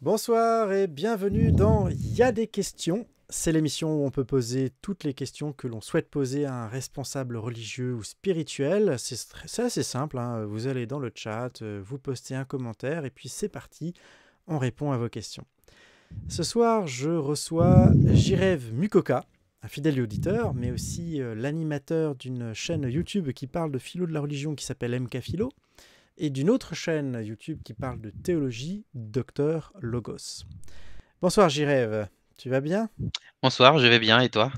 Bonsoir et bienvenue dans Y'a des questions. C'est l'émission où on peut poser toutes les questions que l'on souhaite poser à un responsable religieux ou spirituel. C'est assez simple, hein. Vous allez dans le chat, vous postez un commentaire et puis c'est parti, on répond à vos questions. Ce soir, je reçois Jirev Mukoka, un fidèle auditeur, mais aussi l'animateur d'une chaîne YouTube qui parle de philo de la religion qui s'appelle MK Philo, et d'une autre chaîne YouTube qui parle de théologie, Dr Logos. Bonsoir Jirev, tu vas bien? Bonsoir, je vais bien, et toi?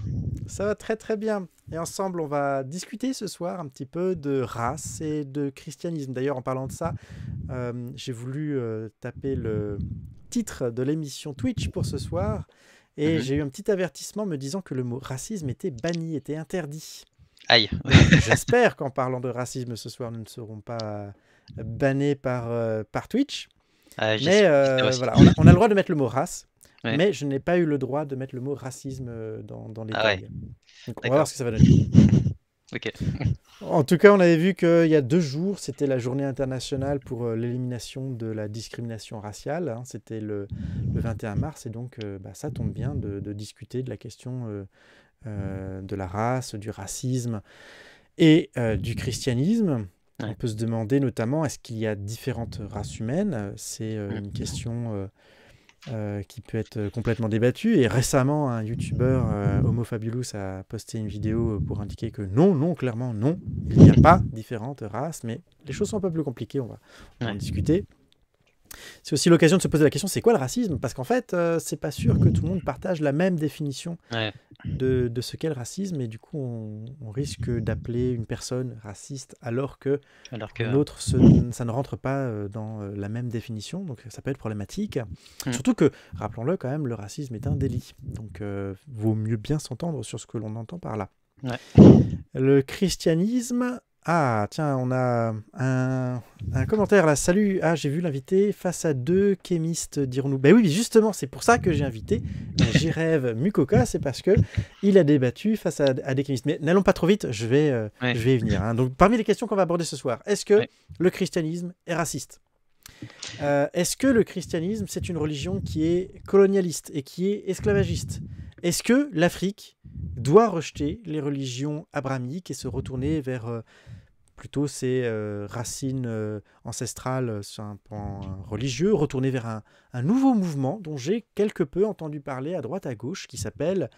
Ça va très très bien. Et ensemble, on va discuter ce soir un petit peu de race et de christianisme. D'ailleurs, en parlant de ça, j'ai voulu taper le titre de l'émission Twitch pour ce soir, et j'ai eu un petit avertissement me disant que le mot racisme était banni, était interdit. Aïe. J'espère qu'en parlant de racisme ce soir, nous ne serons pas bannés par Twitch. Mais voilà, on a le droit de mettre le mot race, ouais. Mais je n'ai pas eu le droit de mettre le mot racisme dans les tags. Ouais. Donc on va voir ce que ça va donner. OK. En tout cas, on avait vu qu'il y a 2 jours, c'était la journée internationale pour l'élimination de la discrimination raciale, hein. C'était le 21 mars, et donc ça tombe bien de discuter de la question de la race, du racisme et du christianisme. On Ouais. peut se demander notamment, est-ce qu'il y a différentes races humaines? C'est Mmh. une question qui peut être complètement débattue. Et récemment, un youtubeur, Homo Fabulous, a posté une vidéo pour indiquer que non, non, clairement non, il n'y a pas différentes races, mais les choses sont un peu plus compliquées, on va en Ouais. discuter. C'est aussi l'occasion de se poser la question, c'est quoi le racisme? Parce qu'en fait, c'est pas sûr que tout le monde partage la même définition Ouais. de ce qu'est le racisme, et du coup, on risque d'appeler une personne raciste alors que Alors pour que une autre, ça ne rentre pas dans la même définition, donc ça peut être problématique. mmh. Surtout que, rappelons-le quand même, le racisme est un délit, donc vaut mieux bien s'entendre sur ce que l'on entend par là. Ouais. Le christianisme... Ah, tiens, on a un commentaire là. Salut, j'ai vu l'invité face à 2 kémistes, dirons-nous. Ben oui, justement, c'est pour ça que j'ai invité Jirève Mukoka, c'est parce que il a débattu face à des kémistes. Mais n'allons pas trop vite, Ouais. je vais y venir, hein. Donc, parmi les questions qu'on va aborder ce soir, est-ce que Ouais. le christianisme est raciste? Est-ce que le christianisme, c'est une religion qui est colonialiste et qui est esclavagiste? Est-ce que l'Afrique doit rejeter les religions abrahamiques et se retourner vers plutôt ses racines ancestrales sur un point religieux, retourner vers un nouveau mouvement dont j'ai quelque peu entendu parler à droite à gauche, qui s'appelle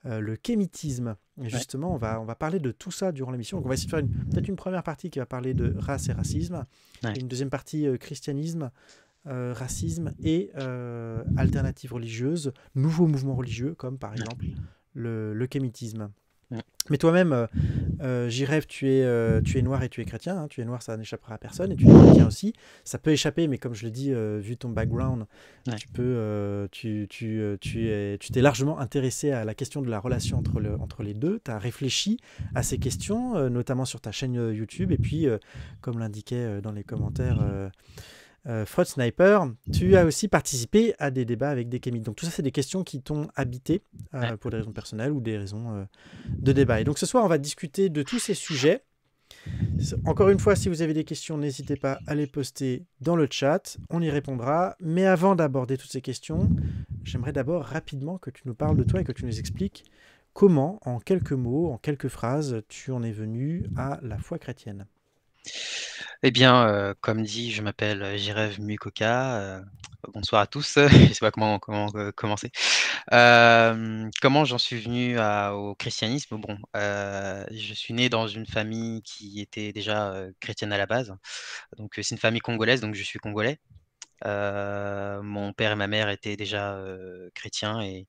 le kémitisme. Et Ouais. justement, on va parler de tout ça durant l'émission. Donc on va essayer de faire peut-être une première partie qui va parler de race et racisme, Ouais. et une deuxième partie christianisme, racisme et alternatives religieuses, nouveaux mouvements religieux, comme par Ouais. exemple le kémitisme. Mmh. Mais toi-même, Jirève, tu es noir et tu es chrétien, hein. Tu es noir, ça n'échappera à personne, et tu es chrétien aussi. Ça peut échapper, mais comme je le dis, vu ton background, Ouais. tu t'es largement intéressé à la question de la relation entre les deux. Tu as réfléchi à ces questions, notamment sur ta chaîne YouTube, et puis, comme l'indiquait dans les commentaires Fraud Sniper, tu as aussi participé à des débats avec des kémites. Donc tout ça, c'est des questions qui t'ont habité Ouais. pour des raisons personnelles ou des raisons de débat. Et donc ce soir, on va discuter de tous ces sujets. Encore une fois, si vous avez des questions, n'hésitez pas à les poster dans le chat, on y répondra. Mais avant d'aborder toutes ces questions, j'aimerais d'abord rapidement que tu nous parles de toi et que tu nous expliques comment, en quelques mots, en quelques phrases, tu en es venu à la foi chrétienne. Eh bien, comme dit, je m'appelle, Jirève Mukoka, bonsoir à tous. Je sais pas comment commencer. Comment j'en suis venu au christianisme? Bon, je suis né dans une famille qui était déjà, chrétienne à la base. Donc, c'est une famille congolaise, donc je suis congolais. Mon père et ma mère étaient déjà, chrétiens et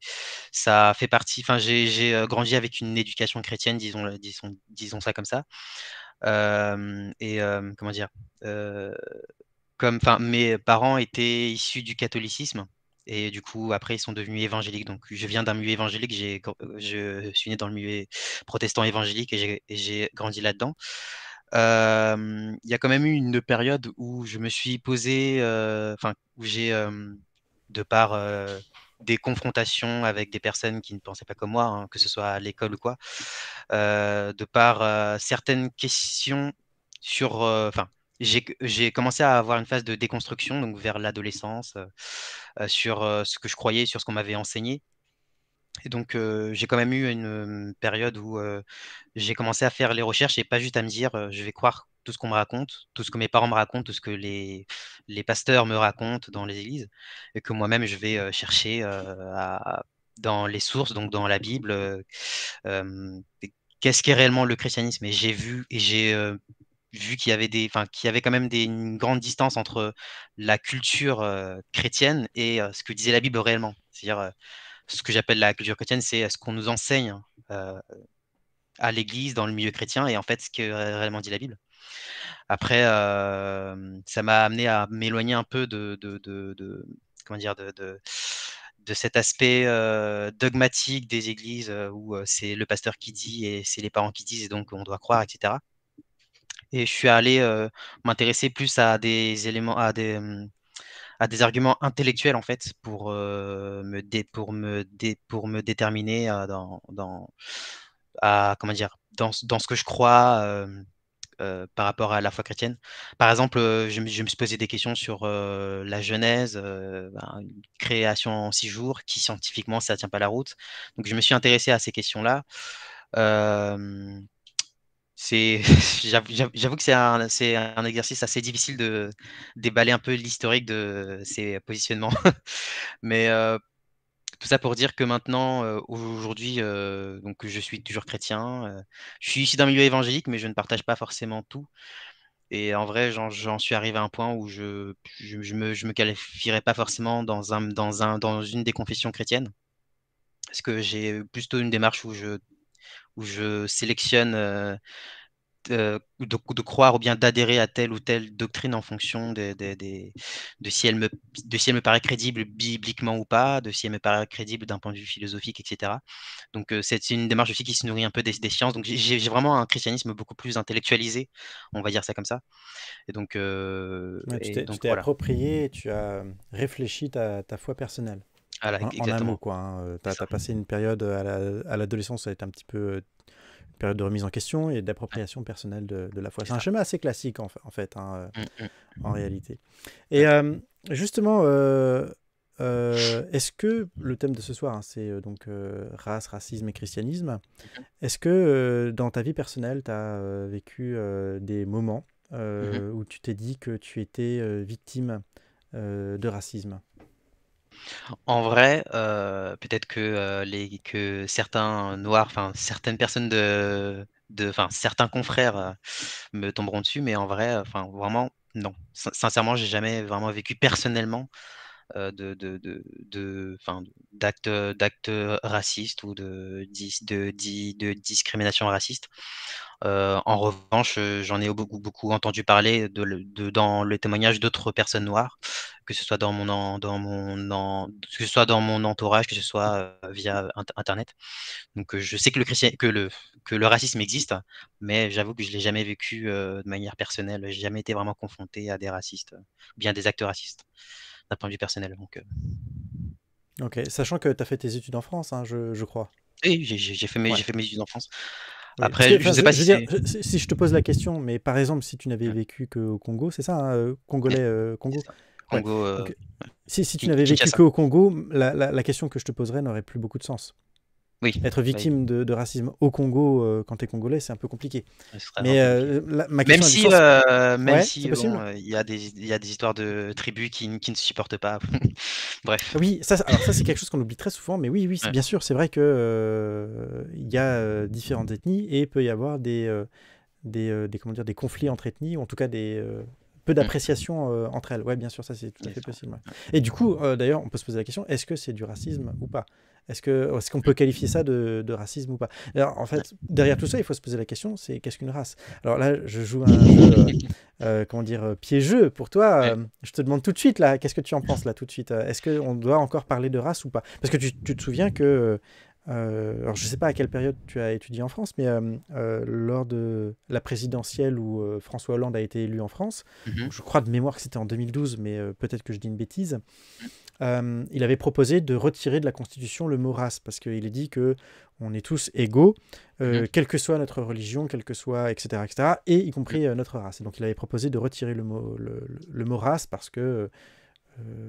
ça fait partie enfin, j'ai, grandi avec une éducation chrétienne, disons ça comme ça. Comment dire? Heu, mes parents étaient issus du catholicisme et du coup, après, ils sont devenus évangéliques. Donc je viens d'un milieu évangélique, je suis né dans le milieu protestant évangélique et j'ai grandi là-dedans. Il y a quand même eu une période où je me suis posé, enfin, où j'ai, de par, des confrontations avec des personnes qui ne pensaient pas comme moi, hein, que ce soit à l'école ou quoi, de par, certaines questions sur, enfin, j'ai commencé à avoir une phase de déconstruction, donc vers l'adolescence, sur, ce que je croyais, sur ce qu'on m'avait enseigné et donc j'ai quand même eu une, période où, j'ai commencé à faire les recherches et pas juste à me dire, «Je vais croire tout ce qu'on me raconte, tout ce que mes parents me racontent, tout ce que les pasteurs me racontent dans les églises» et que moi-même je vais, chercher, à dans les sources, donc dans la Bible, et qu'est-ce qu'est réellement le christianisme? Et j'ai, vu qu'il y avait quand même une grande distance entre la culture, chrétienne et ce que disait la Bible réellement. C'est-à-dire, ce que j'appelle la culture chrétienne, c'est ce qu'on nous enseigne, heu, à l'église, dans le milieu chrétien et en fait, ce que réellement dit la Bible. Après, ça m'a amené à m'éloigner un peu de comment dire? De cet aspect, dogmatique des églises, où, c'est le pasteur qui dit et c'est les parents qui disent et donc on doit croire et cetera et je suis allé, m'intéresser plus à des éléments à des arguments intellectuels en fait pour me déterminer, comment dire, dans ce que je crois par rapport à la foi chrétienne. Par exemple, je me suis posé des questions sur la Genèse, une création en 6 jours, qui scientifiquement ça tient pas la route. Donc je me suis intéressé à ces questions-là. Euh, c'est, j'avoue que c'est un exercice assez difficile de déballer un peu l'historique de ces positionnements. Mais tout ça pour dire que maintenant, aujourd'hui, donc je suis toujours chrétien. Je suis issu d'un milieu évangélique, mais je ne partage pas forcément tout. Et en vrai, j'en suis arrivé à un point où je me qualifierais pas forcément dans une des confessions chrétiennes. Parce que j'ai plutôt une démarche où je sélectionne de croire ou bien d'adhérer à telle ou telle doctrine en fonction de si elle me paraît crédible bibliquement ou pas, de si elle me paraît crédible d'un point de vue philosophique, etc. Donc c'est une démarche aussi qui se nourrit un peu des sciences. Donc j'ai vraiment un christianisme beaucoup plus intellectualisé, on va dire ça comme ça. Et donc, Ouais, tu t'es voilà. approprié, tu as réfléchi ta foi personnelle. Voilà, En un mot, exactement. quoi. Hein. C'est T'as ça. passé une période à l'adolescence, ça a été un petit peu une période de remise en question et Ouais, d'appropriation personnelle de la foi. c'est C'est un ça. schéma assez classique, en fait, hein, Mm, mm, en réalité. Et mm, justement, est-ce que le thème de ce soir, hein, c'est donc race, racisme et christianisme, est-ce que dans ta vie personnelle, tu as vécu des moments mhm. où tu t'es dit que tu étais victime de racisme? En vrai, peut-être que certains noirs, enfin certaines personnes enfin certains confrères me tomberont dessus, mais en vrai, enfin vraiment, non. Sincèrement, j'ai jamais vraiment vécu personnellement enfin, d'actes racistes ou de discrimination raciste. En revanche, j'en ai beaucoup entendu parler dans le témoignage d'autres personnes noires, que ce soit que ce soit dans mon entourage, que ce soit via Internet. Donc, je sais que le racisme existe, mais j'avoue que je l'ai jamais vécu de manière personnelle. J'ai jamais été vraiment confronté à des racistes, ou bien des actes racistes, d'un point de vue personnel. Donc, Ok, sachant que tu as fait tes études en France, hein, je crois. oui, j'ai fait mes, Ouais. j'ai fait mes études en France. Oui, parce que, Après, je enfin, sais pas je si veux dire, c'est si je te pose la question, mais par exemple, si tu n'avais ouais, vécu qu'au Congo, c'est ça, hein, Congolais, ouais, Congo? c'est ça. Ouais. Congo, Donc, si tu n'avais vécu Kinshasa. qu'au Congo, la question que je te poserais n'aurait plus beaucoup de sens. Oui, Être oui, victime de racisme au Congo quand tu es congolais, c'est un peu compliqué. ce serait un Mais peu compliqué. ma Même question a du si, sens. même Ouais, c'est si bon, possible? il y a des histoires de tribus qui ne se supportent pas. Bref. Oui, alors ça c'est quelque chose qu'on oublie très souvent, mais oui, oui, Ouais. bien sûr, c'est vrai que il y a différentes ethnies et il peut y avoir comment dire, des conflits entre ethnies, ou en tout cas peu Mmh. d'appréciation entre elles. Ouais, bien sûr, ça c'est tout à C'est fait ça. possible. Ouais. Ouais. Et du coup, d'ailleurs, on peut se poser la question, est-ce que c'est du racisme ou pas? Est-ce qu'on peut qualifier ça de racisme ou pas? Alors, en Ouais. fait, derrière tout ça, il faut se poser la question, c'est qu'est-ce qu'une race? Alors là, je joue un jeu, comment dire, piégeux pour toi. Ouais. Je te demande tout de suite, là, qu'est-ce que tu en penses, là, tout de suite? Est-ce qu'on doit encore parler de race ou pas? Parce que tu te souviens que alors je ne sais pas à quelle période tu as étudié en France, mais lors de la présidentielle où François Hollande a été élu en France, Mmh mh. je crois de mémoire que c'était en 2012, mais peut-être que je dis une bêtise, il avait proposé de retirer de la Constitution le mot race, parce qu'il est dit que on est tous égaux, Mmh. quelle que soit notre religion, quelle que soit, etc., etc., et y Mmh. compris notre race. Et donc il avait proposé de retirer le mot race parce que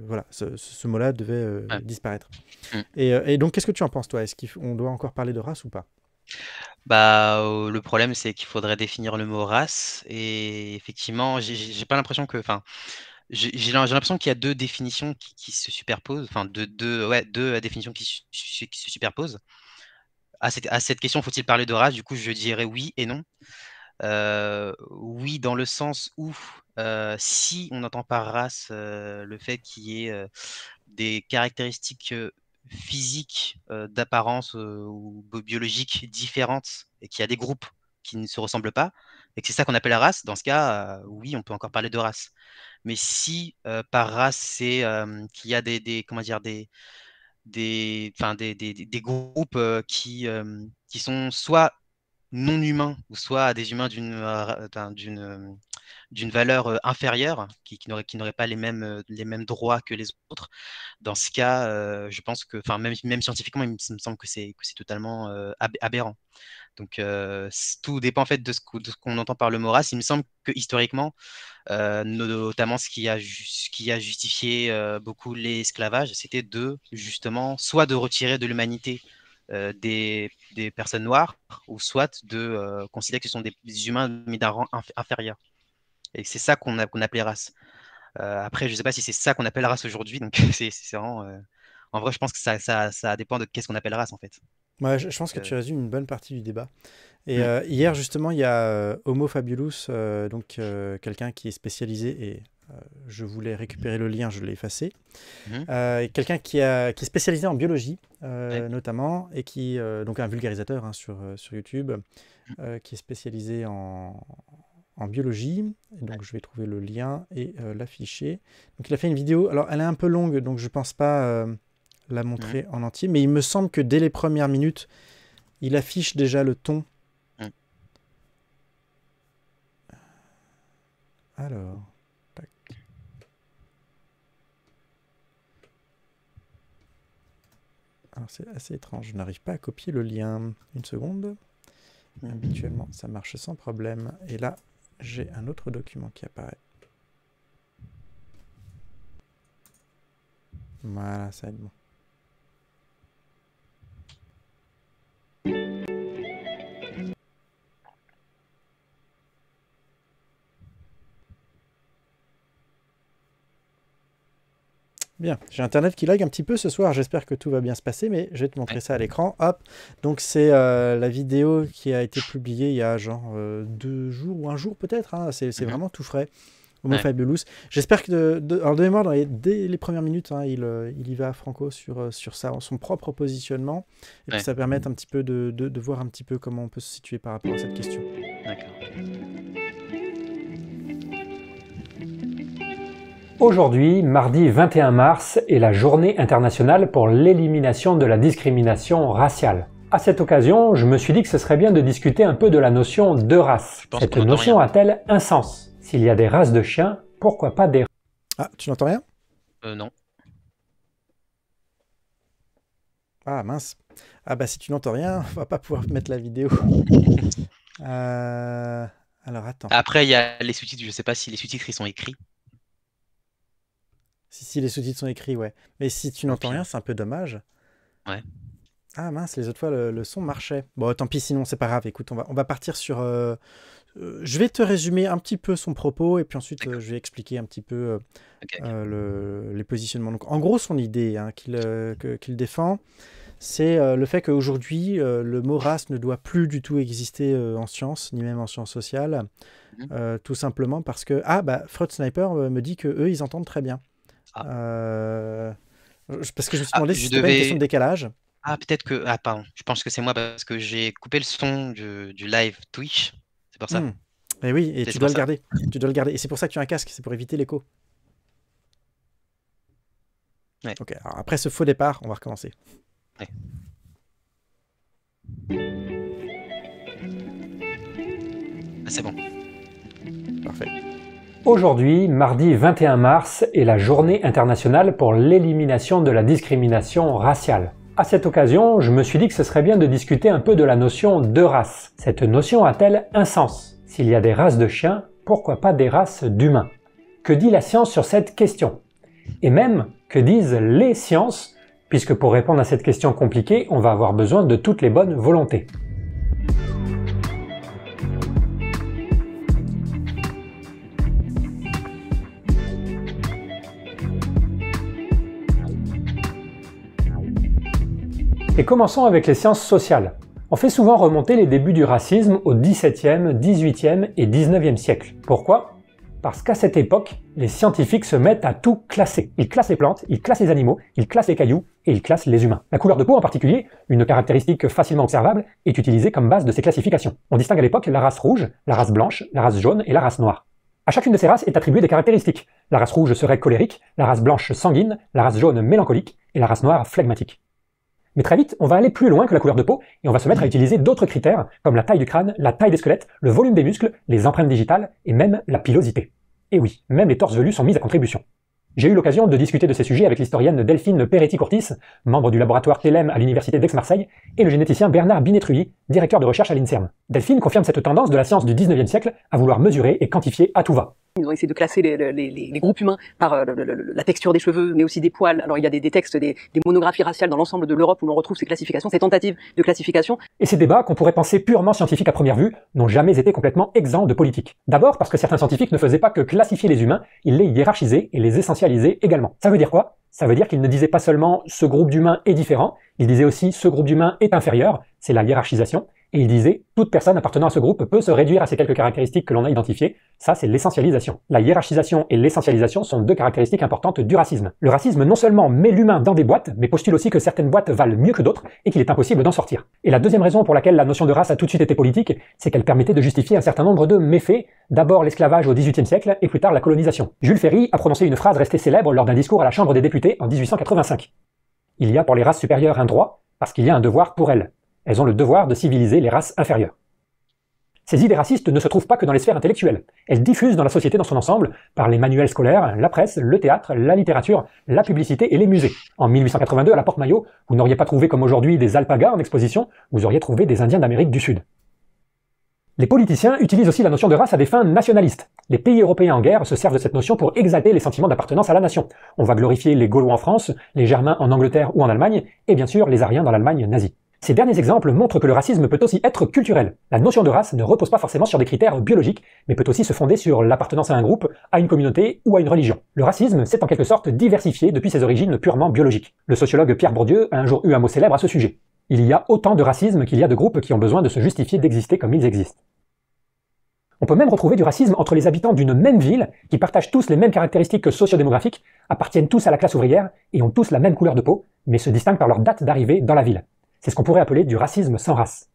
voilà, ce mot-là devait Ouais. disparaître. Mmh. Et donc, qu'est-ce que tu en penses, toi? Est-ce qu'on doit encore parler de race ou pas? Bah, le problème, c'est qu'il faudrait définir le mot race et effectivement, j'ai pas l'impression que enfin, j'ai l'impression qu'il y a 2 définitions qui se superposent, enfin 2 ouais, 2 définitions qui se superposent. À cette question, faut-il parler de race? Du coup, je dirais oui et non. Oui, dans le sens où, si on entend par race, le fait qu'il y ait, des caractéristiques, physiques, d'apparence, ou biologiques différentes et qu'il y a des groupes qui ne se ressemblent pas et que c'est ça qu'on appelle la race, dans ce cas, oui, on peut encore parler de race. Mais si, par race, c'est, qu'il y a des comment dire? Enfin des groupes, qui sont soit non humains ou soit des humains d'une, d'une valeur inférieure, qui n'aurait pas les mêmes droits que les autres. Dans ce cas, je pense que, enfin, même scientifiquement, il me semble que c'est totalement aberrant. Donc, tout dépend en fait de ce qu'on entend par le mot race. Il me semble que historiquement, notamment ce qui a justifié beaucoup l'esclavage, c'était justement soit de retirer de l'humanité des personnes noires, ou soit de considérer que ce sont des humains mais d'un rang inférieur. Et c'est ça qu'on appelait race. Après, je ne sais pas si c'est ça qu'on appelle race aujourd'hui, donc c'est vraiment... En vrai, je pense que ça dépend de qu'est-ce qu'on appelle race, en fait. Ouais, je pense que tu résumes une bonne partie du débat. Et hier, justement, il y a Homo Fabulous, donc quelqu'un qui est spécialisé, et je voulais récupérer le lien, je l'ai effacé. Quelqu'un qui est spécialisé en biologie, notamment, et qui, donc un vulgarisateur hein, sur YouTube, qui est spécialisé en biologie. Et donc, je vais trouver le lien et l'afficher. Donc, il a fait une vidéo. Alors, elle est un peu longue, donc je ne pense pas la montrer en entier, mais il me semble que dès les premières minutes, il affiche déjà le ton. Alors, tac. Alors c'est assez étrange, je n'arrive pas à copier le lien. Une seconde. Habituellement, ça marche sans problème. Et là, j'ai un autre document qui apparaît. Voilà, ça va être bon. Bien, j'ai Internet qui lag un petit peu ce soir, j'espère que tout va bien se passer, mais je vais te montrer ça à l'écran. Hop, donc c'est la vidéo qui a été publiée il y a genre 2 jours ou 1 jour peut-être, hein. C'est vraiment tout frais. Homo Fabulous. J'espère que, alors de mémoire, dès les premières minutes, hein, il y va franco sur son propre positionnement, et puis ça permet un petit peu de voir un petit peu comment on peut se situer par rapport à cette question. D'accord. Aujourd'hui, mardi 21 mars, est la journée internationale pour l'élimination de la discrimination raciale. À cette occasion, je me suis dit que ce serait bien de discuter un peu de la notion de race. Cette notion a-t-elle un sens? S'il y a des races de chiens, pourquoi pas des... Ah, tu n'entends rien? Non. Ah mince. Ah bah si tu n'entends rien, on va pas pouvoir mettre la vidéo. Alors attends. Après, il y a les sous-titres, je sais pas si les sous-titres ils sont écrits. Si les sous-titres sont écrits, ouais. Mais si tu n'entends rien, c'est un peu dommage. Ouais. Ah mince, les autres fois, le son marchait. Bon, tant pis, sinon, c'est pas grave. Écoute, on va partir sur... je vais te résumer un petit peu son propos, et puis ensuite, je vais expliquer un petit peu les positionnements. Donc, en gros, son idée hein, qu'il défend, c'est le fait qu'aujourd'hui, le mot race ne doit plus du tout exister en sciences, ni même en sciences sociales, tout simplement parce que... Ah, bah, Freud Sniper me dit qu'eux, ils entendent très bien. Parce que je me suis demandé si c'était pas une question de décalage. Ah, peut-être que... Ah, pardon. Je pense que c'est moi parce que j'ai coupé le son du live Twitch. C'est pour ça. Et oui, et tu dois le garder. Tu dois le garder. Et c'est pour ça que tu as un casque, c'est pour éviter l'écho. Ouais. Ok, alors après ce faux départ, on va recommencer. Ouais. Ah, c'est bon. Parfait. Aujourd'hui, mardi 21 mars, est la journée internationale pour l'élimination de la discrimination raciale. À cette occasion, je me suis dit que ce serait bien de discuter un peu de la notion de race. Cette notion a-t-elle un sens? S'il y a des races de chiens, pourquoi pas des races d'humains? Que dit la science sur cette question? Et même, que disent les sciences? Puisque pour répondre à cette question compliquée, on va avoir besoin de toutes les bonnes volontés. Et commençons avec les sciences sociales. On fait souvent remonter les débuts du racisme au XVIIe, XVIIIe et XIXe siècle. Pourquoi? Parce qu'à cette époque, les scientifiques se mettent à tout classer. Ils classent les plantes, ils classent les animaux, ils classent les cailloux et ils classent les humains. La couleur de peau en particulier, une caractéristique facilement observable, est utilisée comme base de ces classifications. On distingue à l'époque la race rouge, la race blanche, la race jaune et la race noire. À chacune de ces races est attribuée des caractéristiques. La race rouge serait colérique, la race blanche sanguine, la race jaune mélancolique et la race noire flegmatique. Mais très vite, on va aller plus loin que la couleur de peau et on va se mettre à utiliser d'autres critères comme la taille du crâne, la taille des squelettes, le volume des muscles, les empreintes digitales et même la pilosité. Et oui, même les torses velus sont mis à contribution. J'ai eu l'occasion de discuter de ces sujets avec l'historienne Delphine Peretti-Courtis, membre du laboratoire TELEM à l'université d'Aix-Marseille, et le généticien Bernard Binet-Trulli, directeur de recherche à l'INSERM. Delphine confirme cette tendance de la science du 19e siècle à vouloir mesurer et quantifier à tout va. Ils ont essayé de classer les groupes humains par la texture des cheveux, mais aussi des poils. Alors il y a des textes, des monographies raciales dans l'ensemble de l'Europe où l'on retrouve ces classifications, ces tentatives de classification. Et ces débats, qu'on pourrait penser purement scientifiques à première vue, n'ont jamais été complètement exempts de politique. D'abord parce que certains scientifiques ne faisaient pas que classifier les humains, ils les hiérarchisaient et les essentialisaient également. Ça veut dire quoi? Ça veut dire qu'ils ne disaient pas seulement « ce groupe d'humains est différent », ils disaient aussi « ce groupe d'humains est inférieur », c'est la hiérarchisation, et il disait « toute personne appartenant à ce groupe peut se réduire à ces quelques caractéristiques que l'on a identifiées », ça c'est l'essentialisation. La hiérarchisation et l'essentialisation sont deux caractéristiques importantes du racisme. Le racisme non seulement met l'humain dans des boîtes, mais postule aussi que certaines boîtes valent mieux que d'autres et qu'il est impossible d'en sortir. Et la deuxième raison pour laquelle la notion de race a tout de suite été politique, c'est qu'elle permettait de justifier un certain nombre de méfaits, d'abord l'esclavage au XVIIIe siècle et plus tard la colonisation. Jules Ferry a prononcé une phrase restée célèbre lors d'un discours à la Chambre des députés en 1885. Il y a pour les races supérieures un droit, parce qu'il y a un devoir pour elles. Elles ont le devoir de civiliser les races inférieures. Ces idées racistes ne se trouvent pas que dans les sphères intellectuelles. Elles diffusent dans la société dans son ensemble par les manuels scolaires, la presse, le théâtre, la littérature, la publicité et les musées. En 1882, à la Porte-Maillot, vous n'auriez pas trouvé comme aujourd'hui des alpagas en exposition, vous auriez trouvé des Indiens d'Amérique du Sud. Les politiciens utilisent aussi la notion de race à des fins nationalistes. Les pays européens en guerre se servent de cette notion pour exalter les sentiments d'appartenance à la nation. On va glorifier les Gaulois en France, les Germains en Angleterre ou en Allemagne, et bien sûr les Aryens dans l'Allemagne nazie. Ces derniers exemples montrent que le racisme peut aussi être culturel. La notion de race ne repose pas forcément sur des critères biologiques, mais peut aussi se fonder sur l'appartenance à un groupe, à une communauté ou à une religion. Le racisme s'est en quelque sorte diversifié depuis ses origines purement biologiques. Le sociologue Pierre Bourdieu a un jour eu un mot célèbre à ce sujet. Il y a autant de racisme qu'il y a de groupes qui ont besoin de se justifier d'exister comme ils existent. On peut même retrouver du racisme entre les habitants d'une même ville, qui partagent tous les mêmes caractéristiques sociodémographiques, appartiennent tous à la classe ouvrière et ont tous la même couleur de peau, mais se distinguent par leur date d'arrivée dans la ville. C'est ce qu'on pourrait appeler du racisme sans race.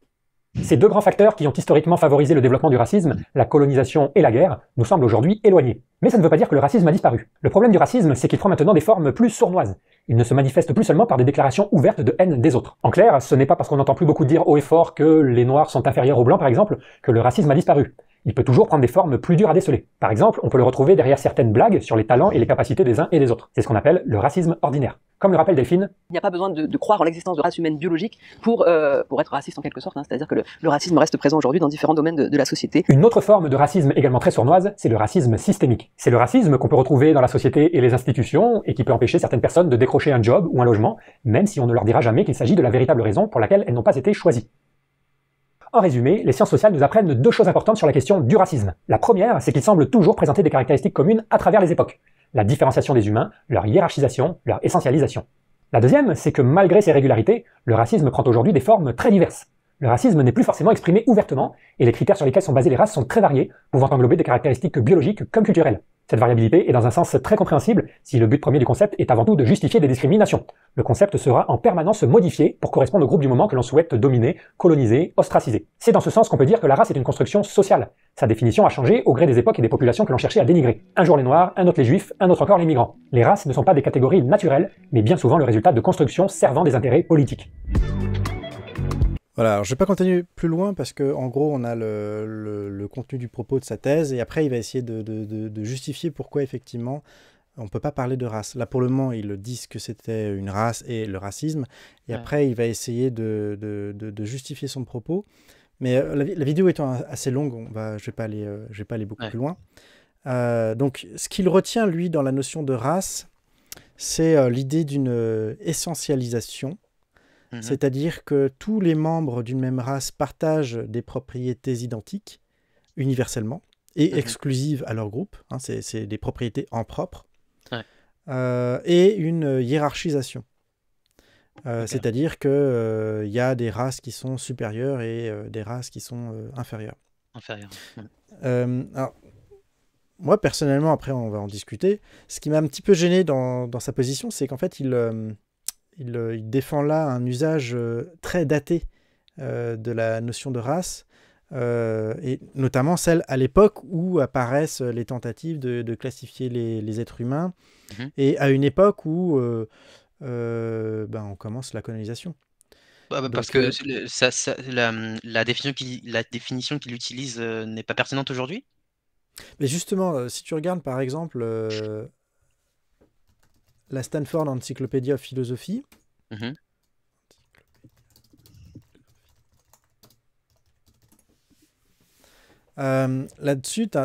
Ces deux grands facteurs qui ont historiquement favorisé le développement du racisme, la colonisation et la guerre, nous semblent aujourd'hui éloignés. Mais ça ne veut pas dire que le racisme a disparu. Le problème du racisme, c'est qu'il prend maintenant des formes plus sournoises. Il ne se manifeste plus seulement par des déclarations ouvertes de haine des autres. En clair, ce n'est pas parce qu'on n'entend plus beaucoup dire haut et fort que les noirs sont inférieurs aux blancs par exemple, que le racisme a disparu. Il peut toujours prendre des formes plus dures à déceler. Par exemple, on peut le retrouver derrière certaines blagues sur les talents et les capacités des uns et des autres. C'est ce qu'on appelle le racisme ordinaire. Comme le rappelle Delphine, il n'y a pas besoin de croire en l'existence de race humaine biologique pour être raciste en quelque sorte. C'est-à-dire que le racisme reste présent aujourd'hui dans différents domaines de la société. Une autre forme de racisme également très sournoise, c'est le racisme systémique. C'est le racisme qu'on peut retrouver dans la société et les institutions et qui peut empêcher certaines personnes de décrocher un job ou un logement, même si on ne leur dira jamais qu'il s'agit de la véritable raison pour laquelle elles n'ont pas été choisies. En résumé, les sciences sociales nous apprennent deux choses importantes sur la question du racisme. La première, c'est qu'il semble toujours présenter des caractéristiques communes à travers les époques. La différenciation des humains, leur hiérarchisation, leur essentialisation. La deuxième, c'est que malgré ces régularités, le racisme prend aujourd'hui des formes très diverses. Le racisme n'est plus forcément exprimé ouvertement, et les critères sur lesquels sont basées les races sont très variés, pouvant englober des caractéristiques biologiques comme culturelles. Cette variabilité est dans un sens très compréhensible si le but premier du concept est avant tout de justifier des discriminations. Le concept sera en permanence modifié pour correspondre au groupe du moment que l'on souhaite dominer, coloniser, ostraciser. C'est dans ce sens qu'on peut dire que la race est une construction sociale. Sa définition a changé au gré des époques et des populations que l'on cherchait à dénigrer. Un jour les Noirs, un autre les Juifs, un autre encore les migrants. Les races ne sont pas des catégories naturelles, mais bien souvent le résultat de constructions servant des intérêts politiques. Voilà, alors je ne vais pas continuer plus loin parce qu'en gros, on a le contenu du propos de sa thèse et après, il va essayer de justifier pourquoi, effectivement, on ne peut pas parler de race. Là, pour le moment, ils disent que c'était une race et le racisme. Et après, il va essayer de justifier son propos. Mais la vidéo étant assez longue, je vais pas aller beaucoup plus loin. Donc, ce qu'il retient, lui, dans la notion de race, c'est l'idée d'une essentialisation. C'est-à-dire que tous les membres d'une même race partagent des propriétés identiques, universellement, et exclusives à leur groupe. Hein, c'est des propriétés en propre. Et une hiérarchisation. C'est-à-dire qu'il y a des races qui sont supérieures et des races qui sont inférieures. Alors, moi, personnellement, après on va en discuter, ce qui m'a un petit peu gêné dans sa position, c'est qu'en fait, il défend là un usage très daté de la notion de race, et notamment celle à l'époque où apparaissent les tentatives de classifier les êtres humains, et à une époque où on commence la colonisation. Parce Donc, que la définition qu'il utilise n'est pas pertinente aujourd'hui? mais justement, si tu regardes par exemple la Stanford Encyclopedia of Philosophy, Mhm. là-dessus, tu as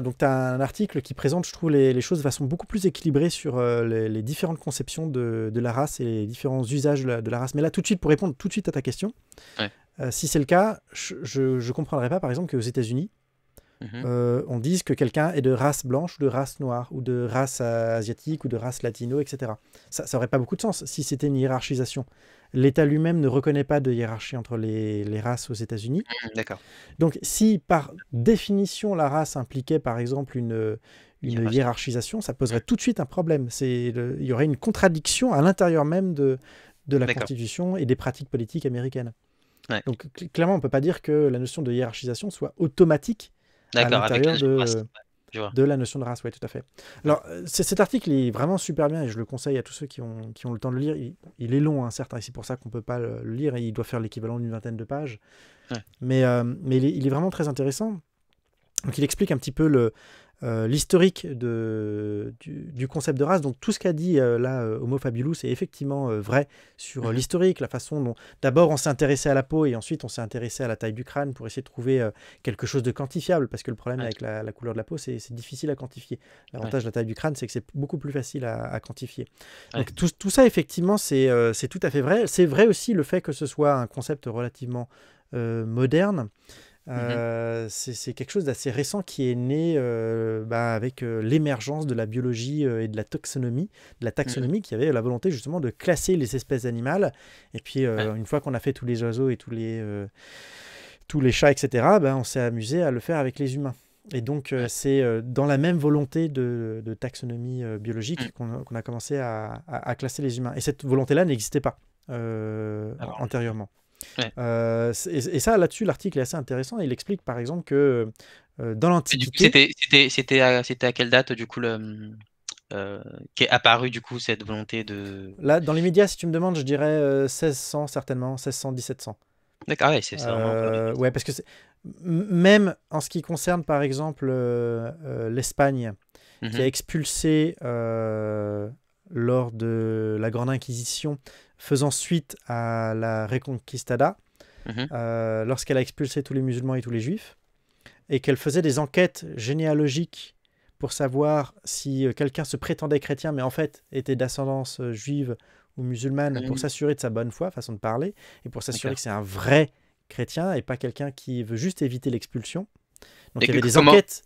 un article qui présente, je trouve, les choses de façon beaucoup plus équilibrée sur les différentes conceptions de la race et les différents usages de la race. Mais là, tout de suite, pour répondre tout de suite à ta question, Ouais. si c'est le cas, je ne comprendrais pas, par exemple, qu'aux États-Unis, Mhm. on dise que quelqu'un est de race blanche ou de race noire, ou de race asiatique, ou de race latino, etc. Ça n'aurait pas beaucoup de sens si c'était une hiérarchisation. L'État lui-même ne reconnaît pas de hiérarchie entre les races aux États-Unis. D'accord. Donc, si par définition la race impliquait par exemple une Hiérarchie. hiérarchisation, ça poserait tout de suite un problème. Il y aurait une contradiction à l'intérieur même de la D'accord. Constitution et des pratiques politiques américaines. Ouais. Donc, clairement, on ne peut pas dire que la notion de hiérarchisation soit automatique à D'accord, avec la l'intérieur notion de race. Je vois. de la notion de race. Oui, tout à fait. Alors, cet article est vraiment super bien et je le conseille à tous ceux qui ont le temps de le lire. Il est long, hein, certes, et c'est pour ça qu'on ne peut pas le lire et il doit faire l'équivalent d'une vingtaine de pages. Ouais. Mais il est vraiment très intéressant. Donc il explique un petit peu l'historique du concept de race. Donc tout ce qu'a dit là Homo Fabulus est effectivement vrai sur Mhm. l'historique, la façon dont d'abord on s'est intéressé à la peau et ensuite on s'est intéressé à la taille du crâne pour essayer de trouver quelque chose de quantifiable, parce que le problème Ouais. avec la couleur de la peau, c'est difficile à quantifier. L'avantage de la taille du crâne, c'est que c'est beaucoup plus facile à quantifier. Ouais. Donc tout ça, effectivement, c'est tout à fait vrai. C'est vrai aussi le fait que ce soit un concept relativement moderne. C'est quelque chose d'assez récent qui est né avec l'émergence de la biologie et de la taxonomie, qui avait la volonté justement de classer les espèces animales. Et puis Ouais. une fois qu'on a fait tous les oiseaux et tous les chats, etc., on s'est amusé à le faire avec les humains. Et donc Ouais. c'est dans la même volonté de taxonomie biologique Mm. qu'on a commencé à classer les humains. Et cette volonté-là n'existait pas Alors, antérieurement. ouais. Et ça, là-dessus, l'article est assez intéressant. Il explique, par exemple, que dans Et du coup, l'Antiquité, c'était à quelle date, du coup, qu'est apparue, du coup, cette volonté de... là, dans les médias, si tu me demandes, je dirais 1600, certainement, 1600, 1700. D'accord, ouais, c'est vraiment encore récent. Ouais, parce que même en ce qui concerne, par exemple, l'Espagne, qui a Mhm. expulsé lors de la Grande Inquisition, faisant suite à la Reconquistada, Mhm. lorsqu'elle a expulsé tous les musulmans et tous les juifs, et qu'elle faisait des enquêtes généalogiques pour savoir si quelqu'un se prétendait chrétien, mais en fait était d'ascendance juive ou musulmane, pour Mhm. s'assurer de sa bonne foi, façon de parler, et pour s'assurer D'accord. que c'est un vrai chrétien et pas quelqu'un qui veut juste éviter l'expulsion. Donc Et il y avait des comment... enquêtes,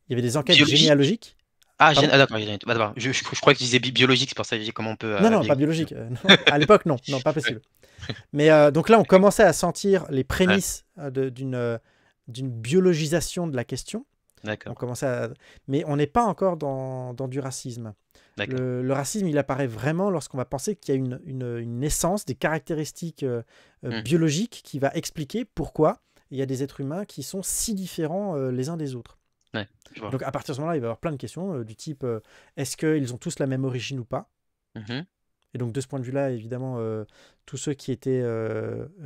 Biologique? généalogiques. Ah, Pardon? d'accord, d'abord. Je crois que tu disais biologique, c'est pour ça que j'ai dit comment on peut Non, non, pas vérifier. biologique. Non. À l'époque, non, non, pas Ouais. possible. Mais donc là, on commençait à sentir les Ouais. prémices d'une biologisation de la question. On D'accord. commençait Mais on n'est pas encore dans du racisme. D'accord. Le racisme, il apparaît vraiment lorsqu'on va penser qu'il y a une naissance, des caractéristiques Hmm. biologiques qui va expliquer pourquoi il y a des êtres humains qui sont si différents les uns des autres. Ouais, je vois. Donc à partir de ce moment-là, il va y avoir plein de questions du type est-ce qu'ils ont tous la même origine ou pas? Mhm. Et donc de ce point de vue-là, évidemment, tous ceux qui étaient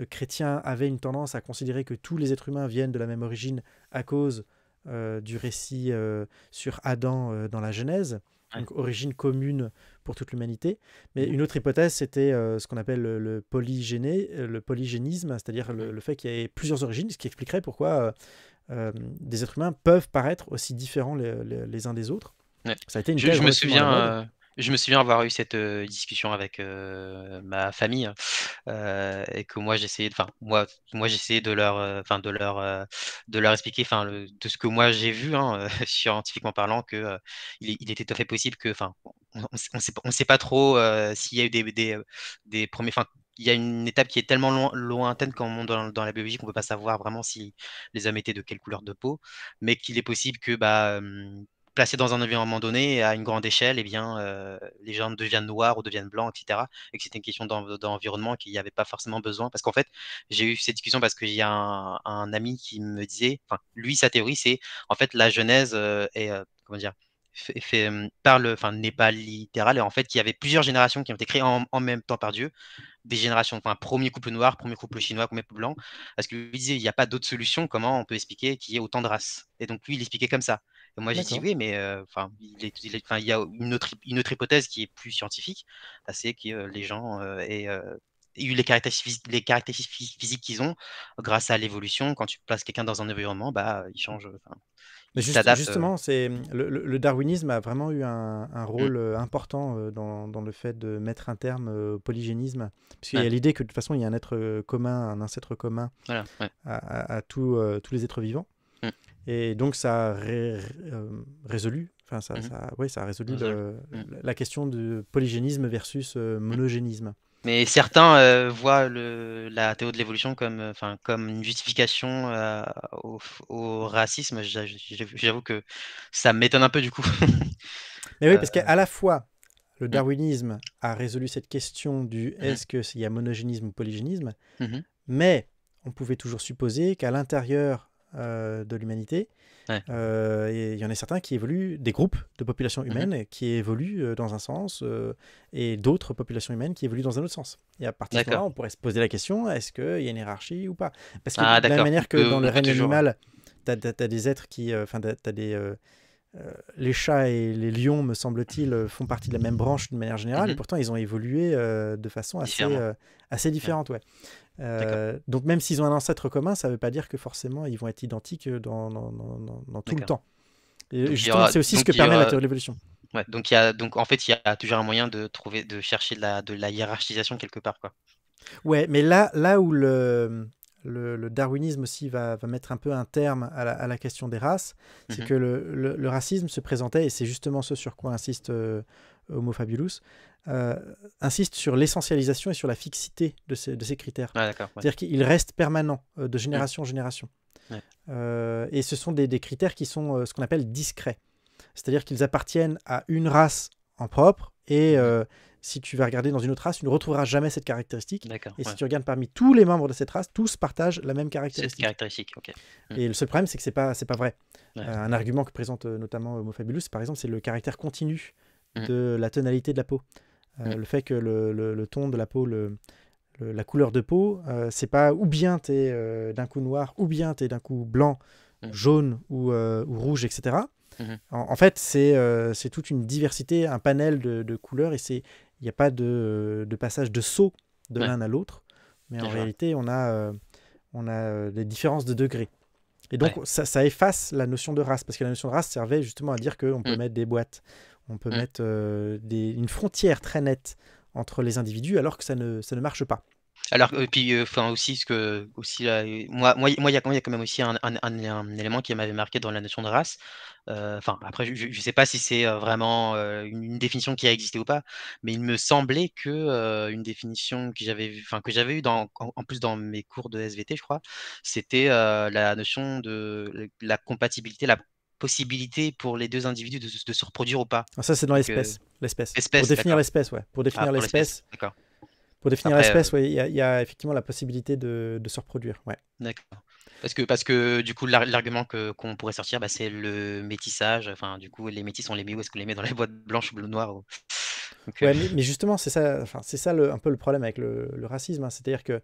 chrétiens avaient une tendance à considérer que tous les êtres humains viennent de la même origine à cause du récit sur Adam dans la Genèse, Ouais. donc origine commune pour toute l'humanité. Mais une autre hypothèse, c'était ce qu'on appelle le polygénisme, c'est-à-dire le fait qu'il y ait plusieurs origines, ce qui expliquerait pourquoi des êtres humains peuvent paraître aussi différents les uns des autres. Ouais. Ça a été une Je, thèse je me relativement à la mode. je me souviens avoir eu cette discussion avec ma famille et que moi j'essayais, enfin moi j'essayais de leur expliquer, enfin de ce que moi j'ai vu, hein, scientifiquement parlant, que il était tout à fait possible que, enfin on sait pas trop s'il y a eu des premiers, enfin il y a une étape qui est tellement lointaine quand on monte dans la biologie qu'on peut pas savoir vraiment si les hommes étaient de quelle couleur de peau, mais qu'il est possible que placés dans un environnement donné à une grande échelle, eh bien, les gens deviennent noirs ou deviennent blancs, etc. Et que c'était une question d'environnement qu'il n'y avait pas forcément besoin. Parce qu'en fait, j'ai eu cette discussion parce qu'il y a un ami qui me disait, enfin, lui, sa théorie, c'est en fait la Genèse est, comment dire, parle, enfin, n'est pas littérale. Et en fait, il y avait plusieurs générations qui ont été créées en même temps par Dieu des générations, enfin, premier couple noir, premier couple chinois, premier couple blanc, parce que lui disait, il n'y a pas d'autre solution, comment on peut expliquer qu'il y ait autant de races? Et donc lui, il expliquait comme ça. Et moi, j'ai dit D'accord. oui, mais enfin, il y a une autre hypothèse qui est plus scientifique, c'est que les gens aient eu les caractéristiques physiques qu'ils ont grâce à l'évolution. Quand tu places quelqu'un dans un environnement, bah, il change, Mais il s'adapte. justement, le darwinisme a vraiment eu un rôle important dans le fait de mettre un terme au polygénisme. Parce qu'il y a Ouais. l'idée que de toute façon, il y a un être commun, un ancêtre commun Voilà, ouais. à tous les êtres vivants. Mm. Et donc, ça a résolu, enfin, ça a résolu la question du polygénisme versus monogénisme. Mais certains voient la théorie de l'évolution comme une justification au racisme. J'avoue que ça m'étonne un peu du coup. Mais oui, parce qu'à la fois, le Mm. darwinisme a résolu cette question du Mhm. est-ce qu'il y a monogénisme ou polygénisme, Mhm. mais on pouvait toujours supposer qu'à l'intérieur de l'humanité, Ouais. il y en a certains qui évoluent, des groupes de populations humaines qui évoluent dans un sens et d'autres populations humaines qui évoluent dans un autre sens. Et à partir de ce moment-là, on pourrait se poser la question, est-ce qu'il y a une hiérarchie ou pas? Parce que de la même d'accord. manière que dans le On peut règne toujours, animal, tu as des êtres qui... Enfin, tu as des... les chats et les lions, me semble-t-il, font partie de la même branche d'une manière générale, et pourtant ils ont évolué de façon assez différente. Ouais. Donc même s'ils ont un ancêtre commun, ça ne veut pas dire que forcément ils vont être identiques dans tout le temps. Et Donc, justement, c'est aussi ce que permet la théorie de l'évolution. Ouais, donc en fait, il y a toujours un moyen de chercher de la hiérarchisation quelque part, quoi. Ouais, mais là où le darwinisme aussi va mettre un peu un terme à la question des races, c'est que le racisme se présentait, et c'est justement ce sur quoi insiste Homo fabulus, insiste sur l'essentialisation et sur la fixité de ces critères. Ah, d'accord, ouais. C'est-à-dire qu'il reste permanent de génération en génération. Ouais. Et ce sont des critères qui sont ce qu'on appelle discrets. C'est-à-dire qu'ils appartiennent à une race en propre, et si tu vas regarder dans une autre race, tu ne retrouveras jamais cette caractéristique. Et si tu regardes parmi tous les membres de cette race, tous partagent la même caractéristique. Cette caractéristique, ok. Et le seul problème, c'est que c'est pas vrai. Un argument que présente notamment Homo fabulus, par exemple, c'est le caractère continu de la tonalité de la peau. Le fait que le ton de la peau, la couleur de peau, c'est pas ou bien tu es d'un coup noir, ou bien tu es d'un coup blanc, jaune ou rouge, etc. En fait, c'est toute une diversité, un panel de couleurs, et il n'y a pas de passage de saut de l'un à l'autre, mais en réalité, on a des différences de degrés. Et donc, ça efface la notion de race, parce que la notion de race servait justement à dire qu'on peut mettre des boîtes, on peut mettre une frontière très nette entre les individus, alors que ça ne marche pas. Alors, puis, aussi, moi, il y a quand même aussi un élément qui m'avait marqué dans la notion de race. Après, je sais pas si c'est vraiment une définition qui a existé ou pas, mais il me semblait que une définition que j'avais eue en plus dans mes cours de SVT, je crois, c'était la notion de la compatibilité, la possibilité pour les deux individus de se reproduire ou pas. Alors ça, c'est dans l'espèce. Pour définir l'espèce, ouais. Pour définir l'espèce. D'accord. Pour définir l'espèce, il y a effectivement la possibilité de se reproduire. Ouais. D'accord. Parce que du coup, l'argument qu'on pourrait sortir, c'est le métissage. Enfin, du coup, les métis, on les met où? Est-ce qu'on les met dans les boîtes blanches ou bleu noir Ouais, mais justement, c'est ça un peu le problème avec le racisme. Hein. C'est-à-dire que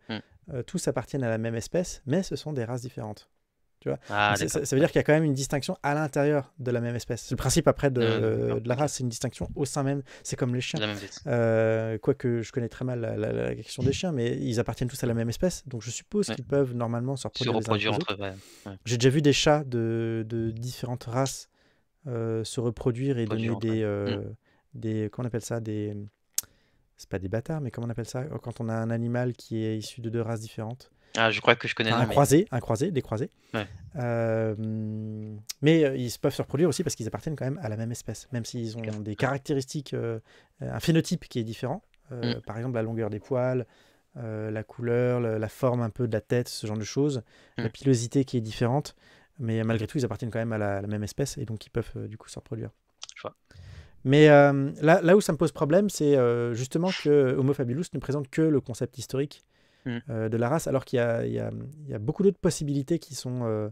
tous appartiennent à la même espèce, mais ce sont des races différentes. Tu vois, ça veut dire qu'il y a quand même une distinction à l'intérieur de la même espèce. C'est le principe après de la race, c'est une distinction au sein même. C'est comme les chiens. Quoique je connais très mal la question des chiens, mais ils appartiennent tous à la même espèce, donc je suppose qu'ils peuvent normalement se reproduire entre eux. J'ai déjà vu des chats de différentes races se reproduire et donner des comment on appelle ça, c'est pas des bâtards, mais comment on appelle ça quand on a un animal qui est issu de deux races différentes? Ah, je crois que je connais des croisés. Ouais. Mais ils peuvent se reproduire aussi parce qu'ils appartiennent quand même à la même espèce, même s'ils ont des caractéristiques, un phénotype qui est différent. Par exemple, la longueur des poils, la couleur, la forme un peu de la tête, ce genre de choses, la pilosité qui est différente. Mais malgré tout, ils appartiennent quand même à la même espèce, et donc ils peuvent du coup se reproduire. Je vois. Mais là où ça me pose problème, c'est justement que Homo fabulus ne présente que le concept historique de la race, alors qu'il y a beaucoup d'autres possibilités qui sont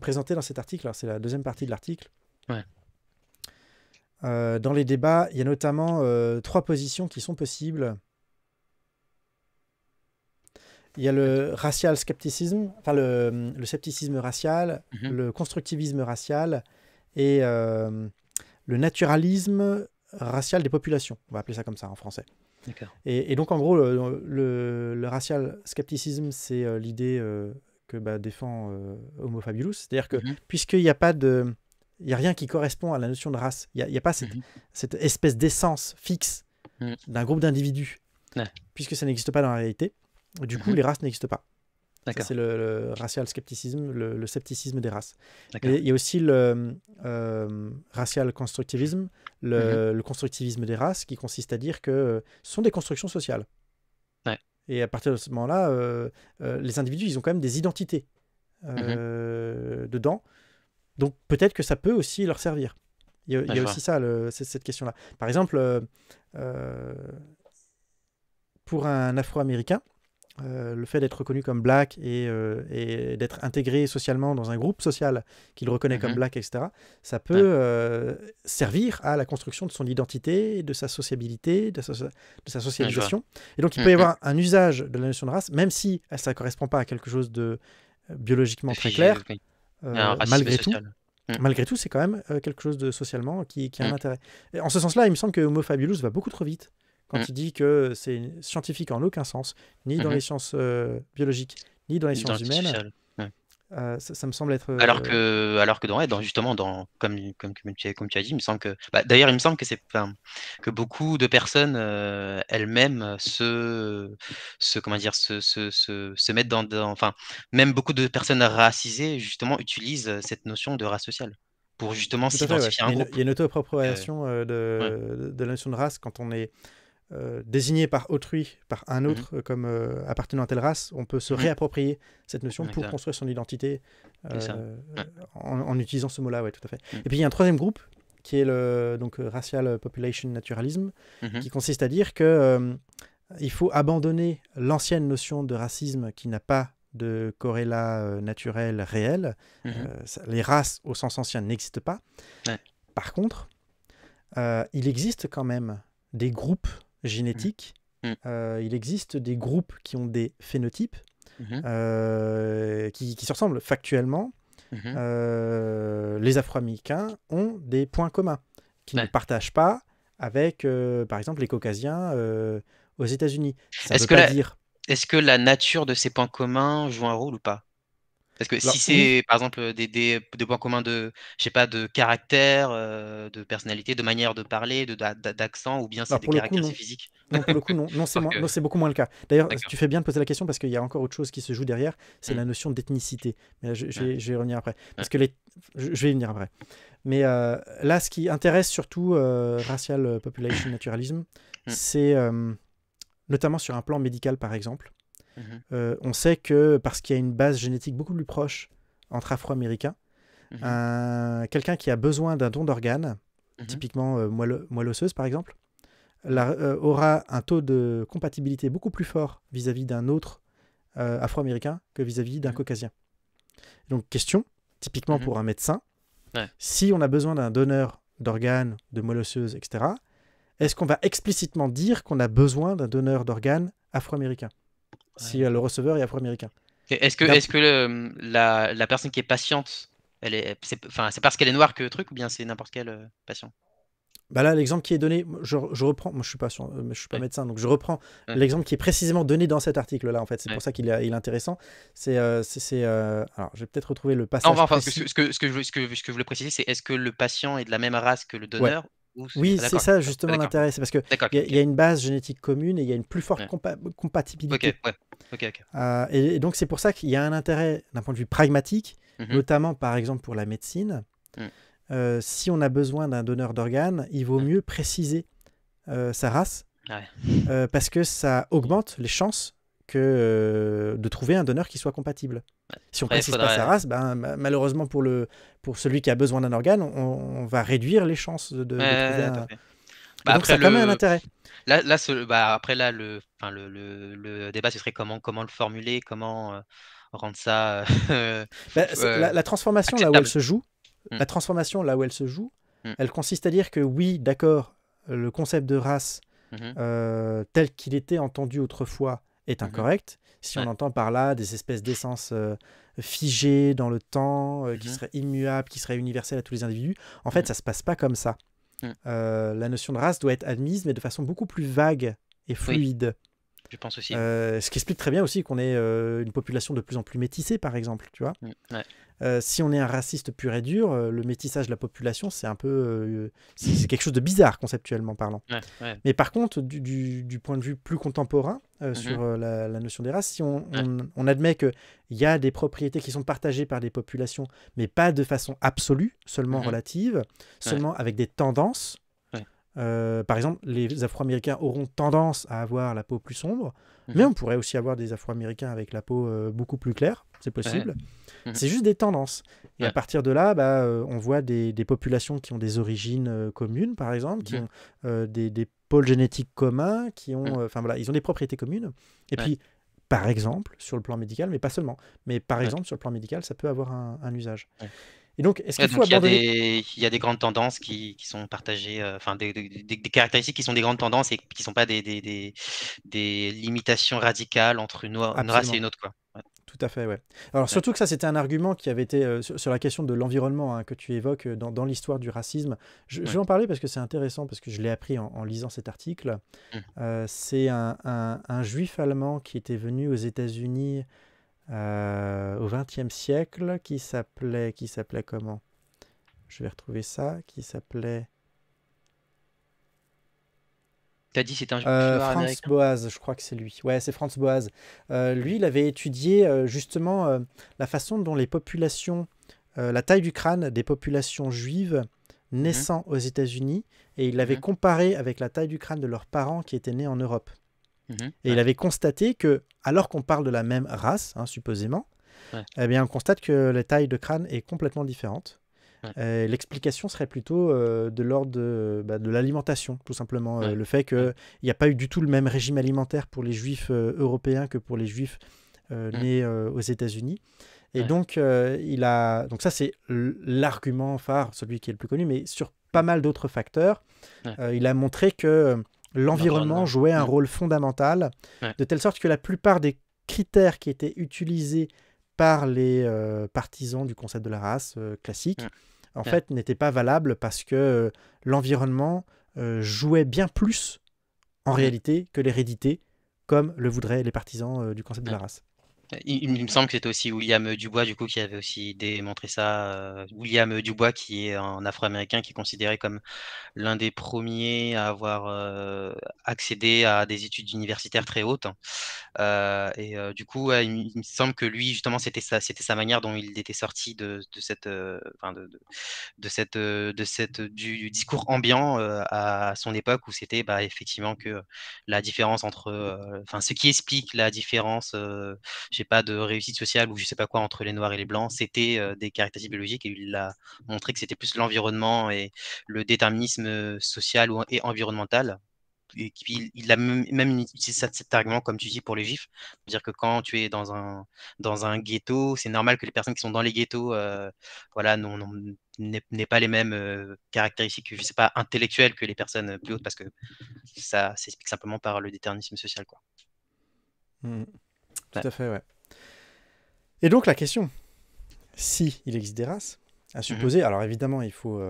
présentées dans cet article. Alors, c'est la deuxième partie de l'article. Ouais. Dans les débats, il y a notamment 3 positions qui sont possibles. Il y a le racial scepticism, enfin le scepticisme racial, le constructivisme racial et le naturalisme racial des populations. On va appeler ça comme ça en français. Et donc, en gros, le racial scepticism, c'est l'idée que défend Homo fabulus. C'est-à-dire que puisqu'il n'y a pas de... Il n'y a rien qui correspond à la notion de race. Il n'y a pas cette espèce d'essence fixe d'un groupe d'individus, puisque ça n'existe pas dans la réalité. Du coup, les races n'existent pas. Ça, c'est le racial scepticisme, le scepticisme des races. Et il y a aussi le racial constructivisme, le constructivisme des races, qui consiste à dire que ce sont des constructions sociales. Et à partir de ce moment-là, les individus, ils ont quand même des identités dedans. Donc peut-être que ça peut aussi leur servir. Il y a aussi ça, cette question-là. Par exemple, pour un Afro-Américain, le fait d'être reconnu comme black et d'être intégré socialement dans un groupe social qui le reconnaît comme black, etc., ça peut servir à la construction de son identité, de sa sociabilité, de sa socialisation. Et donc il peut y avoir un usage de la notion de race, même si ça ne correspond pas à quelque chose de biologiquement très clair, malgré tout, c'est quand même quelque chose de socialement qui a un intérêt. Et en ce sens-là, il me semble que Homo fabulus va beaucoup trop vite quand il dit que c'est scientifique en aucun sens, ni dans les sciences biologiques, ni dans les sciences humaines. Ça me semble être... Alors que justement, comme tu as dit, il me semble que... d'ailleurs, il me semble que que beaucoup de personnes elles-mêmes se mettent enfin, même beaucoup de personnes racisées, justement, utilisent cette notion de race sociale pour justement s'identifier à un groupe. Il y a une auto-appropriation de la notion de race quand on est désigné par autrui, par un autre, comme appartenant à telle race. On peut se réapproprier cette notion pour construire son identité en utilisant ce mot-là, tout à fait. Et puis il y a un troisième groupe qui est le racial population naturalism, qui consiste à dire que il faut abandonner l'ancienne notion de racisme qui n'a pas de corrélat naturel réel. Les races au sens ancien n'existent pas. Par contre, il existe quand même des groupes génétiques, il existe des groupes qui ont des phénotypes qui se ressemblent factuellement. Les Afro-Américains ont des points communs qu'ils ne partagent pas avec, par exemple, les Caucasiens aux États-Unis. Est-ce que la nature de ces points communs joue un rôle ou pas? Parce que si c'est, par exemple, des points communs de caractère, de personnalité, de manière de parler, d'accent, ou bien c'est des caractéristiques physiques? Non, pour le coup, non. Non, c'est beaucoup moins le cas. D'ailleurs, tu fais bien de poser la question parce qu'il y a encore autre chose qui se joue derrière, c'est la notion d'ethnicité. Mais là, je vais y revenir après. Parce que je vais y venir après. Mais là, ce qui intéresse surtout racial population naturalism, c'est notamment sur un plan médical, par exemple. On sait que parce qu'il y a une base génétique beaucoup plus proche entre Afro-Américains, quelqu'un qui a besoin d'un don d'organes, typiquement moelle osseuse par exemple, aura un taux de compatibilité beaucoup plus fort vis-à-vis d'un autre Afro-Américain que vis-à-vis d'un Caucasien. Donc question, typiquement pour un médecin, si on a besoin d'un donneur d'organes, de moelle osseuse, etc., est-ce qu'on va explicitement dire qu'on a besoin d'un donneur d'organes afro-américain si le receveur est afro-américain? Est-ce que la personne qui est patiente, c'est parce qu'elle est noire que truc, ou bien c'est n'importe quel patient? Là, l'exemple qui est donné, je reprends, moi je suis pas médecin, donc je reprends l'exemple qui est précisément donné dans cet article-là, en fait. C'est pour ça qu'il est intéressant. Alors, je vais peut-être retrouver le passage précis. Ce que je voulais préciser, c'est est-ce que le patient est de la même race que le donneur? Oui, c'est ça justement l'intérêt. C'est parce qu'il y a une base génétique commune et il y a une plus forte compatibilité. Et donc, c'est pour ça qu'il y a un intérêt d'un point de vue pragmatique, notamment par exemple pour la médecine. Si on a besoin d'un donneur d'organes, il vaut mieux préciser sa race parce que ça augmente les chances de trouver un donneur qui soit compatible. Si on ne précise pas sa race, malheureusement pour celui qui a besoin d'un organe, on va réduire les chances de trouver un... donc ça a quand même un intérêt. Après, le débat, ce serait comment le formuler, comment rendre ça... la transformation là où elle se joue, elle consiste à dire que oui, d'accord, le concept de race tel qu'il était entendu autrefois est Mhm. incorrect. Si on Ouais. entend par là des espèces d'essences figées dans le temps, qui Mhm. seraient immuables, qui seraient universelles à tous les individus, en fait, Mhm. ça se passe pas comme ça. Mhm. La notion de race doit être admise, mais de façon beaucoup plus vague et Oui, fluide. je pense aussi. Ce qui explique très bien aussi qu'on ait une population de plus en plus métissée, par exemple, tu vois. Ouais. Si on est un raciste pur et dur, le métissage de la population, c'est un peu... c'est quelque chose de bizarre, conceptuellement parlant. Ouais. Mais par contre, du point de vue plus contemporain, Mhm. sur la notion des races, si on, Ouais. on admet qu'il y a des propriétés qui sont partagées par des populations, mais pas de façon absolue, seulement Mhm. relative, seulement avec des tendances. Ouais. Par exemple, les Afro-Américains auront tendance à avoir la peau plus sombre, mais Mhm. on pourrait aussi avoir des Afro-Américains avec la peau beaucoup plus claire, c'est Ouais. possible. Mhm. C'est juste des tendances. Et à Ouais. partir de là, on voit des populations qui ont des origines communes, par exemple, qui Mhm. ont des pôles génétiques communs, qui ont, Mhm. enfin voilà, ils ont des propriétés communes. Et Ouais. puis, par exemple, sur le plan médical, mais pas seulement, mais par Ouais. exemple, sur le plan médical, ça peut avoir un usage. Ouais. Et donc, est-ce Ouais, qu'il faut donc abandonner... il y a des grandes tendances qui sont partagées, enfin des caractéristiques qui sont des grandes tendances et qui sont pas des limitations radicales entre une race et Absolument. une autre, quoi. Ouais. Tout à fait, ouais. Alors Ouais. surtout que ça, c'était un argument qui avait été sur la question de l'environnement, hein, que tu évoques dans l'histoire du racisme. Je Ouais. vais en parler parce que c'est intéressant, parce que je l'ai appris en lisant cet article. C'est un juif allemand qui était venu aux États-Unis au XXe siècle, qui s'appelait comment? Je vais retrouver ça, qui s'appelait T'as dit c'était un juif Franz nord-américain? Boas, je crois que c'est lui. Ouais, c'est Franz Boas. Lui, il avait étudié justement la façon dont les populations, la taille du crâne des populations juives Mhm. naissant aux États-Unis, et il l'avait Mhm. comparé avec la taille du crâne de leurs parents qui étaient nés en Europe. Mhm. Et il Ouais. avait constaté que, alors qu'on parle de la même race, hein, supposément, Ouais. eh bien, on constate que la taille de crâne est complètement différente. Ouais. L'explication serait plutôt de l'ordre de l'alimentation, tout simplement. Ouais. Le fait qu'il Ouais. n'y a pas eu du tout le même régime alimentaire pour les juifs européens que pour les juifs nés aux États-Unis. Et Ouais. donc, donc ça, c'est l'argument phare, celui qui est le plus connu, mais sur pas mal d'autres facteurs, Ouais. il a montré que l'environnement L'environnement. jouait un rôle fondamental, Ouais. de telle sorte que la plupart des critères qui étaient utilisés par les partisans du concept de la race classique, en Ouais. fait, n'étaient pas valables parce que l'environnement jouait bien plus, en réalité, que l'hérédité, comme le voudraient les partisans du concept de la Ouais. race. Il me semble que c'était aussi William Dubois du coup qui avait aussi démontré ça. William Dubois qui est un Afro-Américain qui est considéré comme l'un des premiers à avoir accédé à des études universitaires très hautes. Du coup, ouais, il me semble que lui, justement, c'était sa manière dont il était sorti de cette, enfin, du discours ambiant à son époque où c'était effectivement que la différence entre, enfin, ce qui explique la différence, je sais pas, de réussite sociale ou je sais pas quoi entre les noirs et les blancs, c'était des caractéristiques biologiques et il a montré que c'était plus l'environnement et le déterminisme social et environnemental. Et puis, il a même utilisé cet argument, comme tu dis, pour les juifs. C'est-à-dire que quand tu es dans un ghetto, c'est normal que les personnes qui sont dans les ghettos voilà, n'aient pas les mêmes caractéristiques, je sais pas, intellectuelles que les personnes plus hautes, parce que ça s'explique simplement par le déterminisme social, quoi. Tout Ouais. à fait, ouais. Et donc la question, si il existe des races, à supposer, alors évidemment il faut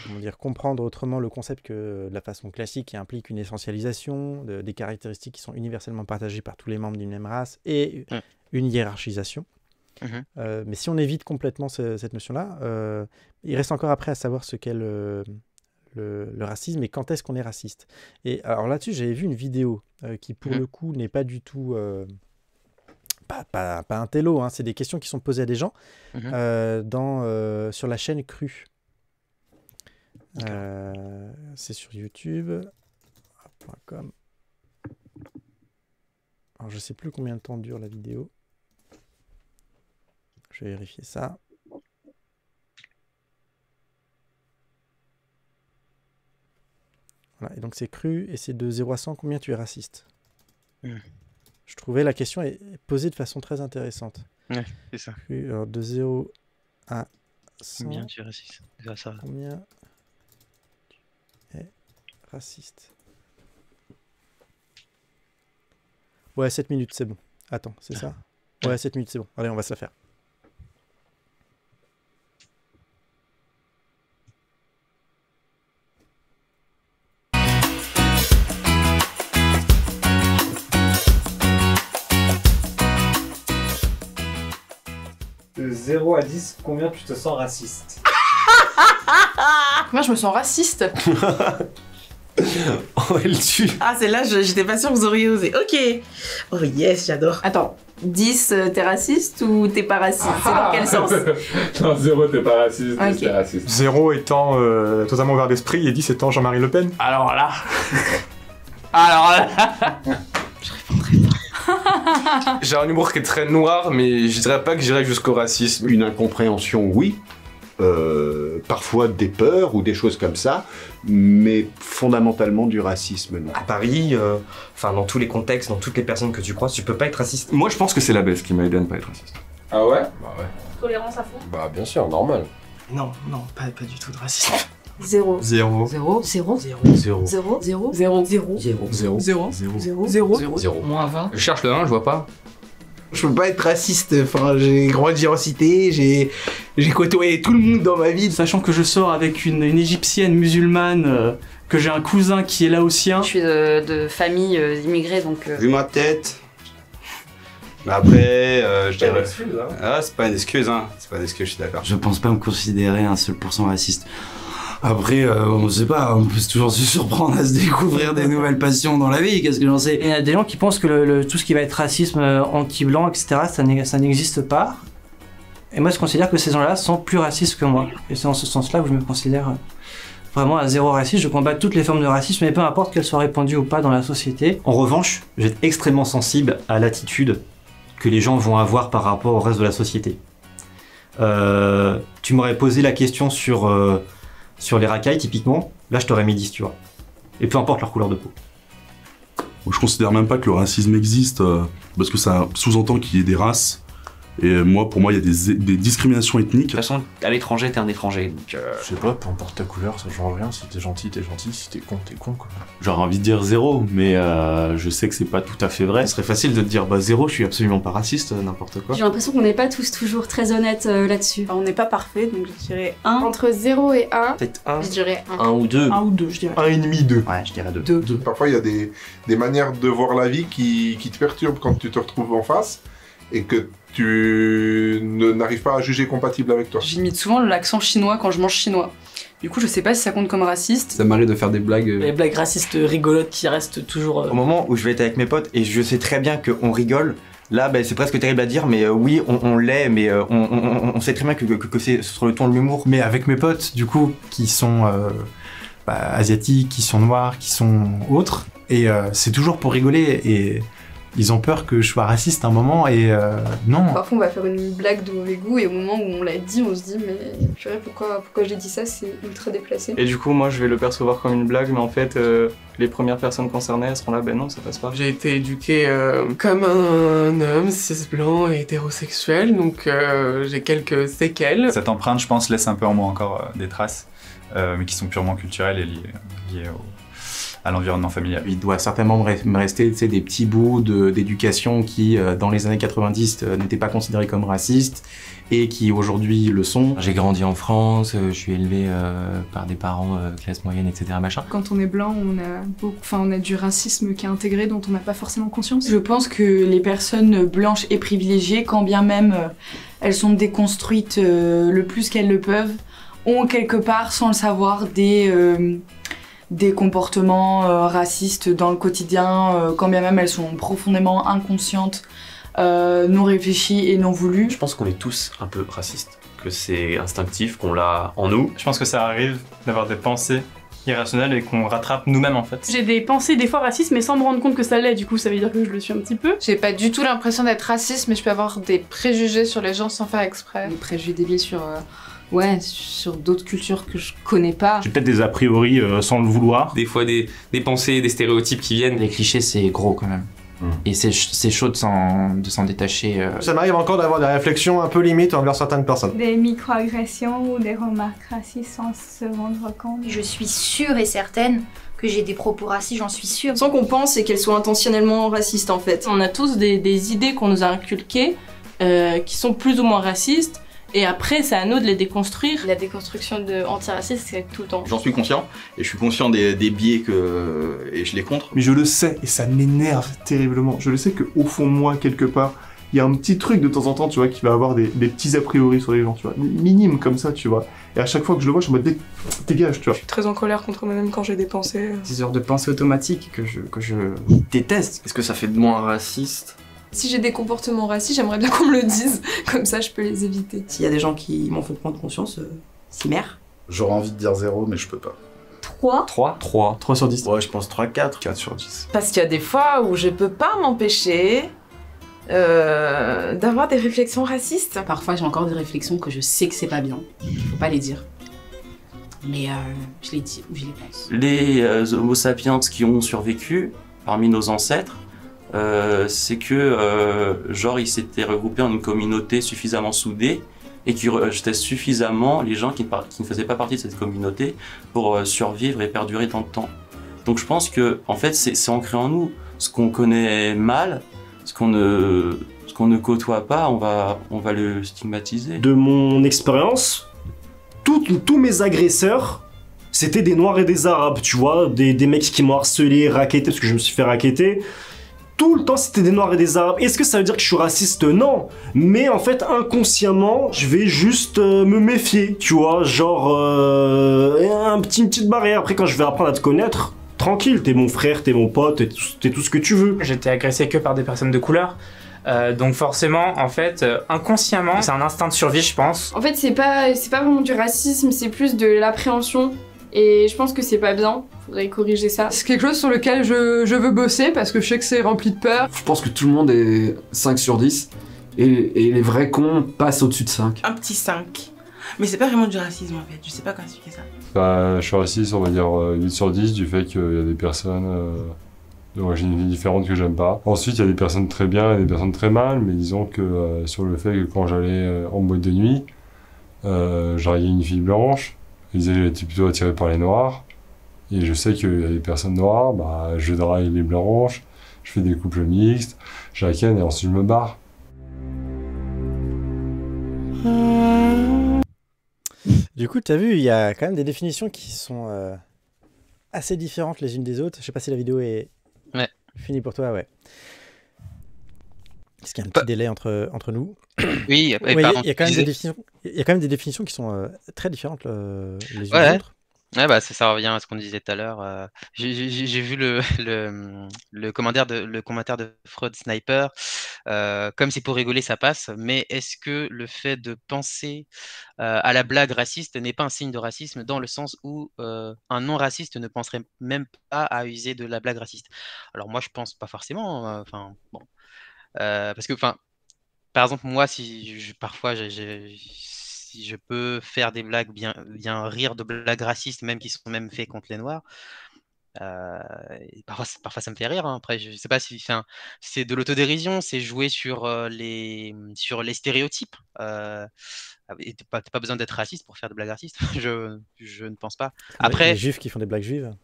comment dire, comprendre autrement le concept que de la façon classique qui implique une essentialisation des caractéristiques qui sont universellement partagées par tous les membres d'une même race et une hiérarchisation. Mais si on évite complètement cette notion-là, il reste encore après à savoir ce qu'est le racisme et quand est-ce qu'on est raciste. Et alors là-dessus, j'avais vu une vidéo qui pour le coup n'est pas du tout... pas un télo, hein, c'est des questions qui sont posées à des gens sur la chaîne Cru. C'est sur youtube.com. Alors je sais plus combien de temps dure la vidéo. Je vais vérifier ça. Voilà, et donc c'est Cru et c'est de 0 à 100, combien tu es raciste. Je trouvais la question est posée de façon très intéressante. Ouais, c'est ça. Cru, alors de 0 à 100. Combien tu es raciste? Ça. Combien tu es raciste? Ouais, 7 minutes, c'est bon. Attends, c'est ça? Ouais, 7 minutes, c'est bon. Allez, on va se la faire. De 0 à 10, combien tu te sens raciste? Combien je me sens raciste? Oh, elle tue. Ah, celle-là, j'étais pas sûre que vous auriez osé. Ok. Oh yes, j'adore. Attends, 10, t'es raciste ou t'es pas raciste? C'est dans quel sens? Non, 0, t'es pas raciste, Ok. t'es raciste. 0 étant totalement ouvert d'esprit et 10 étant Jean-Marie Le Pen. Alors là... J'ai un humour qui est très noir, mais je dirais pas que j'irais jusqu'au racisme. Une incompréhension, oui. Parfois des peurs ou des choses comme ça, mais fondamentalement du racisme, non. À Paris, dans tous les contextes, dans toutes les personnes que tu croises, tu peux pas être raciste. Moi, je pense que c'est la baisse qui m'a aidé à ne pas être raciste. Ah ouais? Bah ouais. Tolérance à fond? Bah bien sûr, normal. Non, pas du tout de racisme. 0. 0. 0. 0. 0. 0. 0. 0. 0. 0. 0. 0. 0. 0. 0. 0. Moins 20. Je cherche le 1, je vois pas. Je peux pas être raciste, enfin j'ai grandi en cité, j'ai côtoyé tout le monde dans ma vie. Sachant que je sors avec une égyptienne musulmane, que j'ai un cousin qui est laotien. Je suis de famille immigrée, donc... Vu ma tête... Mais après, je dirais... excuse, hein. Ah, c'est pas une excuse, hein. C'est pas une excuse, je suis d'accord. Je pense pas me considérer un seul % raciste. Après, on sait pas, on peut toujours se surprendre à se découvrir des nouvelles passions dans la vie, qu'est-ce que j'en sais. Il y a des gens qui pensent que tout ce qui va être racisme anti-blanc, etc., ça n'existe pas. Et moi, je considère que ces gens-là sont plus racistes que moi. Et c'est dans ce sens-là que je me considère vraiment à zéro raciste. Je combats toutes les formes de racisme, mais peu importe qu'elles soient répandues ou pas dans la société. En revanche, je vais être extrêmement sensible à l'attitude que les gens vont avoir par rapport au reste de la société. Tu m'aurais posé la question sur les racailles, typiquement, là je t'aurais mis 10, tu vois. Et peu importe leur couleur de peau. Je considère même pas que le racisme existe, parce que ça sous-entend qu'il y ait des races. Et moi, pour moi, il y a des discriminations ethniques. De toute façon, à l'étranger, t'es un étranger, donc... Je sais pas, peu importe ta couleur, ça change rien. Si t'es gentil, si t'es con, quoi. J'aurais envie de dire 0, mais je sais que c'est pas tout à fait vrai. Ce serait facile de dire 0, je suis absolument pas raciste, n'importe quoi. J'ai l'impression qu'on n'est pas tous toujours très honnêtes là-dessus. On n'est pas parfait, donc je dirais 1. Entre 0 et 1, peut-être 1. Je dirais 1. 1 ou 2. 1 ou 2, je dirais. 1,5, 2. Ouais, je dirais 2. 2. Parfois, il y a des manières de voir la vie qui te perturbent quand tu te retrouves en face et que tu n'arrives pas à juger compatible avec toi. J'imite souvent l'accent chinois quand je mange chinois. Du coup, je sais pas si ça compte comme raciste. Ça m'arrive de faire des blagues... Les blagues racistes rigolotes qui restent toujours... Au moment où je vais être avec mes potes et je sais très bien qu'on rigole, là, c'est presque terrible à dire, mais oui, on l'est, mais on sait très bien que c'est sur le ton de l'humour. Mais avec mes potes, du coup, qui sont asiatiques, qui sont noirs, qui sont autres, et c'est toujours pour rigoler, et ils ont peur que je sois raciste à un moment, et non. Parfois on va faire une blague de mauvais goût et au moment où on l'a dit, on se dit mais purée, pourquoi j'ai dit ça, c'est ultra déplacé. Et du coup moi je vais le percevoir comme une blague, mais en fait les premières personnes concernées elles seront là, ben non ça passe pas. J'ai été éduqué comme un homme cis blanc et hétérosexuel, donc j'ai quelques séquelles. Cette empreinte je pense laisse un peu en moi encore des traces, mais qui sont purement culturelles et liées à l'environnement familial. Il doit certainement me rester des petits bouts d'éducation qui, dans les années 90, n'étaient pas considérés comme racistes et qui aujourd'hui le sont. J'ai grandi en France, je suis élevé par des parents classe moyenne, etc. machin. Quand on est blanc, on a du racisme qui est intégré dont on n'a pas forcément conscience. Je pense que les personnes blanches et privilégiées, quand bien même elles sont déconstruites le plus qu'elles le peuvent, ont quelque part, sans le savoir, des comportements racistes dans le quotidien, quand bien même elles sont profondément inconscientes, non réfléchies et non voulues. Je pense qu'on est tous un peu racistes, que c'est instinctif, qu'on l'a en nous. Je pense que ça arrive d'avoir des pensées irrationnelles et qu'on rattrape nous-mêmes en fait. J'ai des pensées des fois racistes mais sans me rendre compte que ça l'est, du coup ça veut dire que je le suis un petit peu. J'ai pas du tout l'impression d'être raciste, mais je peux avoir des préjugés sur les gens sans faire exprès. Des préjugés débiles sur d'autres cultures que je connais pas. J'ai peut-être des a priori sans le vouloir. Des fois des pensées, des stéréotypes qui viennent. Les clichés c'est gros quand même. Et c'est chaud de s'en détacher. Ça m'arrive encore d'avoir des réflexions un peu limites envers certaines personnes. Des micro-agressions ou des remarques racistes sans se rendre compte. Je suis sûre et certaine que j'ai des propos racistes, j'en suis sûre. Sans qu'on pense et qu'elles soient intentionnellement racistes en fait. On a tous des idées qu'on nous a inculquées qui sont plus ou moins racistes. Et après, c'est à nous de les déconstruire. La déconstruction de antiraciste, c'est tout le temps. J'en suis conscient, et je suis conscient des biais et je les contre. Mais je le sais, et ça m'énerve terriblement. Je le sais qu'au fond de moi, quelque part, il y a un petit truc de temps en temps, tu vois, qui va avoir des petits a priori sur les gens, tu vois. Minimes comme ça, tu vois. Et à chaque fois que je le vois, je suis en mode dégage, tu vois. Je suis très en colère contre moi-même quand j'ai des pensées. Des heures de pensée automatique que je déteste. Est-ce que ça fait de moi un raciste ? Si j'ai des comportements racistes, j'aimerais bien qu'on me le dise, comme ça je peux les éviter. S'il y a des gens qui m'ont fait prendre conscience, c'est mère. J'aurais envie de dire 0, mais je peux pas. 3. 3 sur 10. Ouais, je pense 3, 4. 4 sur 10. Parce qu'il y a des fois où je peux pas m'empêcher d'avoir des réflexions racistes. Parfois, j'ai encore des réflexions que je sais que c'est pas bien. Faut pas les dire. Mais je les dis ou je les pense. Les Homo sapiens qui ont survécu parmi nos ancêtres, c'est que genre ils s'étaient regroupés en une communauté suffisamment soudée et qui rejetaient suffisamment les gens qui ne faisaient pas partie de cette communauté pour survivre et perdurer dans le temps. Donc je pense que en fait c'est ancré en nous. Ce qu'on connaît mal, ce qu'on ne côtoie pas, on va le stigmatiser. De mon expérience, tous mes agresseurs, c'était des Noirs et des Arabes, tu vois, des mecs qui m'ont harcelé, racketté, parce que je me suis fait racketter. Tout le temps, c'était des Noirs et des Arabes. Est-ce que ça veut dire que je suis raciste? Non. Mais en fait, inconsciemment, je vais juste me méfier, tu vois. Genre, une petite barrière. Après, quand je vais apprendre à te connaître, tranquille, t'es mon frère, t'es mon pote, t'es tout ce que tu veux. J'étais agressé que par des personnes de couleur. Donc forcément, en fait, inconsciemment, c'est un instinct de survie, je pense. En fait, c'est pas vraiment du racisme, c'est plus de l'appréhension. Et je pense que c'est pas bien, faudrait corriger ça. C'est quelque chose sur lequel je veux bosser parce que je sais que c'est rempli de peur. Je pense que tout le monde est 5 sur 10 et les vrais cons passent au-dessus de 5. Un petit 5. Mais c'est pas vraiment du racisme en fait, je sais pas comment expliquer ça. Bah, je suis raciste, on va dire 8 sur 10 du fait qu'il y a des personnes d'origine différente que j'aime pas. Ensuite, il y a des personnes très bien et des personnes très mal, mais disons que sur le fait que quand j'allais en boîte de nuit, j'arrivais une fille blanche. Ils disaient que j'étais plutôt attiré par les noirs. Et je sais qu'il y a des personnes noires, bah, je drague les blanches, je fais des couples mixtes, je la ken et ensuite je me barre. Du coup, t'as vu, il y a quand même des définitions qui sont assez différentes les unes des autres. Je sais pas si la vidéo est finie pour toi, ouais. Est-ce qu'il y a un petit délai entre nous? Oui, pardon. Il y a quand même des définitions qui sont très différentes les unes des autres. Ouais, bah ça revient à ce qu'on disait tout à l'heure. J'ai vu le commentaire de Freud Sniper. Comme c'est pour rigoler, ça passe. Mais est-ce que le fait de penser à la blague raciste n'est pas un signe de racisme dans le sens où un non-raciste ne penserait même pas à user de la blague raciste? Alors moi, je pense pas forcément. Enfin, bon. Parce que, par exemple, moi, parfois, si je peux faire des blagues, bien rire de blagues racistes, même qui sont même faites contre les Noirs, et parfois ça me fait rire. Hein. Après, je sais pas si c'est de l'autodérision, c'est jouer sur les stéréotypes. Et t'as pas besoin d'être raciste pour faire des blagues racistes. Je ne pense pas. Après, les juifs qui font des blagues juives.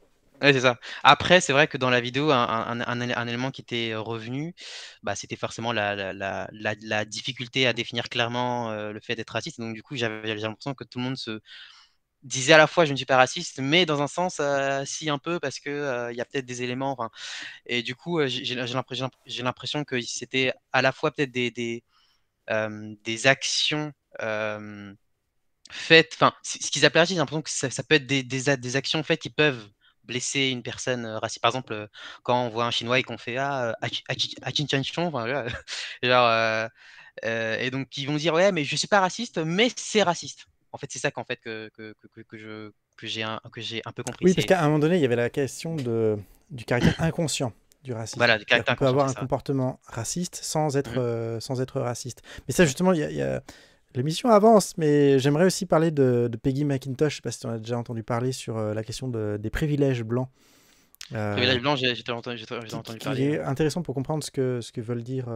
Ouais, c'est ça. Après, c'est vrai que dans la vidéo, un élément qui était revenu, bah, c'était forcément la difficulté à définir clairement le fait d'être raciste. Donc, du coup, j'avais l'impression que tout le monde se disait à la fois je ne suis pas raciste, mais dans un sens, si un peu, parce que il y a peut-être des éléments. Et du coup, j'ai l'impression que c'était à la fois peut-être des actions faites. Enfin, ce qu'ils appellent raciste, j'ai l'impression que ça peut être des actions faites qui peuvent blesser une personne raciste. Par exemple, quand on voit un Chinois et qu'on fait et donc ils vont dire ouais mais je suis pas raciste mais c'est raciste. En fait c'est ça qu'en fait que j'ai un peu compris. Oui, parce qu'à un moment donné il y avait la question du caractère inconscient du racisme. Voilà, du caractère inconscient. On peut avoir un comportement raciste sans être raciste. Mais ça justement il y a l'émission avance, mais j'aimerais aussi parler de Peggy McIntosh. Je sais pas si tu en as déjà entendu parler sur la question des privilèges blancs. Privilèges blancs, j'ai entendu parler. C'est intéressant pour comprendre ce que veulent dire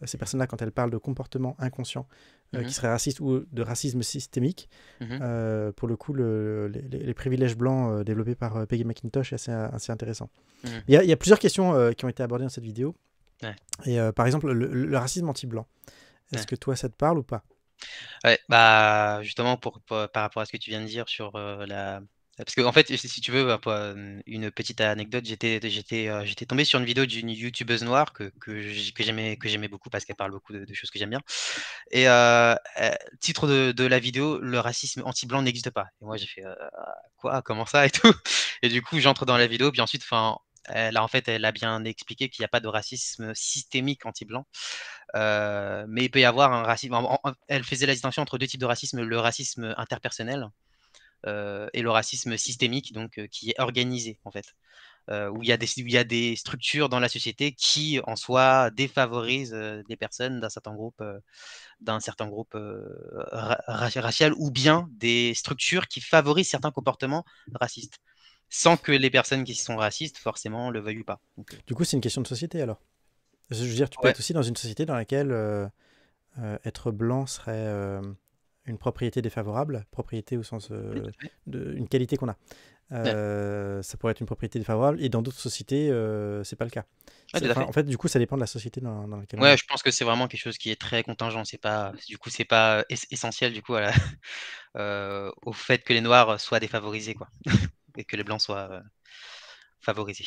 ces personnes-là, quand elles parlent de comportement inconscient Mhm. qui serait raciste ou de racisme systémique, Mhm. pour le coup, les privilèges blancs développés par Peggy McIntosh est assez intéressant. Mhm. Il y a plusieurs questions qui ont été abordées dans cette vidéo. Ouais. Et par exemple, le racisme anti-blanc. Est-ce Ouais. que toi, ça te parle ou pas? Ouais, bah justement par rapport à ce que tu viens de dire sur parce que en fait, si tu veux, bah, une petite anecdote, j'étais tombé sur une vidéo d'une youtubeuse noire que j'aimais beaucoup parce qu'elle parle beaucoup de choses que j'aime bien. Et titre de la vidéo, le racisme anti-blanc n'existe pas. Et moi j'ai fait quoi, comment ça et tout. Et du coup j'entre dans la vidéo, puis ensuite, enfin, elle a bien expliqué qu'il n'y a pas de racisme systémique anti-blanc. Mais il peut y avoir un racisme. Elle faisait la distinction entre deux types de racisme, le racisme interpersonnel et le racisme systémique, donc qui est organisé en fait, où il y a des structures dans la société qui en soi défavorisent des personnes d'un certain groupe racial, ou bien des structures qui favorisent certains comportements racistes, sans que les personnes qui sont racistes forcément le veuillent pas. Donc, Du coup, c'est une question de société alors. Je veux dire, tu peux ouais. être aussi dans une société dans laquelle être blanc serait une propriété défavorable, propriété au sens d'une qualité qu'on a. Ça pourrait être une propriété défavorable, et dans d'autres sociétés, c'est pas le cas. Ouais, tout à fait. En fait, du coup, ça dépend de la société dans laquelle on Ouais, est. je pense que c'est vraiment quelque chose qui est très contingent. C'est pas, du coup, c'est pas essentiel du coup au fait que les Noirs soient défavorisés, quoi, et que les Blancs soient favorisés.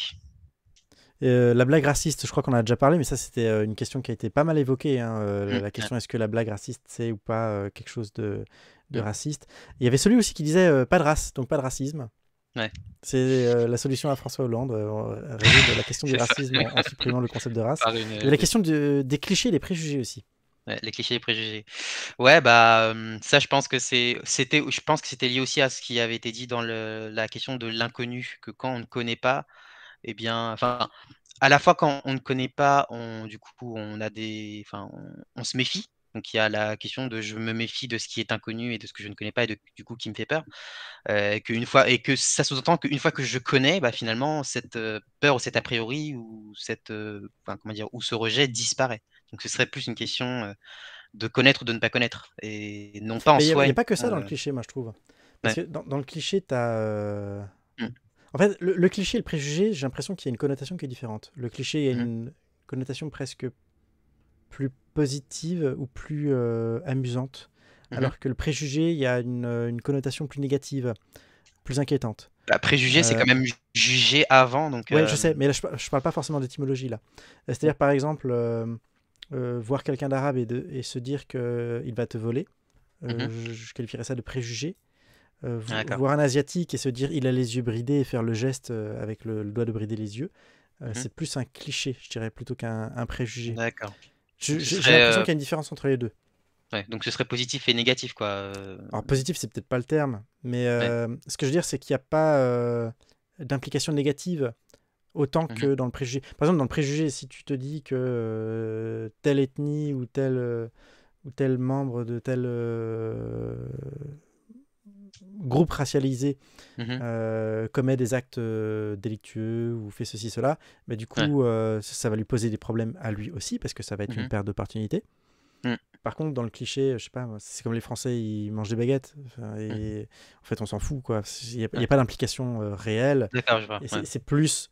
La blague raciste, je crois qu'on en a déjà parlé, mais ça, c'était une question qui a été pas mal évoquée, hein, la Ouais. question, est-ce que la blague raciste, c'est ou pas quelque chose de raciste? Il y avait celui aussi qui disait pas de race, donc pas de racisme. Ouais. C'est la solution à François Hollande, résoudre la question du C'est ça. racisme en supprimant le concept de race. Par Il y avait la question des clichés et des préjugés aussi. Ouais, les clichés et préjugés. Ouais, bah ça, je pense que c'était lié aussi à ce qui avait été dit dans la question de l'inconnu, que quand on ne connaît pas, eh bien, enfin, à la fois quand on ne connaît pas, du coup, on se méfie. Donc il y a la question de je me méfie de ce qui est inconnu et de ce que je ne connais pas, et du coup qui me fait peur. Et que ça sous-entend qu'une fois que je connais, bah, finalement, cette peur ou cet a priori ou comment dire, ou ce rejet disparaît. Donc ce serait plus une question de connaître ou de ne pas connaître, et non pas en Mais il soi n'y a une pas que ça question, dans le cliché, moi, je trouve. Parce ouais. que dans le cliché, tu as... Mmh. En fait, le cliché et le préjugé, j'ai l'impression qu'il y a une connotation qui est différente. Le cliché, il y a Mmh. une connotation presque plus positive ou plus amusante, Mmh. alors que le préjugé, il y a une connotation plus négative, plus inquiétante. Bah, préjugé, c'est quand même jugé avant, donc. Ouais, je sais, mais là, je parle pas forcément d'étymologie, là. C'est-à-dire, par exemple, voir quelqu'un d'arabe et se dire qu'il va te voler, je qualifierais ça de préjugé. D'accord. Voir un asiatique et se dire il a les yeux bridés et faire le geste avec le doigt de brider les yeux, c'est plus un cliché, je dirais, plutôt qu'un préjugé. D'accord. J'ai Donc ce l'impression serait, qu'il y a une différence entre les deux. ouais, donc ce serait positif et négatif, quoi. Alors positif, c'est peut-être pas le terme, mais Ouais. ce que je veux dire, c'est qu'il n'y a pas d'implication négative autant que dans le préjugé. Par exemple, dans le préjugé, si tu te dis que telle ethnie ou tel membre de tel groupe racialisé commet des actes délictueux ou fait ceci, cela, mais du coup, ça va lui poser des problèmes à lui aussi, parce que ça va être une perte d'opportunité. Par contre, dans le cliché, je sais pas, c'est comme les Français, ils mangent des baguettes. Et en fait, on s'en fout, quoi. Il n'y a pas d'implication réelle. D'accord, je vois. Et c'est plus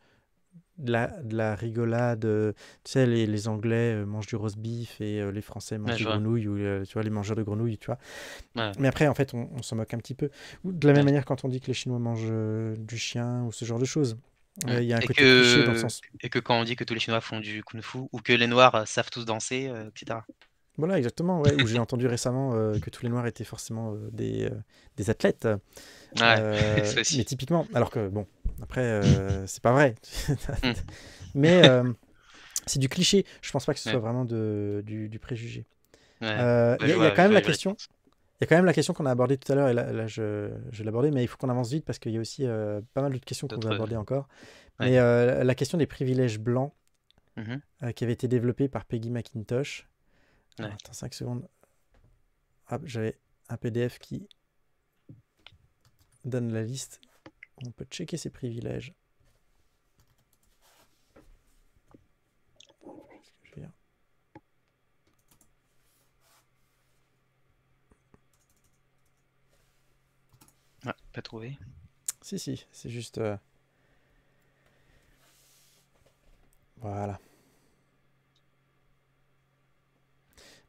de la rigolade. Tu sais, les Anglais mangent du roast beef et les Français mangent des grenouilles, ou tu vois, les mangeurs de grenouilles, tu vois. Ouais. Mais après, en fait, on s'en moque un petit peu. Ou de la même manière, quand on dit que les Chinois mangent du chien ou ce genre de choses. Il y a un côté cliché dans le sens. Et que quand on dit que tous les Chinois font du kung-fu, ou que les Noirs savent tous danser, etc. Voilà, exactement. Ouais. Où j'ai entendu récemment que tous les Noirs étaient forcément des athlètes. Ouais, mais typiquement, alors que bon, après, c'est pas vrai. Mais c'est du cliché. Je pense pas que ce soit vraiment du préjugé. Il y a quand même la question. Il y a quand même la question qu'on a abordée tout à l'heure, et là je vais l'aborder, mais il faut qu'on avance vite parce qu'il y a aussi pas mal d'autres questions qu'on va aborder encore. Mais la question des privilèges blancs qui avait été développée par Peggy McIntosh. Alors, attends 5 secondes. Ah, j'avais un PDF qui donne la liste. On peut checker ses privilèges. Pas trouvé. Si, c'est juste... Voilà.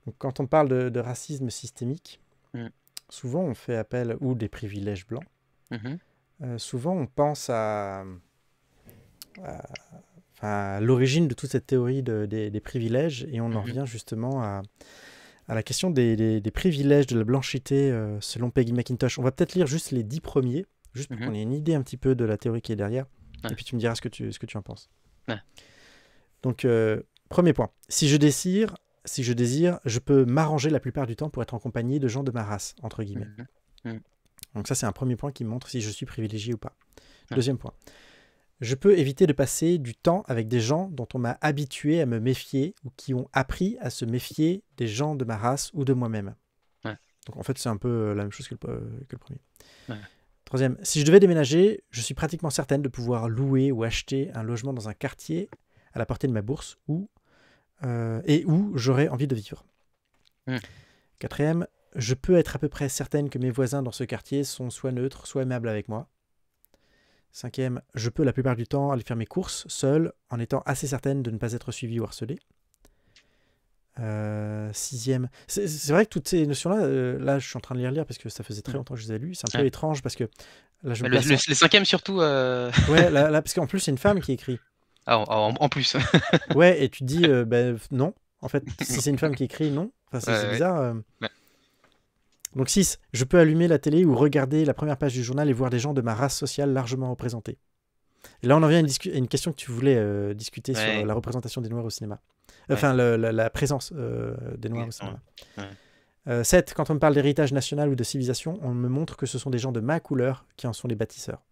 Donc, quand on parle de racisme systémique, souvent on fait appel, ou des privilèges blancs, souvent on pense à l'origine de toute cette théorie des privilèges, et on en revient justement à la question des privilèges de la blanchité selon Peggy McIntosh. On va peut-être lire juste les 10 premiers, juste pour qu'on ait une idée un petit peu de la théorie qui est derrière, et puis tu me diras ce que tu en penses. Donc, premier point. Si je désire, je peux m'arranger la plupart du temps pour être en compagnie de gens de ma race, entre guillemets. Donc ça, c'est un premier point qui me montre si je suis privilégié ou pas. Deuxième point. Je peux éviter de passer du temps avec des gens dont on m'a habitué à me méfier ou qui ont appris à se méfier des gens de ma race ou de moi-même. Donc en fait, c'est un peu la même chose que le premier. Troisième. Si je devais déménager, je suis pratiquement certaine de pouvoir louer ou acheter un logement dans un quartier à la portée de ma bourse et où j'aurais envie de vivre. Quatrième, je peux être à peu près certaine que mes voisins dans ce quartier sont soit neutres, soit aimables avec moi. Cinquième, je peux la plupart du temps aller faire mes courses seule en étant assez certaine de ne pas être suivie ou harcelée. Sixième, c'est vrai que toutes ces notions-là, là je suis en train de les relire parce que ça faisait très longtemps que je les ai lues. C'est un peu étrange parce que là je me place le cinquième surtout. Ouais, là parce qu'en plus c'est une femme qui écrit. Ah, en plus. Ouais, et tu te dis, non. En fait, si c'est une femme qui écrit, non. Enfin, c'est bizarre. Donc 6. Je peux allumer la télé ou regarder la première page du journal et voir des gens de ma race sociale largement représentés. Et là, on en vient à une question que tu voulais discuter sur la représentation des Noirs au cinéma. Enfin, la présence des Noirs au cinéma. 7. Quand on me parle d'héritage national ou de civilisation, on me montre que ce sont des gens de ma couleur qui en sont les bâtisseurs.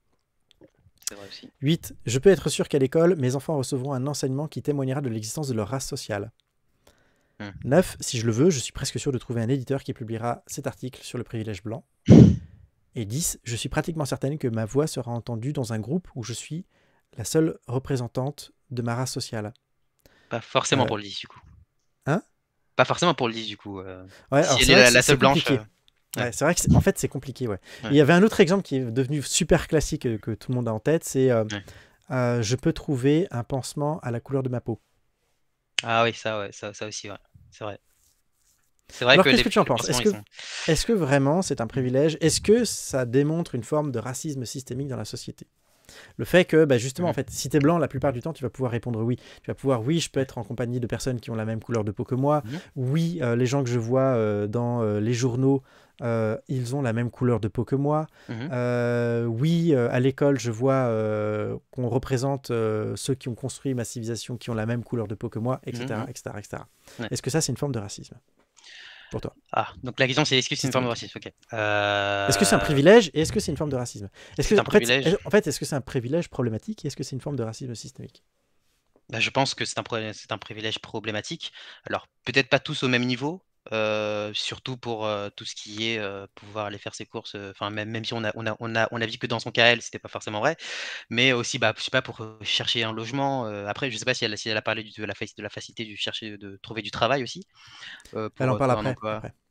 C'est vrai aussi. 8. Je peux être sûr qu'à l'école, mes enfants recevront un enseignement qui témoignera de l'existence de leur race sociale. 9. Si je le veux, je suis presque sûr de trouver un éditeur qui publiera cet article sur le privilège blanc. Et 10. Je suis pratiquement certaine que ma voix sera entendue dans un groupe où je suis la seule représentante de ma race sociale. Pas forcément pour le 10 du coup. Hein? Pas forcément pour le 10 du coup. Ouais, si c'est elle vrai est la seule blanche. Ouais, c'est vrai que en fait c'est compliqué. Ouais. Il y avait un autre exemple qui est devenu super classique que tout le monde a en tête, c'est je peux trouver un pansement à la couleur de ma peau. Ah oui, ça aussi, ouais. C'est vrai. C'est vrai. Alors que qu'est-ce que tu en penses? Est-ce que vraiment c'est un privilège? Est-ce que ça démontre une forme de racisme systémique dans la société? Le fait que, justement, en fait, si t'es blanc, la plupart du temps, tu vas pouvoir répondre oui. Tu vas pouvoir, oui, je peux être en compagnie de personnes qui ont la même couleur de peau que moi. Oui, les gens que je vois dans les journaux, ils ont la même couleur de peau que moi. Oui, à l'école, je vois qu'on représente ceux qui ont construit ma civilisation, qui ont la même couleur de peau que moi, etc. etc. Est-ce que ça, c'est une forme de racisme pour toi? Ah, donc la question c'est est-ce que c'est une forme de racisme? Ok. Est-ce que c'est un privilège et est-ce que c'est une forme de racisme? Est-ce que est-ce que c'est un privilège problématique et est-ce que c'est une forme de racisme systémique? Je pense que c'est un privilège problématique. Alors peut-être pas tous au même niveau, surtout pour tout ce qui est pouvoir aller faire ses courses. Enfin même si on a vu que dans son cas elle c'était pas forcément vrai, mais aussi je sais pas pour chercher un logement. Après je sais pas si elle a parlé de la facilité de trouver du travail aussi. Elle en parle après.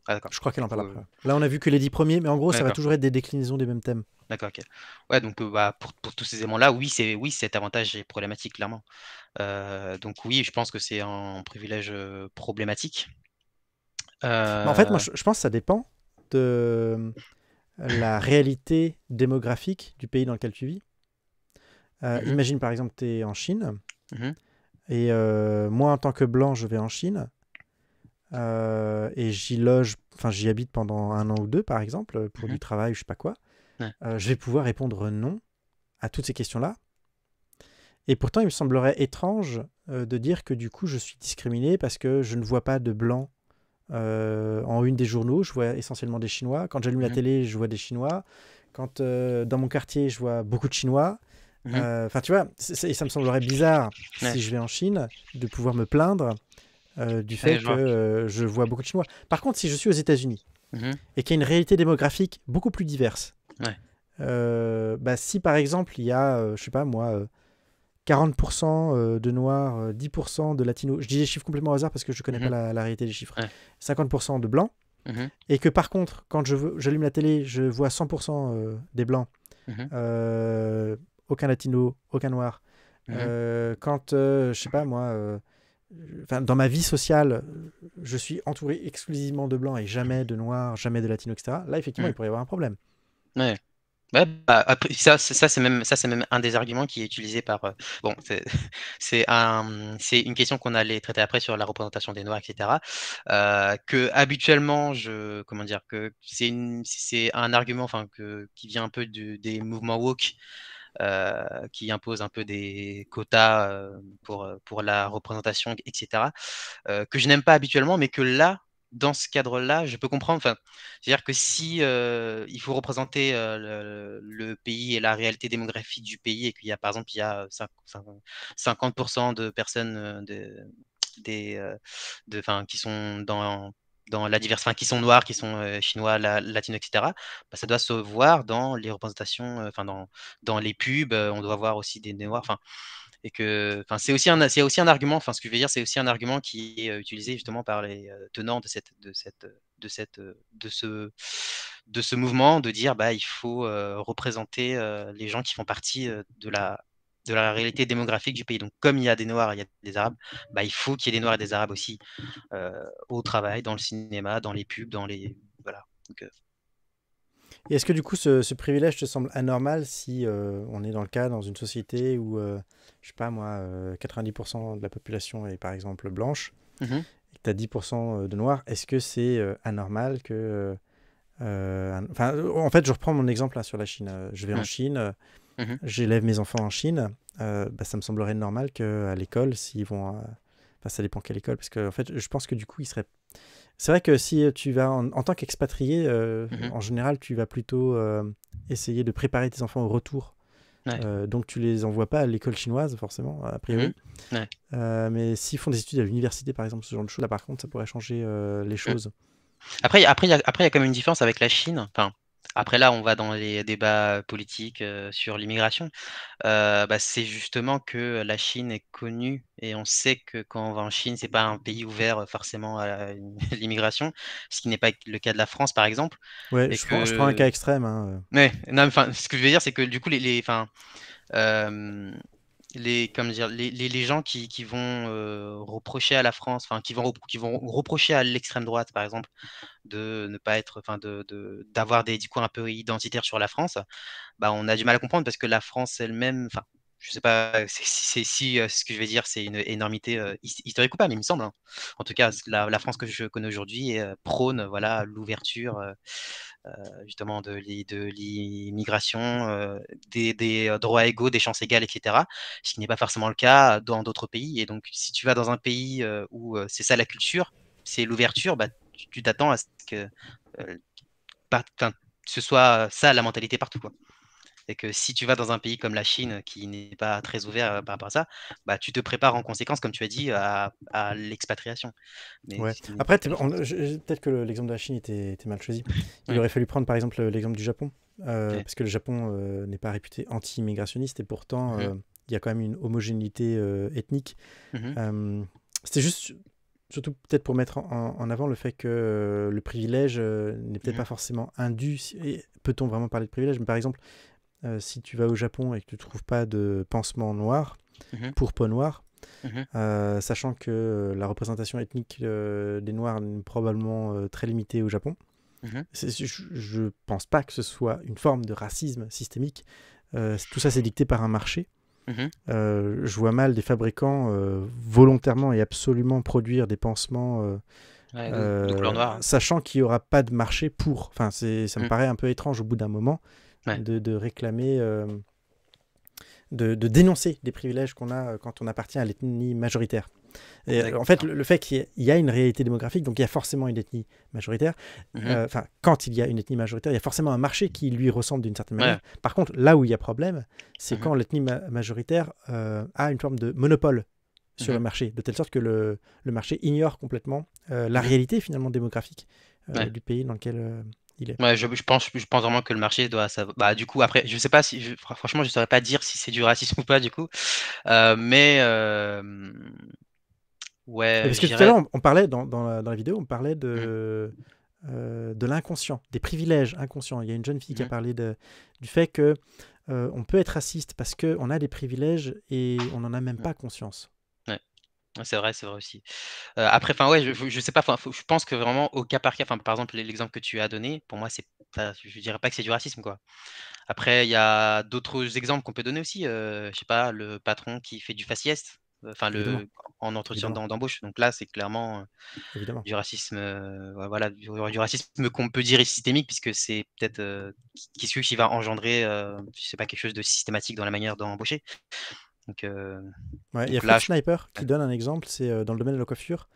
Ah, d'accord. Je crois qu'elle en parle après. Là on a vu que les 10 premiers, mais en gros ça va toujours être des déclinaisons des mêmes thèmes. D'accord, ok. Ouais, donc pour tous ces éléments-là, oui, cet avantage est problématique, clairement. Donc oui, je pense que c'est un privilège problématique. En fait, moi, je pense que ça dépend de la réalité démographique du pays dans lequel tu vis. Imagine, par exemple, tu es en Chine, et moi, en tant que blanc, je vais en Chine, et j'y habite pendant 1 an ou 2, par exemple, pour du travail, je sais pas quoi. Je vais pouvoir répondre non à toutes ces questions-là. Et pourtant, il me semblerait étrange de dire que du coup, je suis discriminé parce que je ne vois pas de blanc en une des journaux. Je vois essentiellement des Chinois. Quand j'allume la télé, je vois des Chinois. Quand dans mon quartier, je vois beaucoup de Chinois. Enfin, tu vois, ça me semblerait bizarre si je vais en Chine de pouvoir me plaindre du fait que je vois beaucoup de Chinois. Par contre, si je suis aux États-Unis et qu'il y a une réalité démographique beaucoup plus diverse, si par exemple il y a, je sais pas moi, 40% de noirs, 10% de latinos, je dis des chiffres complètement au hasard parce que je connais pas la réalité des chiffres, 50% de blancs, Mhm. et que par contre, quand j'allume la télé, je vois 100% des blancs, aucun latino, aucun noir. Quand, je sais pas moi, dans ma vie sociale, je suis entouré exclusivement de blancs et jamais de noirs, jamais de latinos, etc. Là, effectivement, il pourrait y avoir un problème. Ouais. Ouais, bah, après, c'est même un des arguments qui est utilisé par. Bon, c'est une question qu'on allait traiter après sur la représentation des Noirs, etc. Que habituellement, comment dire, que c'est un argument, enfin, qui vient un peu des mouvements woke. Qui impose un peu des quotas pour la représentation, etc. Que je n'aime pas habituellement, mais que là, dans ce cadre-là, je peux comprendre. Enfin, c'est-à-dire que si il faut représenter le pays et la réalité démographique du pays, et qu'il y a, par exemple, il y a 50% de personnes qui sont dans la diversité, qui sont noirs, qui sont chinois, latinos, etc. Bah, ça doit se voir dans les représentations, dans les pubs, on doit voir aussi des noirs, et que, c'est aussi un argument, enfin, ce que je veux dire, c'est aussi un argument qui est utilisé justement par les tenants de ce mouvement, de dire, bah, il faut représenter les gens qui font partie de la réalité démographique du pays. Donc, comme il y a des Noirs, il y a des Arabes, bah, il faut qu'il y ait des Noirs et des Arabes aussi au travail, dans le cinéma, dans les pubs, voilà. Donc, Et est-ce que du coup, ce privilège te semble anormal si on est dans une société où, je sais pas moi, 90% de la population est par exemple blanche, et que tu as 10% de noirs, est-ce que c'est anormal que... en fait, je reprends mon exemple là, sur la Chine. Je vais en Chine, j'élève mes enfants en Chine, ça me semblerait normal qu'à l'école, s'ils vont... ça dépend quelle école, parce que en fait, je pense que du coup, ils seraient... C'est vrai que si tu vas en tant qu'expatrié, en général, tu vas plutôt essayer de préparer tes enfants au retour. Donc tu les envoies pas à l'école chinoise, forcément, a priori. Mais s'ils font des études à l'université, par exemple, ce genre de choses, là, par contre, ça pourrait changer les choses. Après, il y a quand même une différence avec la Chine. Enfin, après, là, on va dans les débats politiques sur l'immigration. C'est justement que la Chine est connue, et on sait que quand on va en Chine, c'est pas un pays ouvert forcément à l'immigration, ce qui n'est pas le cas de la France, par exemple. Ouais, Et je prends un cas extrême. Hein. Ouais, non, ce que je veux dire, c'est que du coup, comment dire, les gens qui vont reprocher à la France, enfin qui vont reprocher à l'extrême droite, par exemple, de ne pas être, d'avoir des discours un peu identitaires sur la France, bah, on a du mal à comprendre, parce que la France elle-même, enfin, je sais pas si ce que je vais dire, c'est une énormité historique ou pas, mais il me semble, hein. En tout cas, la France que je connais aujourd'hui prône, voilà, l'ouverture justement de l'immigration, des droits égaux, des chances égales, etc. Ce qui n'est pas forcément le cas dans d'autres pays. Et donc, si tu vas dans un pays où c'est ça la culture, c'est l'ouverture, bah, tu t'attends à ce que ce soit ça la mentalité partout, quoi. Et que si tu vas dans un pays comme la Chine, qui n'est pas très ouvert par rapport à ça, bah, tu te prépares en conséquence, comme tu as dit, à l'expatriation. Ouais. Après, peut-être que l'exemple de la Chine était mal choisi. Il aurait fallu prendre par exemple l'exemple du Japon, parce que le Japon n'est pas réputé anti-immigrationniste, et pourtant il y a quand même une homogénéité ethnique. C'était juste... Surtout peut-être pour mettre en avant le fait que le privilège n'est peut-être pas forcément indu. Peut-on vraiment parler de privilège? Mais par exemple, si tu vas au Japon et que tu ne trouves pas de pansement noir pour peau noire, sachant que la représentation ethnique des Noirs est probablement très limitée au Japon, je ne pense pas que ce soit une forme de racisme systémique. Tout ça, c'est dicté par un marché. Je vois mal des fabricants volontairement et absolument produire des pansements de couleur noire, sachant qu'il n'y aura pas de marché pour. Enfin, ça me paraît un peu étrange au bout d'un moment de réclamer, de dénoncer des privilèges qu'on a quand on appartient à l'ethnie majoritaire. Et, en fait, le fait qu'il y a une réalité démographique, donc il y a forcément une ethnie majoritaire. Quand il y a une ethnie majoritaire, il y a forcément un marché qui lui ressemble d'une certaine manière. Par contre, là où il y a problème, c'est quand l'ethnie majoritaire a une forme de monopole sur le marché, de telle sorte que le marché ignore complètement la réalité finalement démographique du pays dans lequel il est. Ouais, je pense vraiment que le marché doit... Bah, du coup, après, je sais pas si... franchement, je saurais pas dire si c'est du racisme ou pas, du coup. Mais... Ouais, parce que tout à l'heure, on parlait, dans la vidéo, on parlait de de l'inconscient, des privilèges inconscients. Il y a une jeune fille qui a Mhm. parlé du fait que on peut être raciste parce qu'on a des privilèges et on n'en a même pas conscience. Ouais. Ouais, c'est vrai aussi. Après, enfin ouais, je sais pas, enfin, je pense que vraiment au cas par cas, enfin par exemple l'exemple que tu as donné, pour moi je dirais pas que c'est du racisme quoi. Après, il y a d'autres exemples qu'on peut donner aussi. Je sais pas, le patron qui fait du faciès, enfin Évidemment. en entretien Évidemment. d'embauche. Donc là, c'est clairement Évidemment. du racisme, ouais, voilà, du racisme qu'on peut dire systémique, puisque c'est peut-être qui va engendrer, je sais pas, quelque chose de systématique dans la manière d'embaucher. Donc, Ouais, il y a là, Fred Sniper qui donne un exemple, c'est dans le domaine de la coiffure.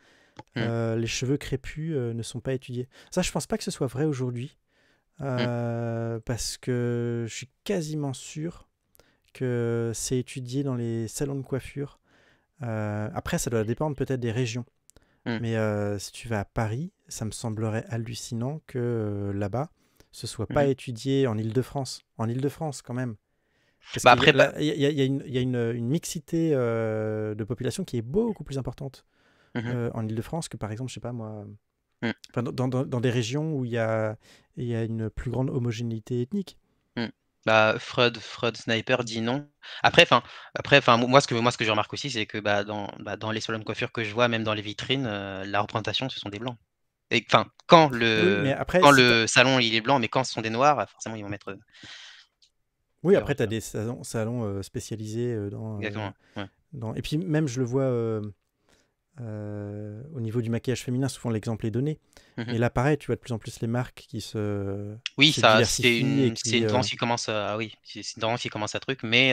Les cheveux crépus ne sont pas étudiés. Ça, je pense pas que ce soit vrai aujourd'hui. Parce que je suis quasiment sûr que c'est étudié dans les salons de coiffure. Après, ça doit dépendre peut-être des régions. Mais si tu vas à Paris, ça me semblerait hallucinant que là-bas, ce soit pas étudié en Île-de-France. En Île-de-France, quand même. Parce Bah, qu'il y a, après, là, il y a une mixité de population qui est beaucoup plus importante en Île-de-France que, par exemple, je sais pas moi, enfin, dans des régions où il y a une plus grande homogénéité ethnique. Bah, Freud Sniper dit non. Après, moi, ce que je remarque aussi, c'est que dans les salons de coiffure que je vois, même dans les vitrines, la représentation, ce sont des blancs. Et enfin, quand Oui, mais après, quand si le salon il est blanc, mais quand ce sont des noirs, forcément, ils vont mettre. oui, après, tu as des salons spécialisés Exactement. Ouais. Et puis, même, je le vois au niveau du maquillage féminin, souvent l'exemple est donné. Mais là, pareil, tu vois de plus en plus les marques qui se Oui, ça, c'est diversifient. une tendance qui commence à, oui, c'est une tendance qui commence à truc, mais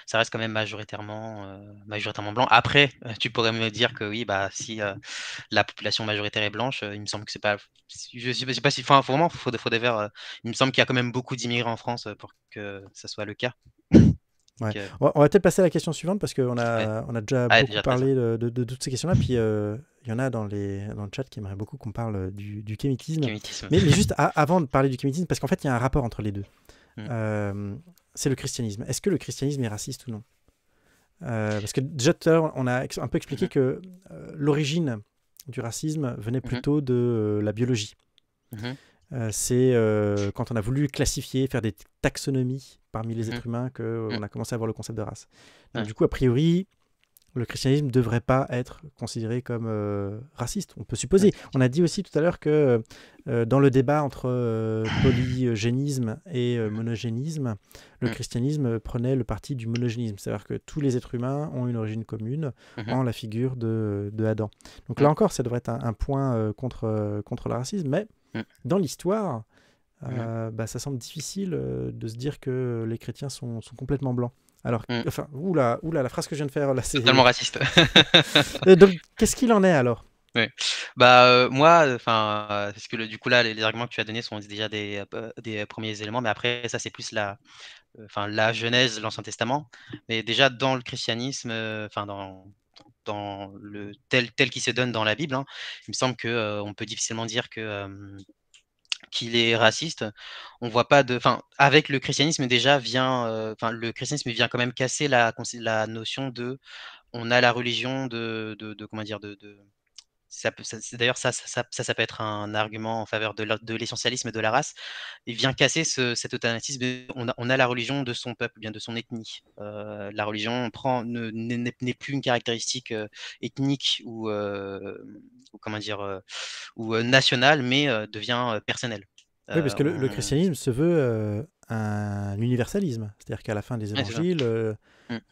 ça reste quand même majoritairement blanc. Après, tu pourrais me dire que oui, bah si la population majoritaire est blanche, il me semble que c'est pas, je sais pas si, enfin, vraiment, faut des verres. Il me semble qu'il y a quand même beaucoup d'immigrés en France pour que ça soit le cas. Ouais. Donc, On va peut-être passer à la question suivante parce qu'on a, ouais. on a déjà Ah, beaucoup déjà parlé de toutes ces questions-là. Puis il y en a dans le chat qui aimerait beaucoup qu'on parle du kémitisme. Mais juste avant de parler du kémitisme, parce qu'en fait, il y a un rapport entre les deux. C'est le christianisme. Est-ce que le christianisme est raciste ou non? Parce que déjà tout à l'heure, on a un peu expliqué que l'origine du racisme venait plutôt de la biologie. C'est quand on a voulu classifier, faire des taxonomies parmi les êtres humains qu'on a commencé à avoir le concept de race. Donc du coup, a priori, le christianisme ne devrait pas être considéré comme raciste, on peut supposer. On a dit aussi tout à l'heure que dans le débat entre polygénisme et monogénisme, le christianisme prenait le parti du monogénisme, c'est-à-dire que tous les êtres humains ont une origine commune en la figure de Adam. Donc là encore, ça devrait être un point contre le racisme, mais dans l'histoire, ça semble difficile de se dire que les chrétiens sont complètement blancs. Alors, enfin, oula, la phrase que je viens de faire là, c'est totalement raciste. Donc, qu'est-ce qu'il en est alors? Ouais. Bah moi, enfin, parce que du coup là, les arguments que tu as donnés sont déjà des premiers éléments, mais après ça c'est plus la Genèse, l'Ancien Testament. Mais déjà dans le christianisme, enfin dans le tel qui se donne dans la Bible, hein, il me semble que on peut difficilement dire que qu'il est raciste. On voit pas de, enfin, avec le christianisme déjà vient, enfin, le christianisme vient quand même casser la notion de, on a la religion de comment dire, d'ailleurs ça peut être un argument en faveur de l'essentialisme de la race. Il vient casser cet automatisme. On a la religion de son peuple, bien de son ethnie. La religion n'est plus une caractéristique ethnique ou comment dire ou nationale, mais devient personnelle. Oui, parce que le christianisme se veut un universalisme. C'est-à-dire qu'à la fin des évangiles,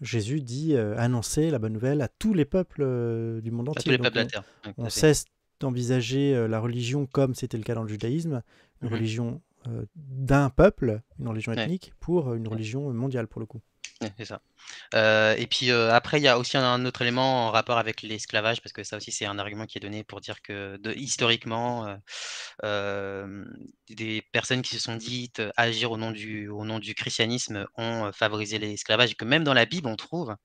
Jésus dit annoncer la bonne nouvelle à tous les peuples du monde entier. À tous les Donc, peuples de la terre. on cesse d'envisager la religion comme c'était le cas dans le judaïsme, une religion d'un peuple, une religion ethnique, pour une religion mondiale pour le coup. C'est ça. Et puis après, il y a aussi un autre élément en rapport avec l'esclavage, parce que ça aussi, c'est un argument qui est donné pour dire que historiquement, des personnes qui se sont dites agir au nom du christianisme ont favorisé l'esclavage, et que même dans la Bible, on trouve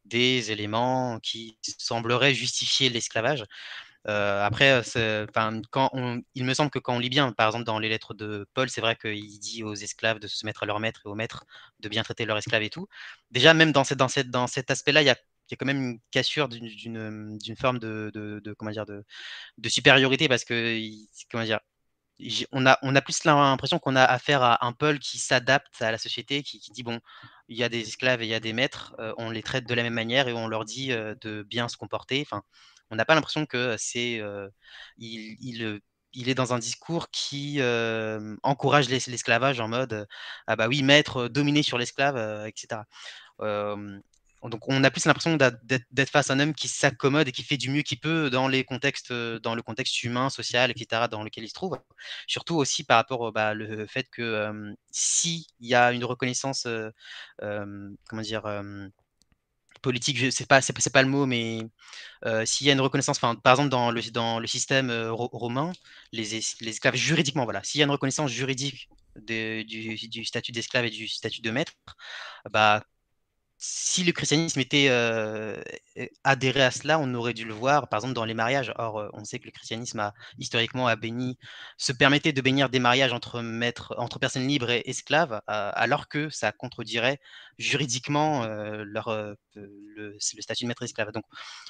des éléments qui sembleraient justifier l'esclavage. Après, il me semble que quand on lit bien, par exemple dans les lettres de Paul, c'est vrai qu'il dit aux esclaves de se mettre à leur maître et aux maîtres de bien traiter leurs esclaves et tout. Déjà, même dans cet aspect-là, il y a quand même une cassure d'une forme comment dire, de supériorité, parce que comment dire, on a plus l'impression qu'on a affaire à un peuple qui s'adapte à la société, qui dit bon, il y a des esclaves et il y a des maîtres, on les traite de la même manière et on leur dit de bien se comporter. Enfin, on n'a pas l'impression que il est dans un discours qui encourage l'esclavage en mode ah bah oui, maître, dominer sur l'esclave, etc. Donc on a plus l'impression d'être face à un homme qui s'accommode et qui fait du mieux qu'il peut dans le contexte humain, social, etc., dans lequel il se trouve. Surtout aussi par rapport au le fait que s'il y a une reconnaissance, comment dire, politique, c'est pas le mot, mais s'il y a une reconnaissance, par exemple dans le système romain, les esclaves juridiquement, voilà, s'il y a une reconnaissance juridique du statut d'esclave et du statut de maître, bah si le christianisme était adhéré à cela, on aurait dû le voir, par exemple, dans les mariages. Or, on sait que le christianisme historiquement se permettait de bénir des mariages entre personnes libres et esclaves, alors que ça contredirait juridiquement le statut de maître et esclave. Donc,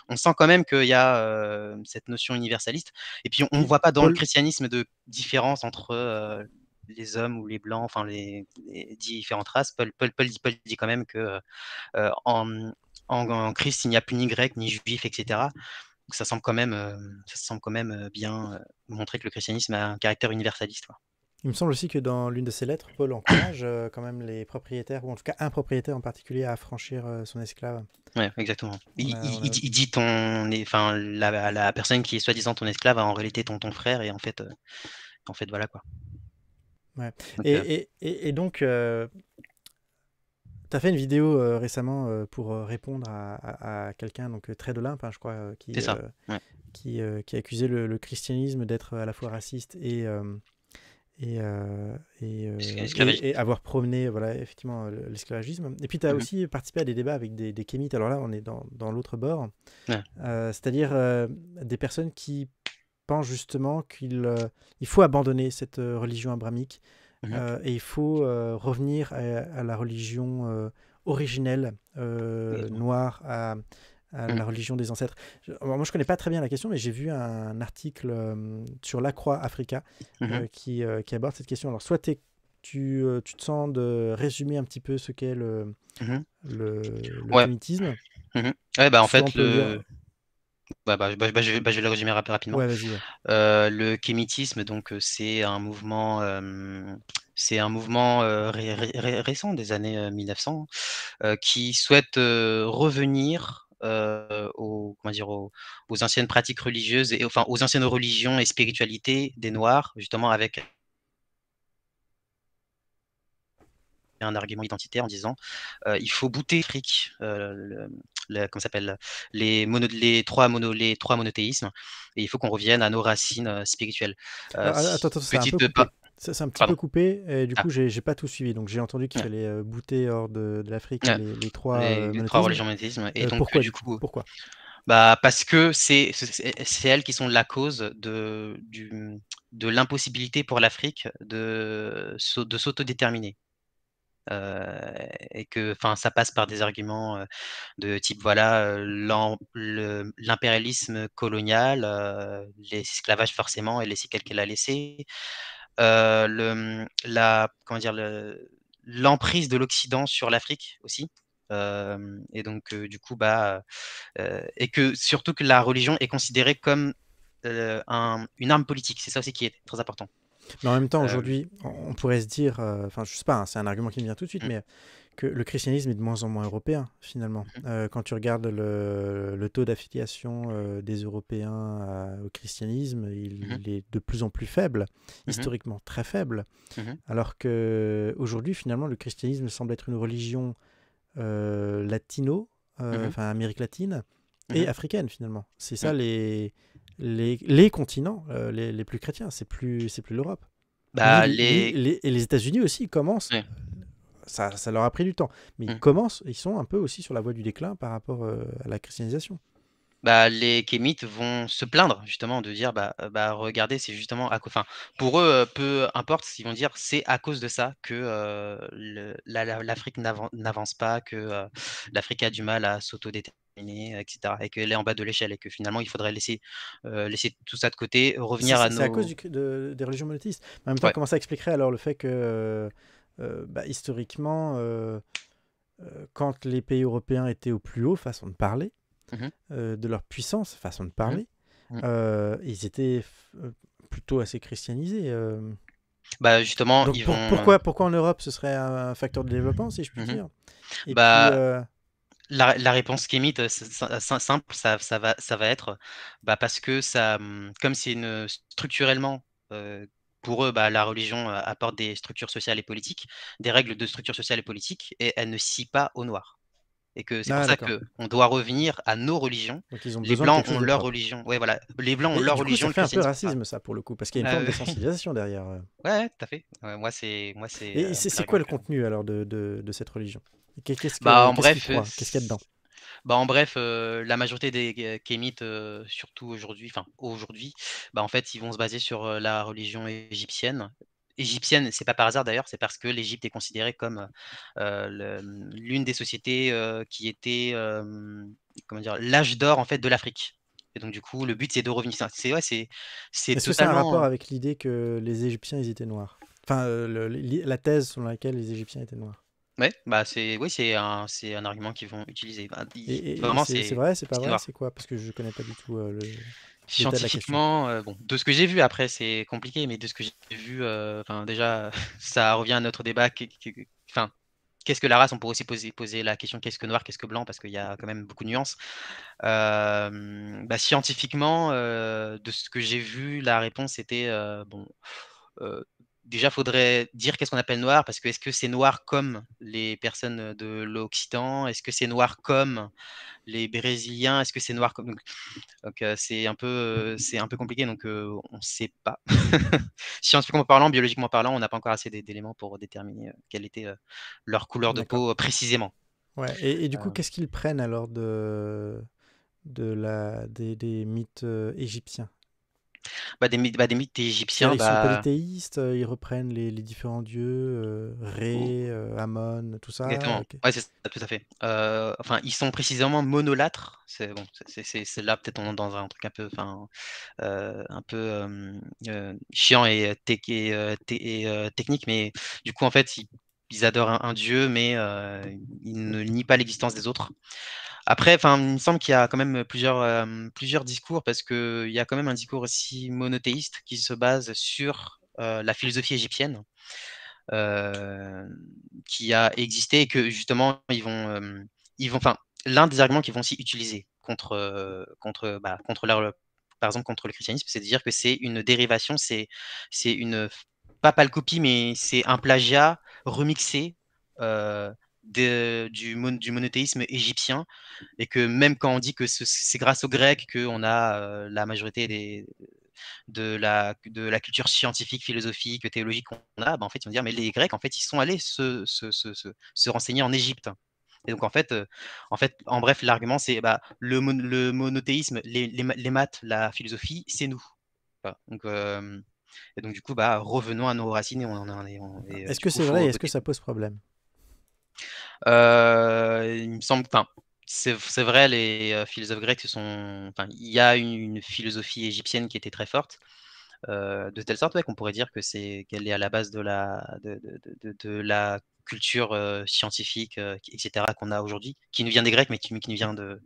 on sent quand même qu'il y a cette notion universaliste. Et puis, on ne voit pas dans le christianisme de différence entre les hommes ou les blancs, enfin les différentes races. Paul dit quand même que en Christ, il n'y a plus ni grec, ni juif, etc. Donc ça semble quand même bien montrer que le christianisme a un caractère universaliste. Quoi. Il me semble aussi que dans l'une de ses lettres, Paul encourage quand même les propriétaires, ou en tout cas un propriétaire en particulier, à affranchir son esclave. Ouais, exactement. Il dit la personne qui est soi-disant ton esclave, en réalité ton frère, et en fait voilà quoi. Ouais. Et donc, tu as fait une vidéo récemment pour répondre à quelqu'un, donc Trait d'Olympe, hein, je crois, qui accusait le christianisme d'être à la fois raciste et avoir prôné effectivement l'esclavagisme. Et puis tu as aussi participé à des débats avec des kémites. Alors là, on est dans l'autre bord, c'est-à-dire des personnes qui pense justement qu'il faut abandonner cette religion abrahamique et il faut revenir à la religion originelle, noire, à la religion des ancêtres. Moi, je connais pas très bien la question, mais j'ai vu un article sur La Croix Africa qui aborde cette question. Alors, soit tu te sens de résumer un petit peu ce qu'est le kémitisme. En fait, je vais le résumer rapidement. Ouais, vas-y, ouais. Le kémitisme, donc, c'est un mouvement récent des années 1900 qui souhaite revenir aux anciennes pratiques religieuses et enfin aux anciennes religions et spiritualités des Noirs, justement avec un argument identitaire en disant il faut bouter l'Afrique, comment s'appelle, les trois monothéismes, et il faut qu'on revienne à nos racines spirituelles. Attends, c'est un petit peu coupé, et du coup j'ai pas tout suivi, donc j'ai entendu qu'il fallait bouter hors de l'Afrique les trois religions monothéismes. Et donc pourquoi parce que c'est elles qui sont la cause de l'impossibilité pour l'Afrique de s'autodéterminer. Et que ça passe par des arguments de type l'impérialisme colonial, l'esclavage forcément et les séquelles qu'elle a laissées, l'emprise de l'Occident sur l'Afrique aussi, et donc du coup et que surtout que la religion est considérée comme une arme politique. C'est ça aussi qui est très important. Mais en même temps, aujourd'hui, on pourrait se dire, je sais pas, hein, c'est un argument qui me vient tout de suite, mais que le christianisme est de moins en moins européen, finalement. Quand tu regardes le taux d'affiliation des Européens au christianisme, il est de plus en plus faible, historiquement très faible, alors qu'aujourd'hui, finalement, le christianisme semble être une religion latino, Amérique latine, et africaine, finalement. C'est ça les continents les plus chrétiens, c'est plus l'Europe. Et les États-Unis aussi commencent. Ça leur a pris du temps, mais ils sont un peu aussi sur la voie du déclin par rapport à la christianisation. bah, les kémites vont se plaindre justement de dire bah regardez, c'est justement enfin pour eux, peu importe, ils vont dire c'est à cause de ça que l'Afrique n'avance pas, que l'Afrique a du mal à s'autodéterminer, etc. Et qu'elle est en bas de l'échelle et que finalement il faudrait laisser tout ça de côté, revenir à C'est à cause nos. des religions monothéistes. Mais en même temps, Ouais. comment ça expliquerait alors le fait que historiquement, quand les pays européens étaient au plus haut, façon de parler, de leur puissance, façon de parler, ils étaient plutôt assez christianisés. Bah justement, Donc ils pourquoi en Europe ce serait un facteur de développement, si je puis dire? Et Bah, puis, la réponse kémite, simple, ça va être parce que ça, comme c'est structurellement, pour eux, la religion apporte des structures sociales et politiques, des règles de structure sociale et politique, et elle ne scie pas au noir. Et que c'est pour ça d'accord. qu'on doit revenir à nos religions. Donc ils ont Les besoin de Blancs quelque chose ont de leur propre. religion. Ouais, voilà. Les Blancs ont Et leur du coup, religion, ça le fait un peu christianisme pas. racisme, ça, pour le coup, parce qu'il y a une forme de sensibilisation derrière. Ouais, tout à fait. Moi, c'est Et c'est quoi le contenu alors de cette religion? Qu'est-ce en qu'ils bref, croient? Qu'est-ce qu'il y a dedans? en bref, la majorité des kémites, surtout aujourd'hui, en fait, ils vont se baser sur la religion égyptienne. Égyptienne, c'est pas par hasard d'ailleurs, c'est parce que l'Égypte est considérée comme l'une des sociétés qui était, comment dire, l'âge d'or en fait de l'Afrique. Et donc du coup, le but c'est de revenir. C'est Est-ce que ça a un rapport totalement. avec l'idée que les Égyptiens ils étaient noirs? Enfin, la thèse selon laquelle les Égyptiens étaient noirs. Ouais, c'est un argument qu'ils vont utiliser. Et Vraiment, c'est vrai, c'est pas vrai, noir. c'est quoi? Parce que je connais pas du tout le détail de la question. Scientifiquement, bon, de ce que j'ai vu, après c'est compliqué, mais de ce que j'ai vu, déjà, ça revient à notre débat. Enfin, qu'est-ce que la race? On pourrait aussi poser la question qu'est-ce que noir, qu'est-ce que blanc, parce qu'il y a quand même beaucoup de nuances. Scientifiquement, de ce que j'ai vu, la réponse était déjà, faudrait dire qu'est-ce qu'on appelle noir, parce que est-ce que c'est noir comme les personnes de l'Occident? Est-ce que c'est noir comme les Brésiliens? Est-ce que c'est noir comme. Donc c'est un peu compliqué, donc on ne sait pas. Scientifiquement parlant, biologiquement parlant, on n'a pas encore assez d'éléments pour déterminer quelle était leur couleur de peau précisément. Ouais, et du coup, qu'est-ce qu'ils prennent alors des mythes égyptiens? Des mythes égyptiens. Ils sont polythéistes, ils reprennent les différents dieux, Ré, Amon, tout ça. Exactement. Ouais, c'est ça, tout à fait. Enfin, ils sont précisément monolâtres. C'est bon, c'est là peut-être on est dans un truc un peu, chiant et technique, mais du coup en fait ils adorent un dieu, mais ils ne nient pas l'existence des autres. Après, il me semble qu'il y a quand même plusieurs discours, parce qu'il y a quand même un discours aussi monothéiste qui se base sur la philosophie égyptienne, qui a existé, et que justement l'un des arguments qu'ils vont aussi utiliser contre par exemple contre le christianisme, c'est de dire que c'est une dérivation, c'est une pas pâle copie, mais c'est un plagiat remixé du monothéisme égyptien, et que même quand on dit que c'est grâce aux Grecs qu'on a la majorité de la culture scientifique, philosophique, théologique qu'on a, en fait, ils vont dire, mais les Grecs, en fait, ils sont allés se renseigner en Égypte. Et donc, en bref, l'argument, c'est le monothéisme, les maths, la philosophie, c'est nous. Voilà. Donc, et donc, du coup, revenons à nos racines. Est-ce que c'est vrai et est-ce que ça pose problème? Il me semble, c'est vrai, les philosophes grecs il y a une philosophie égyptienne qui était très forte, de telle sorte qu'on pourrait dire qu'elle est à la base de la culture scientifique, etc. qu'on a aujourd'hui, qui nous vient des Grecs, mais qui nous vient de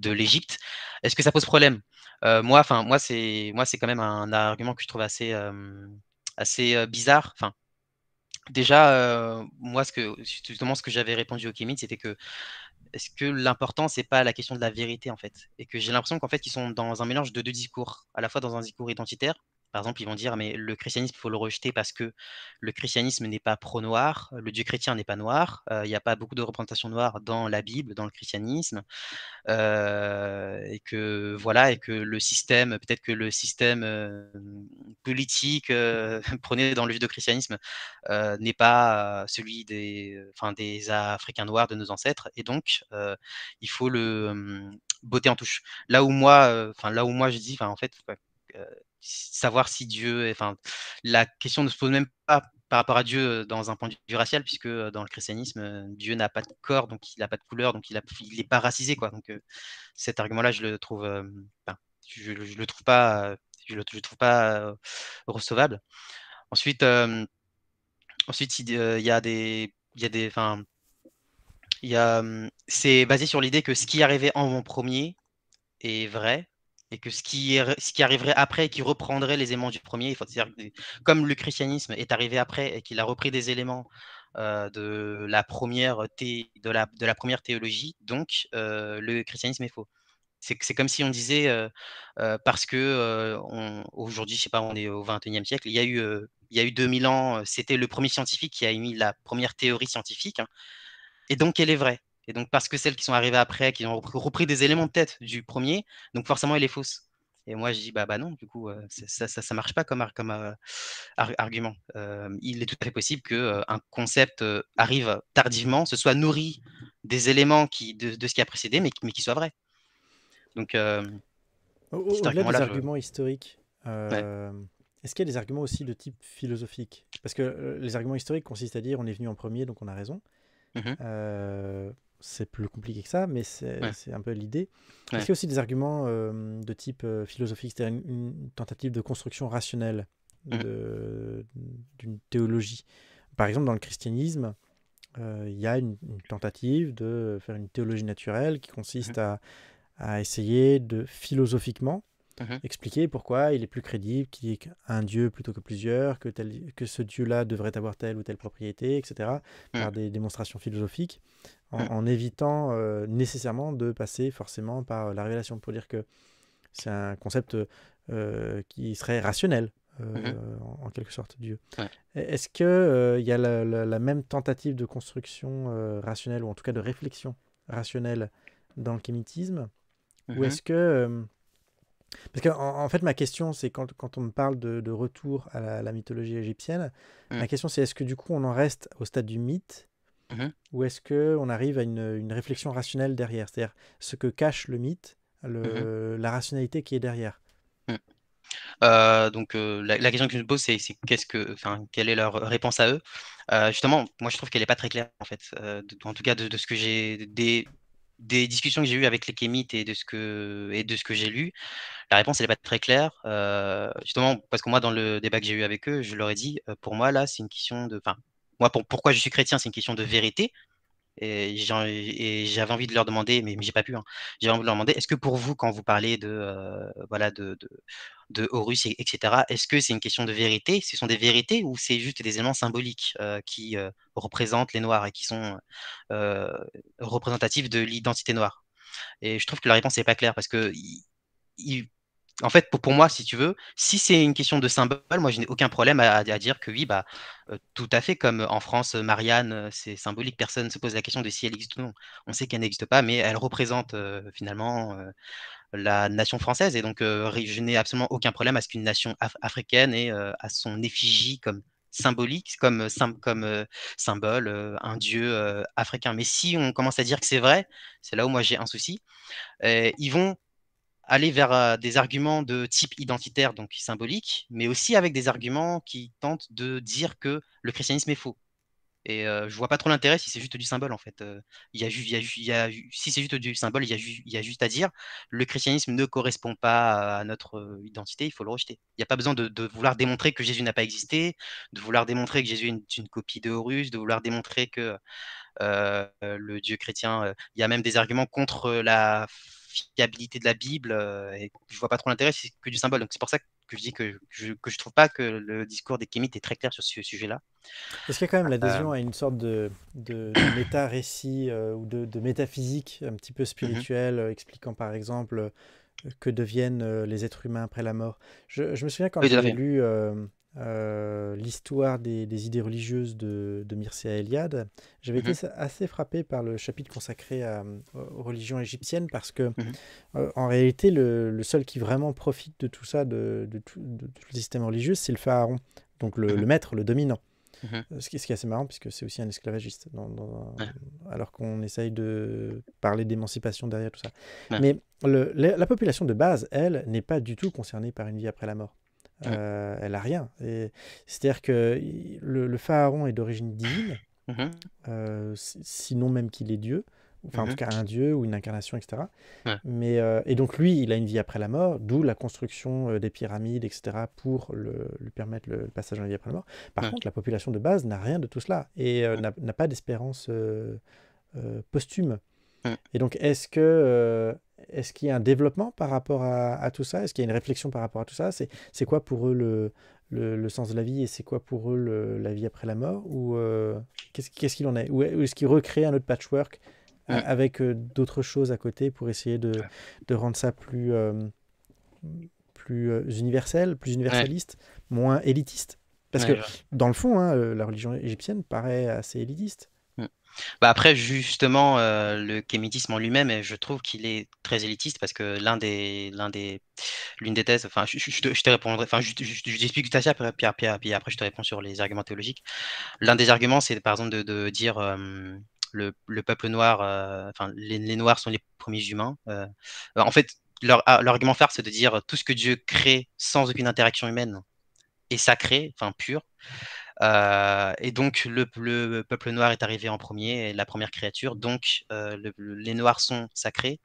l'Égypte. Est-ce que ça pose problème? Moi, c'est quand même un argument que je trouve assez bizarre. Déjà, moi, justement, ce que j'avais répondu au Kémite, c'était que est-ce que l'important, c'est pas la question de la vérité, en fait? Et que j'ai l'impression qu'en fait, ils sont dans un mélange de deux discours, à la fois dans un discours identitaire. Par exemple, ils vont dire, mais le christianisme, il faut le rejeter parce que le christianisme n'est pas pro-noir, le Dieu chrétien n'est pas noir, il n'y a pas beaucoup de représentations noires dans la Bible, dans le christianisme, et que voilà, et que le système, peut-être que le système politique prôné dans le judéo-christianisme n'est pas celui des Africains noirs de nos ancêtres, et donc il faut botter en touche. Là où moi, je dis, en fait, savoir si Dieu, la question ne se pose même pas par rapport à Dieu dans un point de vue racial, puisque dans le christianisme, Dieu n'a pas de corps, donc il n'a pas de couleur, donc il n'est pas racisé, quoi. Donc cet argument-là, je le trouve, je le trouve pas, je le trouve pas recevable. Ensuite, il y a des, c'est basé sur l'idée que ce qui arrivait en premier est vrai, et que ce qui arriverait après et qui reprendrait les éléments du premier, c'est-à-dire comme le christianisme est arrivé après et qu'il a repris des éléments de la première théologie, donc le christianisme est faux. C'est comme si on disait, parce que aujourd'hui, je sais pas, on est au 21e siècle, il y a eu 2000 ans, c'était le premier scientifique qui a émis la première théorie scientifique, hein, et donc elle est vraie. Et donc parce que celles qui sont arrivées après, qui ont repris des éléments de tête du premier, donc forcément elle est fausse. Et moi je dis bah non, du coup ça marche pas comme argument. Il est tout à fait possible que un concept arrive tardivement, se soit nourri des éléments de ce qui a précédé, mais qui soit vrai. Donc au-delà des arguments historiques, est-ce qu'il y a des arguments aussi de type philosophique? Parce que les arguments historiques consistent à dire on est venu en premier, donc on a raison. C'est plus compliqué que ça, mais c'est un peu l'idée. Est-ce qu'il y a aussi des arguments de type philosophique, c'est-à-dire une tentative de construction rationnelle d'une théologie? Par exemple, dans le christianisme, il y a une tentative de faire une théologie naturelle qui consiste à essayer de philosophiquement expliquer pourquoi il est plus crédible qu'il y ait un Dieu plutôt que plusieurs, que ce Dieu-là devrait avoir telle ou telle propriété, etc., par des démonstrations philosophiques, en évitant nécessairement de passer forcément par la révélation, pour dire que c'est un concept qui serait rationnel, en quelque sorte, Dieu. Est-ce qu'il y a la même tentative de construction rationnelle, ou en tout cas de réflexion rationnelle dans le kémitisme, ou est-ce que... Parce qu'en fait, ma question, c'est quand on me parle de retour à la mythologie égyptienne, ma question, c'est est-ce que du coup, on en reste au stade du mythe, ou est-ce qu'on arrive à une réflexion rationnelle derrière, c'est-à-dire ce que cache le mythe, la rationalité qui est derrière. Donc la question que je me pose, c'est quelle est leur réponse à eux. Justement, moi, je trouve qu'elle n'est pas très claire, en fait. En tout cas, de ce que j'ai... Des discussions que j'ai eues avec les kémites et de ce que j'ai lu, la réponse elle n'est pas très claire. Justement, parce que moi, dans le débat que j'ai eu avec eux, je leur ai dit, pour moi, là, c'est une question de... moi, pourquoi je suis chrétien, c'est une question de vérité. Et j'avais envie de leur demander, mais j'ai pas pu, hein. J'avais envie de leur demander, est-ce que pour vous, quand vous parlez de Horus, etc., est-ce que c'est une question de vérité? Ce sont des vérités ou c'est juste des éléments symboliques qui représentent les Noirs et qui sont représentatifs de l'identité noire? Et je trouve que la réponse n'est pas claire parce que en fait, pour moi, si tu veux, si c'est une question de symbole, moi, je n'ai aucun problème à dire que oui, tout à fait, comme en France, Marianne, c'est symbolique, personne ne se pose la question de si elle existe ou non. On sait qu'elle n'existe pas, mais elle représente finalement la nation française. Et donc, je n'ai absolument aucun problème à ce qu'une nation africaine ait à son effigie comme symbolique, comme symbole, un dieu africain. Mais si on commence à dire que c'est vrai, c'est là où moi j'ai un souci. Ils vont aller vers des arguments de type identitaire, donc symbolique, mais aussi avec des arguments qui tentent de dire que le christianisme est faux. Et je vois pas trop l'intérêt si c'est juste du symbole, en fait. Si c'est juste du symbole, il y a juste à dire le christianisme ne correspond pas à notre identité, il faut le rejeter. Il n'y a pas besoin de vouloir démontrer que Jésus n'a pas existé, de vouloir démontrer que Jésus est une copie de Horus, de vouloir démontrer que le Dieu chrétien... il y a même des arguments contre la fiabilité de la Bible, et je vois pas trop l'intérêt, c'est que du symbole. Donc c'est pour ça que je dis que je trouve pas que le discours des kémites est très clair sur ce sujet-là. Est-ce qu'il y a quand même l'adhésion à une sorte de méta-récit ou de métaphysique un petit peu spirituelle, expliquant par exemple que deviennent les êtres humains après la mort? Je me souviens quand j'avais lu l'histoire des idées religieuses de Mircea Eliade, j'avais été assez frappé par le chapitre consacré aux religions égyptiennes parce que en réalité le seul qui vraiment profite de tout ça, de tout le système religieux, c'est le pharaon, donc le maître, le dominant. Ce qui est assez marrant, puisque c'est aussi un esclavagiste, alors qu'on essaye de parler d'émancipation derrière tout ça. Mais la population de base, elle, n'est pas du tout concernée par une vie après la mort. Elle n'a rien. C'est-à-dire que le pharaon est d'origine divine, sinon même qu'il est Dieu. Enfin, en tout cas, un dieu ou une incarnation, etc. Et donc, lui, il a une vie après la mort, d'où la construction des pyramides, etc., pour lui permettre le passage dans la vie après la mort. Par contre, la population de base n'a rien de tout cela et n'a pas d'espérance posthume. Et donc, est-ce qu'il y a un développement par rapport à tout ça? Est-ce qu'il y a une réflexion par rapport à tout ça? C'est quoi pour eux le sens de la vie et c'est quoi pour eux la vie après la mort? Ou qu'est-ce qu'il en est? Ou est-ce qu'ils recréent un autre patchwork avec d'autres choses à côté pour essayer de rendre ça plus universel, plus universaliste, moins élitiste? Parce que dans le fond, la religion égyptienne paraît assez élitiste. Bah après, justement, le kémétisme en lui-même, je trouve qu'il est très élitiste parce que l'une des thèses, enfin, je te répondrai, enfin, j'explique tout à ça, puis après, je te réponds sur les arguments théologiques. L'un des arguments, c'est par exemple de dire le peuple noir, enfin, les Noirs sont les premiers humains. En fait, leur argument phare, c'est de dire tout ce que Dieu crée sans aucune interaction humaine est sacré, enfin pur. Et donc le peuple noir est arrivé en premier, la première créature, donc les Noirs sont sacrés.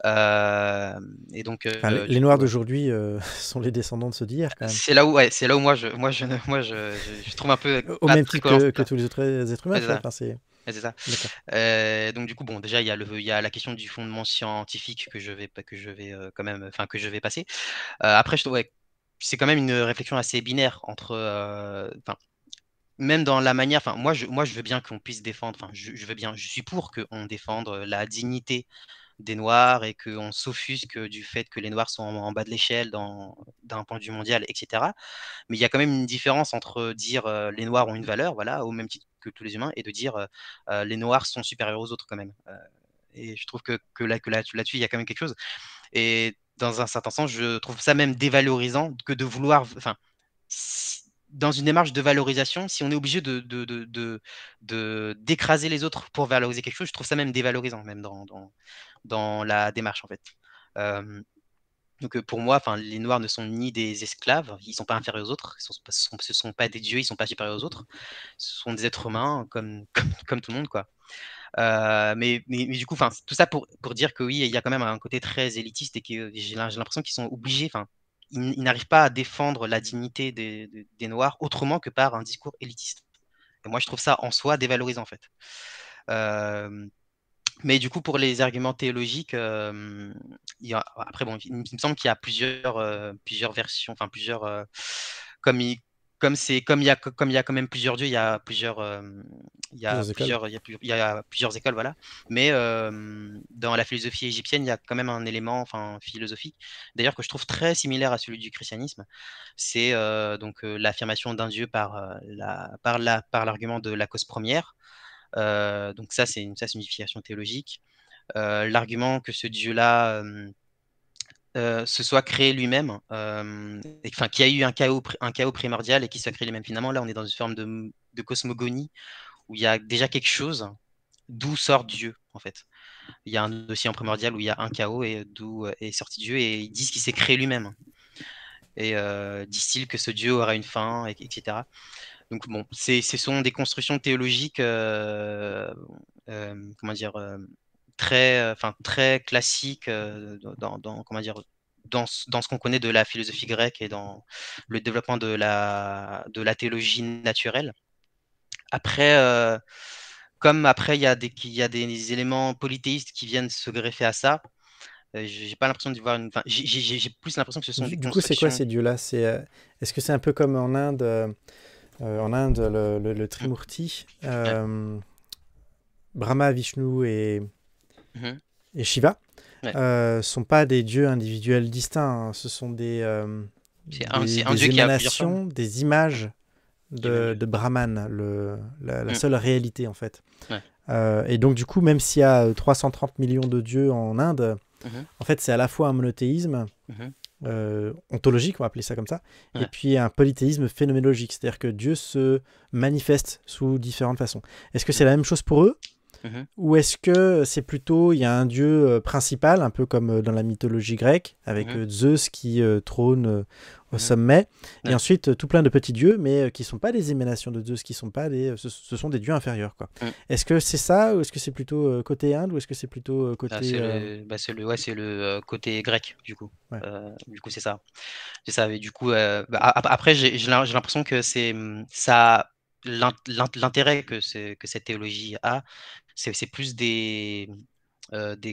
Et donc les Noirs d'aujourd'hui sont les descendants de ceux d'hier quand même. C'est là où moi je trouve un peu au même titre que tous les autres êtres humains. C'est ça. Donc du coup, bon, déjà il y a la question du fondement scientifique que je vais quand même, enfin que je vais passer. Après, je trouve c'est quand même une réflexion assez binaire entre, même dans la manière, enfin moi je veux bien qu'on puisse défendre, enfin je suis pour qu'on défende la dignité des Noirs et qu'on s'offusque du fait que les Noirs sont en bas de l'échelle d'un point de vue mondial, etc. Mais il y a quand même une différence entre dire les Noirs ont une valeur, voilà, au même titre que tous les humains, et de dire les Noirs sont supérieurs aux autres quand même. Et je trouve que là-dessus, il y a quand même quelque chose. Et dans un certain sens, je trouve ça même dévalorisant que de vouloir, enfin, dans une démarche de valorisation, si on est obligé d'écraser les autres pour valoriser quelque chose, je trouve ça même dévalorisant, même dans la démarche, en fait. Donc pour moi, les Noirs ne sont ni des esclaves, ils ne sont pas inférieurs aux autres, ce ne sont pas des dieux, ils ne sont pas supérieurs aux autres, ce sont des êtres humains comme tout le monde, quoi. Mais du coup, tout ça pour dire que oui, il y a quand même un côté très élitiste et que j'ai l'impression qu'ils sont obligés, ils n'arrivent pas à défendre la dignité des Noirs autrement que par un discours élitiste. Et moi, je trouve ça en soi dévalorisant, en fait. Mais du coup, pour les arguments théologiques, après, bon, il me semble qu'il y a plusieurs versions, enfin plusieurs, comme il y a quand même plusieurs dieux, il y a plusieurs écoles, voilà. Mais dans la philosophie égyptienne, il y a quand même un élément, philosophique, d'ailleurs que je trouve très similaire à celui du christianisme. C'est donc l'affirmation d'un dieu par l'argument de la cause première. Donc ça, c'est une signification théologique. L'argument que ce dieu-là se soit créé lui-même, qu'il y a eu un chaos primordial et qu'il soit créé lui-même. Finalement, là, on est dans une forme de cosmogonie où il y a déjà quelque chose d'où sort Dieu, en fait. Il y a un océan primordial où il y a un chaos et d'où est sorti Dieu, et ils disent qu'il s'est créé lui-même. Et disent-ils que ce Dieu aura une fin, etc. Donc bon, ce sont des constructions théologiques, comment dire, très classiques dans ce qu'on connaît de la philosophie grecque et dans le développement de la théologie naturelle. Après, il y a des éléments polythéistes qui viennent se greffer à ça. J'ai pas l'impression de voir j'ai plus l'impression que ce sont des constructions. Du coup, c'est quoi ces dieux-là? Est-ce que c'est un peu comme en Inde? Le Trimurti, Brahma, Vishnu et Shiva sont pas des dieux individuels distincts, hein. Ce sont des émanations, des images de Brahman, la seule réalité en fait. Et donc du coup, même s'il y a 330 millions de dieux en Inde, en fait c'est à la fois un monothéisme ontologique, on va appeler ça comme ça, et Ouais. puis un polythéisme phénoménologique, c'est-à-dire que Dieu se manifeste sous différentes façons. Est-ce que c'est la même chose pour eux? Ou est-ce que c'est plutôt, il y a un dieu principal, un peu comme dans la mythologie grecque, avec Zeus qui trône au sommet, et ensuite tout plein de petits dieux, mais qui ne sont pas des émanations de Zeus, qui sont pas ce sont des dieux inférieurs, quoi. Est-ce que c'est ça, ou est-ce que c'est plutôt côté Inde, ou est-ce que c'est plutôt côté... C'est le côté grec, du coup. Ouais. Du coup, c'est ça. C'est ça. Et du coup, après, j'ai l'impression que c'est ça, l'intérêt que cette théologie a, c'est plus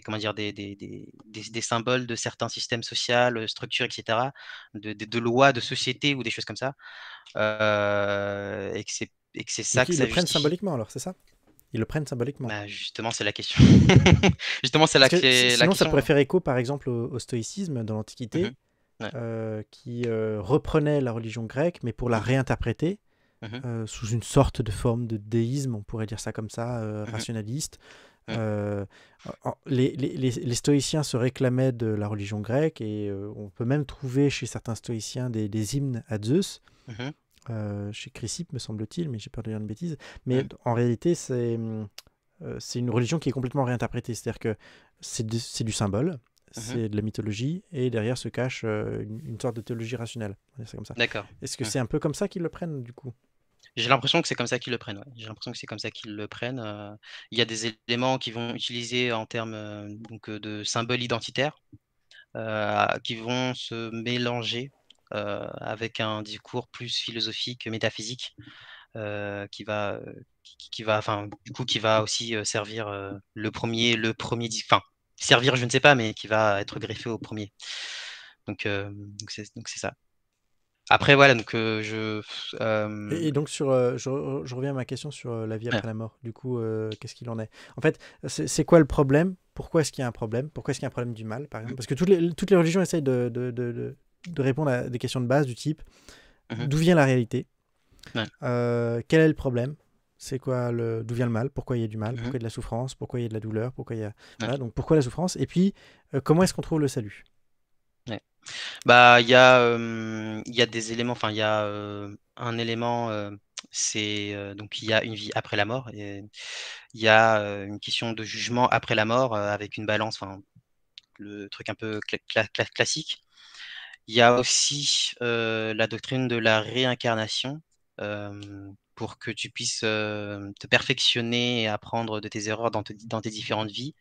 comment dire, des symboles de certains systèmes sociaux, structures, etc., de lois de société ou des choses comme ça, et que c'est ça Donc que ils ça le prennent justifie. symboliquement, alors, c'est ça? Ils le prennent symboliquement. Bah, justement, c'est la question. Justement, c'est Parce que la sinon, ça question. pourrait faire écho, par exemple, au stoïcisme dans l'Antiquité, qui reprenait la religion grecque, mais pour la réinterpréter sous une sorte de forme de déisme, on pourrait dire ça comme ça, rationaliste. Les stoïciens se réclamaient de la religion grecque, et on peut même trouver chez certains stoïciens des hymnes à Zeus. Chez Chrysippe, me semble-t-il, mais j'ai peur de dire une bêtise. Mais en réalité, c'est une religion qui est complètement réinterprétée. C'est-à-dire que c'est du symbole, c'est de la mythologie, et derrière se cache une sorte de théologie rationnelle. On va dire ça comme ça. D'accord. Est-ce que c'est un peu comme ça qu'ils le prennent, du coup? J'ai l'impression que c'est comme ça qu'ils le prennent. Ouais. J'ai l'impression que c'est comme ça qu'ils le prennent. Il y a des éléments qu'ils vont utiliser en termes de symboles identitaires, qui vont se mélanger avec un discours plus philosophique, métaphysique, qui va aussi servir le premier, enfin, servir, je ne sais pas, mais qui va être greffé au premier. Donc c'est ça. Après, voilà, donc Et donc, je reviens à ma question sur la vie après la mort. Du coup, qu'est-ce qu'il en est? En fait, c'est quoi le problème? Pourquoi est-ce qu'il y a un problème? Pourquoi est-ce qu'il y a un problème du mal, par exemple? Parce que toutes les religions essayent de répondre à des questions de base du type d'où vient la réalité? Quel est le problème? C'est quoi d'où vient le mal? Pourquoi il y a du mal? Pourquoi il y a de la souffrance? Pourquoi il y a de la douleur? Pourquoi il y a... Voilà, donc pourquoi la souffrance? Et puis, comment est-ce qu'on trouve le salut? Bah, il y a des éléments, enfin, il y a un élément, donc il y a une vie après la mort, et il y a une question de jugement après la mort, avec une balance, enfin, le truc un peu classique. Il y a aussi la doctrine de la réincarnation, pour que tu puisses te perfectionner et apprendre de tes erreurs dans tes différentes vies,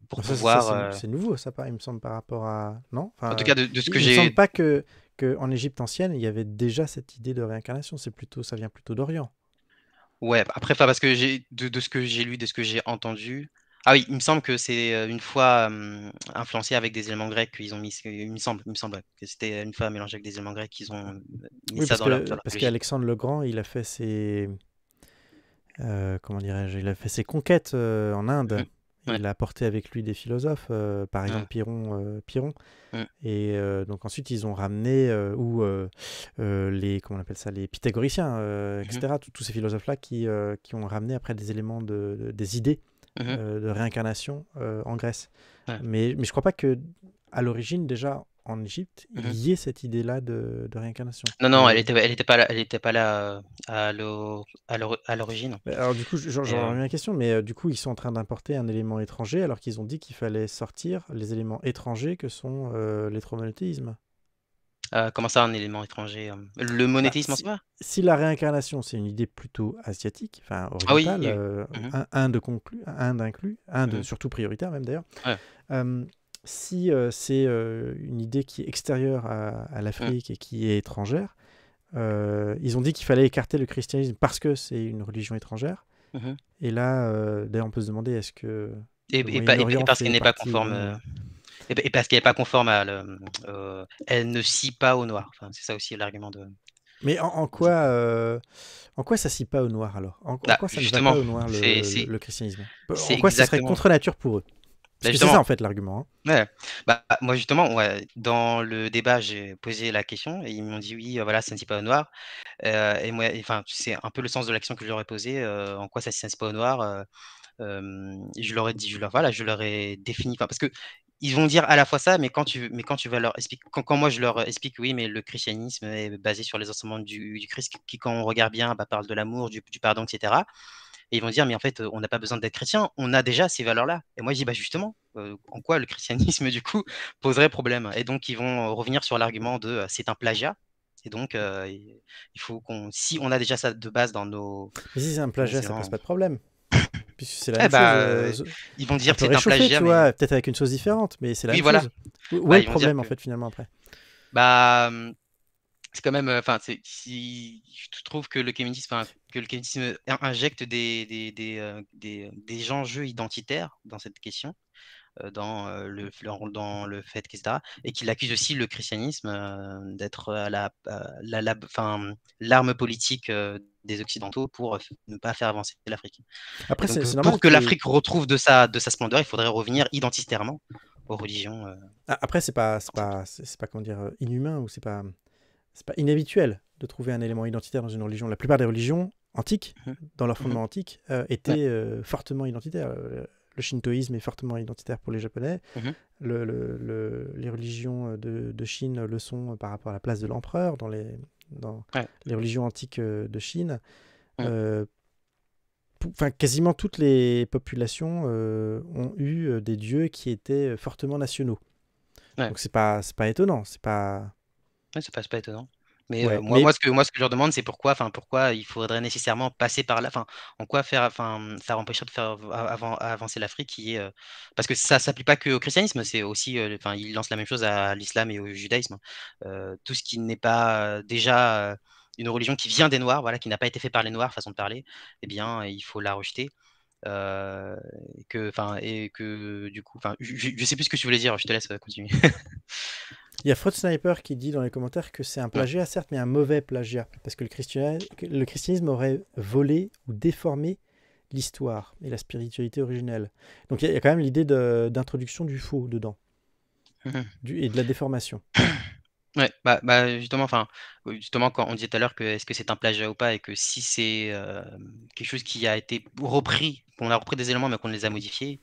pour pouvoir... C'est nouveau, ça, il me semble, par rapport à... Non, enfin, En tout cas, de ce que il j'ai... me semble pas qu'en Égypte ancienne, il y avait déjà cette idée de réincarnation. Ça vient plutôt d'Orient. Ouais, après, parce que de ce que j'ai lu, de ce que j'ai entendu... Ah oui, il me semble que c'est une fois influencé avec des éléments grecs qu'ils ont mis... Il me semble ouais, que c'était une fois mélangé avec des éléments grecs qu'ils ont mis ça dans leur parce théologie. qu'Alexandre le Grand, il a fait ses... comment dirais-je? Il a fait ses conquêtes en Inde. Il a apporté avec lui des philosophes, par exemple Pyrrhon. Et donc ensuite ils ont ramené comment on appelle ça, les pythagoriciens, etc. Tous ces philosophes-là qui ont ramené après des éléments des idées de réincarnation en Grèce. Mais je crois pas que à l'origine déjà en Égypte il y ait cette idée-là de réincarnation. Non, elle était pas là à l'origine. Alors du coup, j'en reviens à la question, mais du coup, ils sont en train d'importer un élément étranger alors qu'ils ont dit qu'il fallait sortir les éléments étrangers que sont l'électromonothéisme. Comment ça, un élément étranger? Le monothéisme en soi? Si la réincarnation, c'est une idée plutôt asiatique, enfin orientale, Inde inclus, Inde surtout prioritaire même d'ailleurs, si c'est une idée qui est extérieure à l'Afrique et qui est étrangère, ils ont dit qu'il fallait écarter le christianisme parce que c'est une religion étrangère. Et là, d'ailleurs, on peut se demander est-ce que... Et parce qu'elle n'est pas conforme... Et parce qu'elle n'est pas conforme elle ne scie pas au noir. Enfin, c'est ça aussi l'argument de... Mais en quoi ça scie pas au noir alors? En quoi ça ne va pas au noir le christianisme? En quoi ça serait contre nature pour eux? Parce que c'est ça en fait l'argument. Ouais. Moi justement, dans le débat, j'ai posé la question et ils m'ont dit oui, voilà, ça ne scie pas au noir. Et moi, enfin, c'est un peu le sens de l'action que je leur ai posée. En quoi ça ne scie pas au noir? Je leur ai dit, je leur ai défini, parce que ils vont dire à la fois ça, mais quand tu vas leur expliquer, quand moi je leur explique, oui, mais le christianisme est basé sur les enseignements du Christ, qui, quand on regarde bien, parle de l'amour, du pardon, etc. Et ils vont dire, mais en fait, on n'a pas besoin d'être chrétien, on a déjà ces valeurs-là. Et moi, je dis, bah justement, en quoi le christianisme, du coup, poserait problème? Et donc, ils vont revenir sur l'argument de c'est un plagiat. Et donc, il faut si on a déjà ça de base dans nos. Mais si c'est un plagiat, ça pose pas de problème. Puisque c'est la Eh même chose. ils vont dire un que peu c'est un réchauffé, plagiat, tu vois, peut-être avec une sauce différente, mais c'est la Oui, même voilà. chose. Où Bah, est ils le vont problème, dire en que- fait, finalement, après? Bah, c'est quand même, enfin, si je trouve que le communisme, injecte des enjeux identitaires dans cette question, dans le fait, etc. Et qu'il accuse aussi le christianisme d'être l'arme politique des Occidentaux pour ne pas faire avancer l'Afrique. Après, Et donc, c'est normal pour que qu'il y ait- l'Afrique retrouve de sa splendeur, il faudrait revenir identitairement aux religions. Après, c'est pas comment dire, inhumain, ou c'est pas inhabituel de trouver un élément identitaire dans une religion. La plupart des religions antiques, dans leur fondement antique, étaient fortement identitaires. Le shintoïsme est fortement identitaire pour les Japonais. Les religions de Chine le sont par rapport à la place de l'empereur dans les religions antiques de Chine. Quasiment toutes les populations ont eu des dieux qui étaient fortement nationaux. Donc c'est pas étonnant, c'est pas étonnant. Mais Ouais, moi, ce que je leur demande, c'est pourquoi il faudrait nécessairement passer par là. En quoi ça empêcherait de faire avancer l'Afrique, parce que ça s'applique pas que au christianisme, c'est aussi, ils lancent la même chose à l'islam et au judaïsme. Tout ce qui n'est pas déjà une religion qui vient des Noirs, voilà, qui n'a pas été fait par les Noirs, façon de parler, eh bien, il faut la rejeter. Et que du coup, je sais plus ce que tu voulais dire. Je te laisse continuer. Il y a Fraud Sniper qui dit dans les commentaires que c'est un plagiat, certes, mais un mauvais plagiat, parce que le christianisme aurait volé ou déformé l'histoire et la spiritualité originelle. Donc il y a quand même l'idée d'introduction du faux dedans, et de la déformation. Ouais, justement, quand on disait tout à l'heure que est-ce que c'est un plagiat ou pas, et que si c'est quelque chose qui a été repris, qu'on a repris des éléments mais qu'on les a modifiés,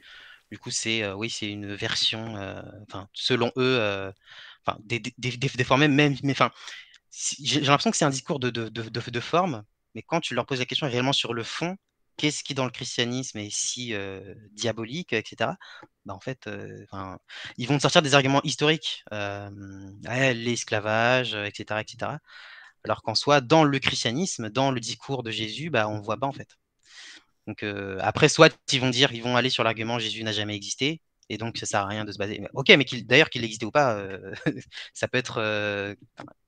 du coup oui, c'est une version, selon eux, déformée, même, mais j'ai l'impression que c'est un discours de forme, mais quand tu leur poses la question réellement sur le fond, qu'est-ce qui dans le christianisme est si diabolique, etc. En fait, ils vont te sortir des arguments historiques, l'esclavage, etc., etc. Alors qu'en soi, dans le christianisme, dans le discours de Jésus, on ne voit pas en fait. Donc après, soit ils vont aller sur l'argument Jésus n'a jamais existé, et donc ça sert à rien de se baser. Ok, mais d'ailleurs qu'il existait ou pas, ça peut être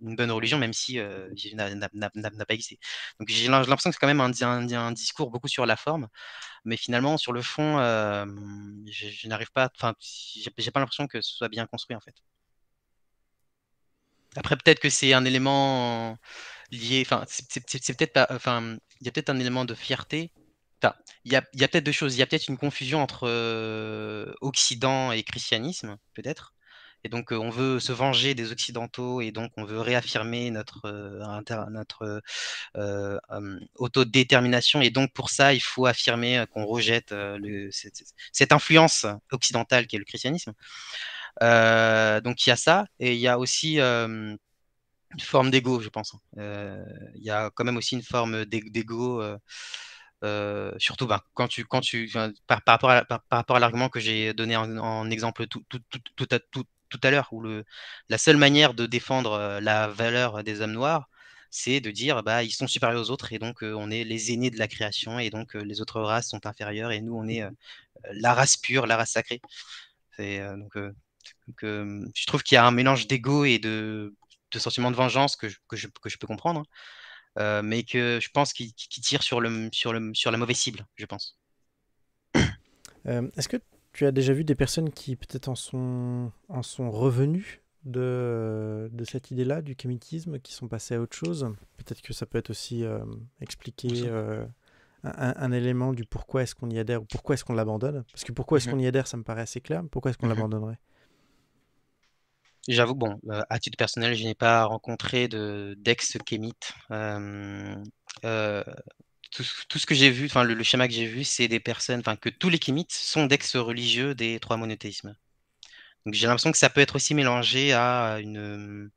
une bonne religion, même si Jésus n'a pas existé. Donc j'ai l'impression que c'est quand même un discours beaucoup sur la forme, mais finalement sur le fond, je n'arrive pas, j'ai pas l'impression que ce soit bien construit en fait. Après, peut-être que c'est un élément lié, c'est peut-être pas, il y a peut-être un élément de fierté. Il y a peut-être deux choses. Il y a peut-être une confusion entre Occident et christianisme, peut-être. Et donc, on veut se venger des Occidentaux, et donc on veut réaffirmer notre autodétermination. Et donc, pour ça, il faut affirmer qu'on rejette cette influence occidentale qui est le christianisme. Donc, il y a ça. Et il y a aussi une forme d'ego, je pense. Il y a quand même aussi une forme d'ego. Surtout par rapport à l'argument que j'ai donné en exemple tout à l'heure, où la seule manière de défendre la valeur des hommes noirs, c'est de dire ils sont supérieurs aux autres, et donc on est les aînés de la création, et donc les autres races sont inférieures, et nous on est la race pure, la race sacrée. Je trouve qu'il y a un mélange d'ego et de sentiment de vengeance que je peux comprendre, mais que je pense qu'il tire sur la mauvaise cible, je pense. Est-ce que tu as déjà vu des personnes qui peut-être en sont revenues de cette idée-là, du kémitisme, qui sont passées à autre chose? Peut-être que ça peut être aussi expliquer un élément du pourquoi est-ce qu'on y adhère, ou pourquoi est-ce qu'on l'abandonne. Parce que pourquoi est-ce qu'on y adhère, ça me paraît assez clair, mais pourquoi est-ce qu'on l'abandonnerait? J'avoue, à titre personnel, je n'ai pas rencontré d'ex-kémites. Tout ce que j'ai vu, le schéma que j'ai vu, c'est des personnes, que tous les kémites sont d'ex-religieux des trois monothéismes. Donc j'ai l'impression que ça peut être aussi mélangé à une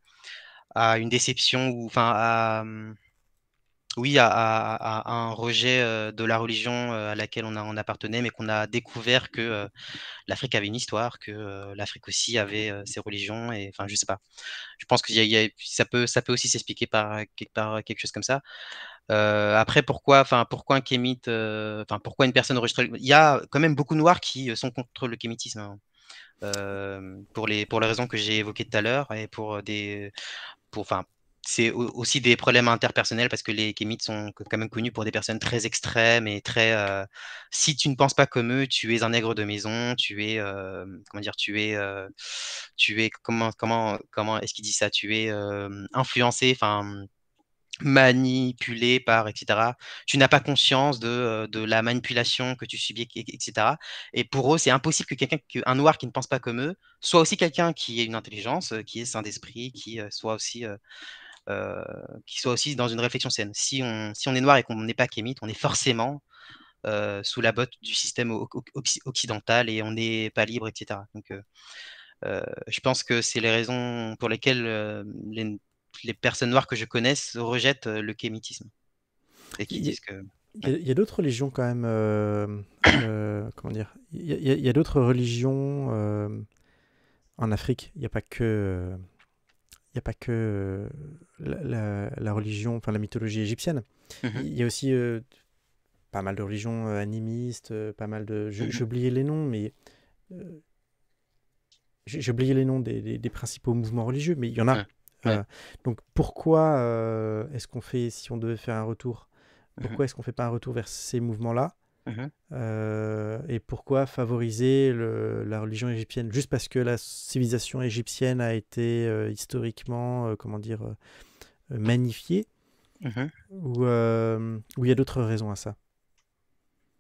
déception ou enfin oui, à un rejet de la religion à laquelle on appartenait, mais qu'on a découvert que l'Afrique avait une histoire, que l'Afrique aussi avait ses religions, et enfin, je sais pas. Je pense que ça peut aussi s'expliquer par quelque chose comme ça. Après, pourquoi un kémite, pourquoi une personne rejetterait. Il y a quand même beaucoup de Noirs qui sont contre le kémitisme, hein. Pour les raisons que j'ai évoquées tout à l'heure, et c'est aussi des problèmes interpersonnels parce que les kémites sont quand même connus pour des personnes très extrêmes et très. Si tu ne penses pas comme eux, tu es un nègre de maison, comment dire, comment est-ce qu'il dit ça? Tu es influencé, enfin manipulé par, etc. Tu n'as pas conscience de la manipulation que tu subis, etc. Et pour eux, c'est impossible qu'un noir qui ne pense pas comme eux soit aussi quelqu'un qui ait une intelligence, qui est sain d'esprit, qui soit aussi dans une réflexion saine. Si on est noir et qu'on n'est pas kémite, on est forcément sous la botte du système occidental et on n'est pas libre, etc. Donc, je pense que c'est les raisons pour lesquelles les personnes noires que je connaisse rejettent le kémitisme. Et qui disent que. Il y a d'autres religions quand même. Comment dire? Il y a d'autres religions en Afrique. Il n'y a pas que. Il n'y a pas que la religion, enfin la mythologie égyptienne. Il y a aussi pas mal de religions animistes, pas mal de. J'ai oublié les noms, mais. J'ai oublié les noms des principaux mouvements religieux, mais il y en a. Donc pourquoi est-ce qu'on fait, si on devait faire un retour, pourquoi est-ce qu'on fait pas un retour vers ces mouvements-là et pourquoi favoriser la religion égyptienne juste parce que la civilisation égyptienne a été historiquement, comment dire, magnifiée ou il y a d'autres raisons à ça?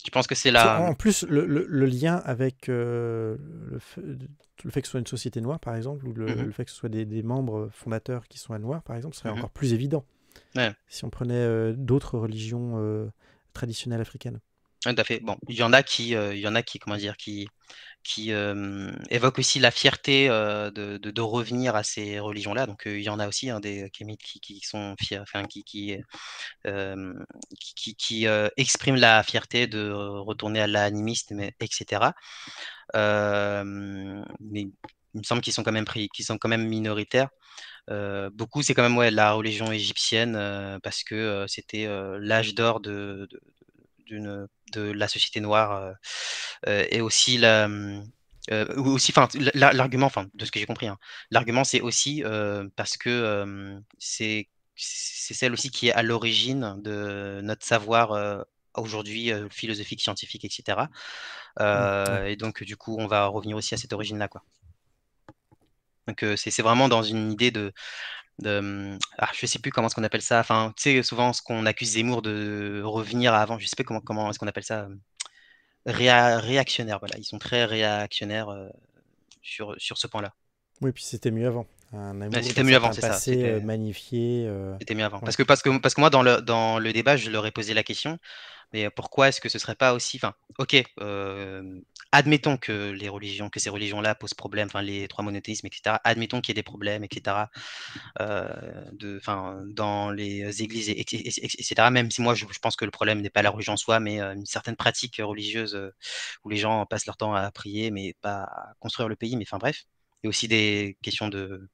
Je pense que c'est la. En plus, le lien avec le fait que ce soit une société noire, par exemple, ou le fait que ce soit des membres fondateurs qui sont noirs, par exemple, serait encore plus évident si on prenait d'autres religions traditionnelles africaines. Tout à fait. Bon, il y en a qui comment dire, qui évoquent aussi la fierté de revenir à ces religions-là. Donc, il y en a aussi des kémites qui sont fiers, enfin, qui expriment la fierté de retourner à l'animisme, etc. Mais il me semble qu'ils sont quand même minoritaires. Beaucoup, c'est quand même la religion égyptienne parce que c'était l'âge d'or de la société noire et aussi l'argument, de ce que j'ai compris, hein, l'argument c'est aussi parce que c'est celle aussi qui est à l'origine de notre savoir aujourd'hui philosophique, scientifique, etc. Et donc du coup on va revenir aussi à cette origine-là, quoi. Donc c'est vraiment dans une idée je sais plus comment est-ce qu'on appelle ça. Enfin, tu sais, souvent ce qu'on accuse Zemmour de revenir à avant. Je sais pas comment est-ce qu'on appelle ça. Réactionnaire. Voilà, ils sont très réactionnaires sur ce point-là. Oui, puis c'était mieux avant. C'était mieux avant, c'est ça. C'était magnifié. C'était mieux avant. Ouais. Parce que moi, dans le débat, je leur ai posé la question. Mais pourquoi est-ce que ce serait pas aussi. Enfin, ok. Admettons que ces religions-là posent problème, enfin les trois monothéismes, etc. Admettons qu'il y ait des problèmes, etc. Dans les églises, etc. Même si moi je pense que le problème n'est pas la religion en soi, mais une certaine pratique religieuse où les gens passent leur temps à prier, mais pas à construire le pays. Mais enfin bref, il y a aussi des questions de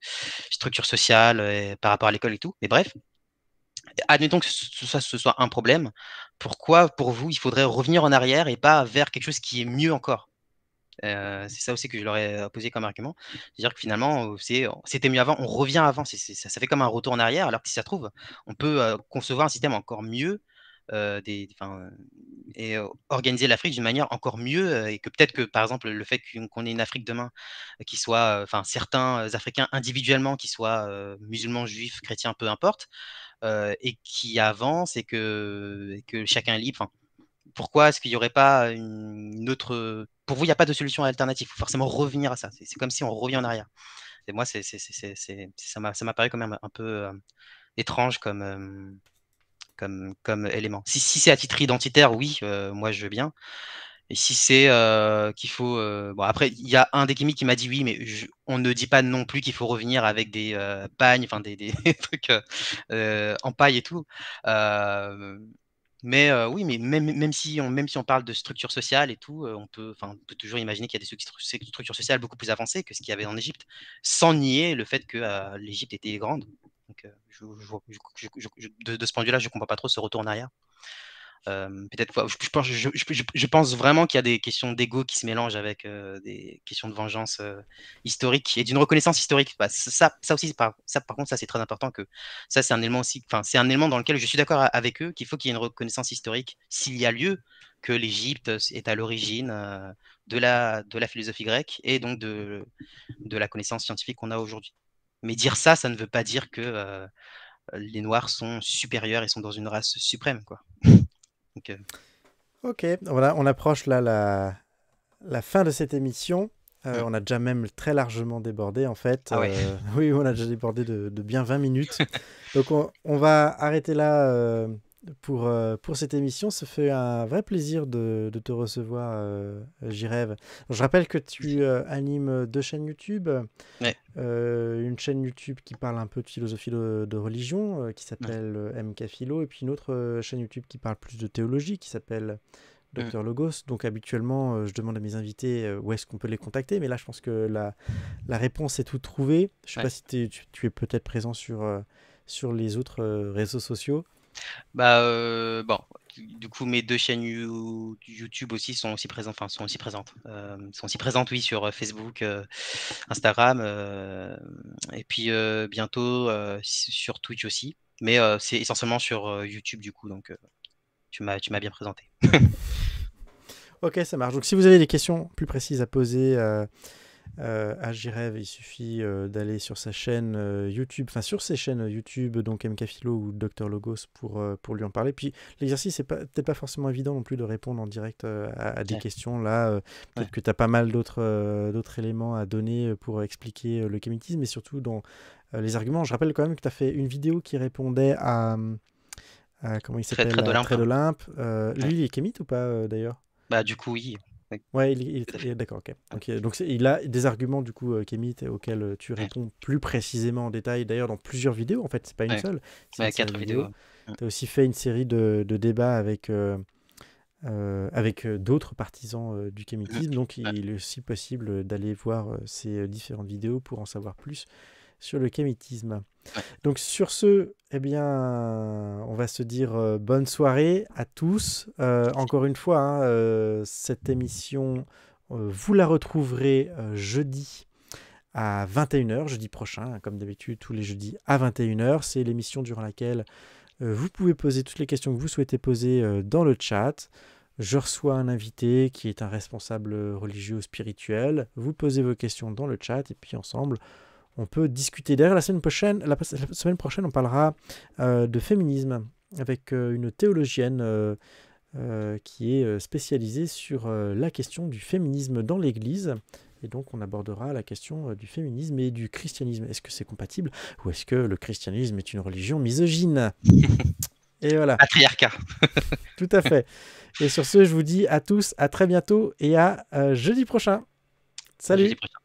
structure sociale par rapport à l'école et tout. Mais bref. Admettons que ce soit un problème, pourquoi pour vous il faudrait revenir en arrière et pas vers quelque chose qui est mieux encore? C'est ça aussi que je leur ai posé comme argument. C'est-à-dire que finalement, c'était mieux avant, on revient avant, ça fait comme un retour en arrière, alors que si ça se trouve, on peut concevoir un système encore mieux et organiser l'Afrique d'une manière encore mieux et que peut-être que par exemple le fait qu'on ait une Afrique demain qui soit, certains Africains individuellement qui soient musulmans, juifs, chrétiens, peu importe, et qui avance et que chacun est libre. Pourquoi est-ce qu'il n'y aurait pas une autre. Pour vous, il n'y a pas de solution alternative. Il faut forcément revenir à ça. C'est comme si on revient en arrière. Et moi, ça m'a paru quand même un peu étrange comme élément. Si c'est à titre identitaire, oui, moi je veux bien. Et si c'est qu'il faut... bon, après, il y a un des kémiques qui m'a dit oui, mais on ne dit pas non plus qu'il faut revenir avec des pagnes, enfin des trucs en paille et tout. Mais oui, mais même si on parle de structure sociale et tout, on peut toujours imaginer qu'il y a des structures sociales beaucoup plus avancées que ce qu'il y avait en Égypte, sans nier le fait que l'Égypte était grande. Donc, de ce point de vue-là, je ne comprends pas trop ce retour en arrière. Peut-être, je pense vraiment qu'il y a des questions d'ego qui se mélangent avec des questions de vengeance historique et d'une reconnaissance historique. Bah, ça aussi, par contre, ça c'est très important, que ça c'est un élément aussi, c'est un élément dans lequel je suis d'accord avec eux, qu'il faut qu'il y ait une reconnaissance historique s'il y a lieu, que l'Égypte est à l'origine de la philosophie grecque et donc de la connaissance scientifique qu'on a aujourd'hui. Mais dire ça ne veut pas dire que les Noirs sont supérieurs et sont dans une race suprême, quoi. Donc, Ok, voilà, on approche là la fin de cette émission. On a déjà même très largement débordé en fait. Ah ouais. Oui, on a déjà débordé de bien 20 minutes. Donc on va arrêter là pour cette émission. Ça fait un vrai plaisir de te recevoir, Jirève. Je rappelle que tu animes 2 chaînes YouTube. Ouais. Une chaîne YouTube qui parle un peu de philosophie de religion, qui s'appelle MK Philo, et puis une autre chaîne YouTube qui parle plus de théologie, qui s'appelle Dr Logos. Donc habituellement, je demande à mes invités où est-ce qu'on peut les contacter, mais là je pense que la réponse est toute trouvée. Je sais pas si tu es peut-être présent sur les autres réseaux sociaux. Bah bon, du coup mes 2 chaînes YouTube aussi sont aussi présentes, oui, sur Facebook, Instagram, et puis bientôt sur Twitch aussi, mais c'est essentiellement sur YouTube du coup, donc tu m'as bien présenté. Ok, ça marche. Donc si vous avez des questions plus précises à poser à Jirève, il suffit d'aller sur sa chaîne YouTube, enfin sur ses chaînes YouTube, donc MK Philo ou Dr Logos pour lui en parler. Puis l'exercice, c'est peut-être pas forcément évident non plus de répondre en direct à des questions. Là, peut-être que tu as pas mal d'autres éléments à donner pour expliquer le kémitisme, et surtout dans les arguments. Je rappelle quand même que tu as fait une vidéo qui répondait à comment il s'appelle, Trait d'Olympe. Lui, il est kémite ou pas d'ailleurs? Bah du coup, oui. Ouais, il est d'accord, ok. Donc il a des arguments du coup kémites auxquels tu réponds plus précisément en détail, d'ailleurs dans plusieurs vidéos en fait, c'est pas une seule. C'est 4 vidéos. Tu as aussi fait une série de débats avec d'autres partisans du kémitisme, donc il est aussi possible d'aller voir ces différentes vidéos pour en savoir plus sur le kémitisme. Donc sur ce, eh bien, on va se dire bonne soirée à tous. Encore une fois, cette émission, vous la retrouverez jeudi à 21h, jeudi prochain, comme d'habitude, tous les jeudis à 21h. C'est l'émission durant laquelle vous pouvez poser toutes les questions que vous souhaitez poser dans le chat. Je reçois un invité qui est un responsable religieux ou spirituel. Vous posez vos questions dans le chat et puis ensemble, on peut discuter. Derrière la semaine prochaine, on parlera de féminisme avec une théologienne qui est spécialisée sur la question du féminisme dans l'Église. Et donc, on abordera la question du féminisme et du christianisme. Est-ce que c'est compatible ou est-ce que le christianisme est une religion misogyne? Et voilà. Patriarcat. Tout à fait. Et sur ce, je vous dis à tous, à très bientôt et à jeudi prochain. Salut. Jeudi prochain.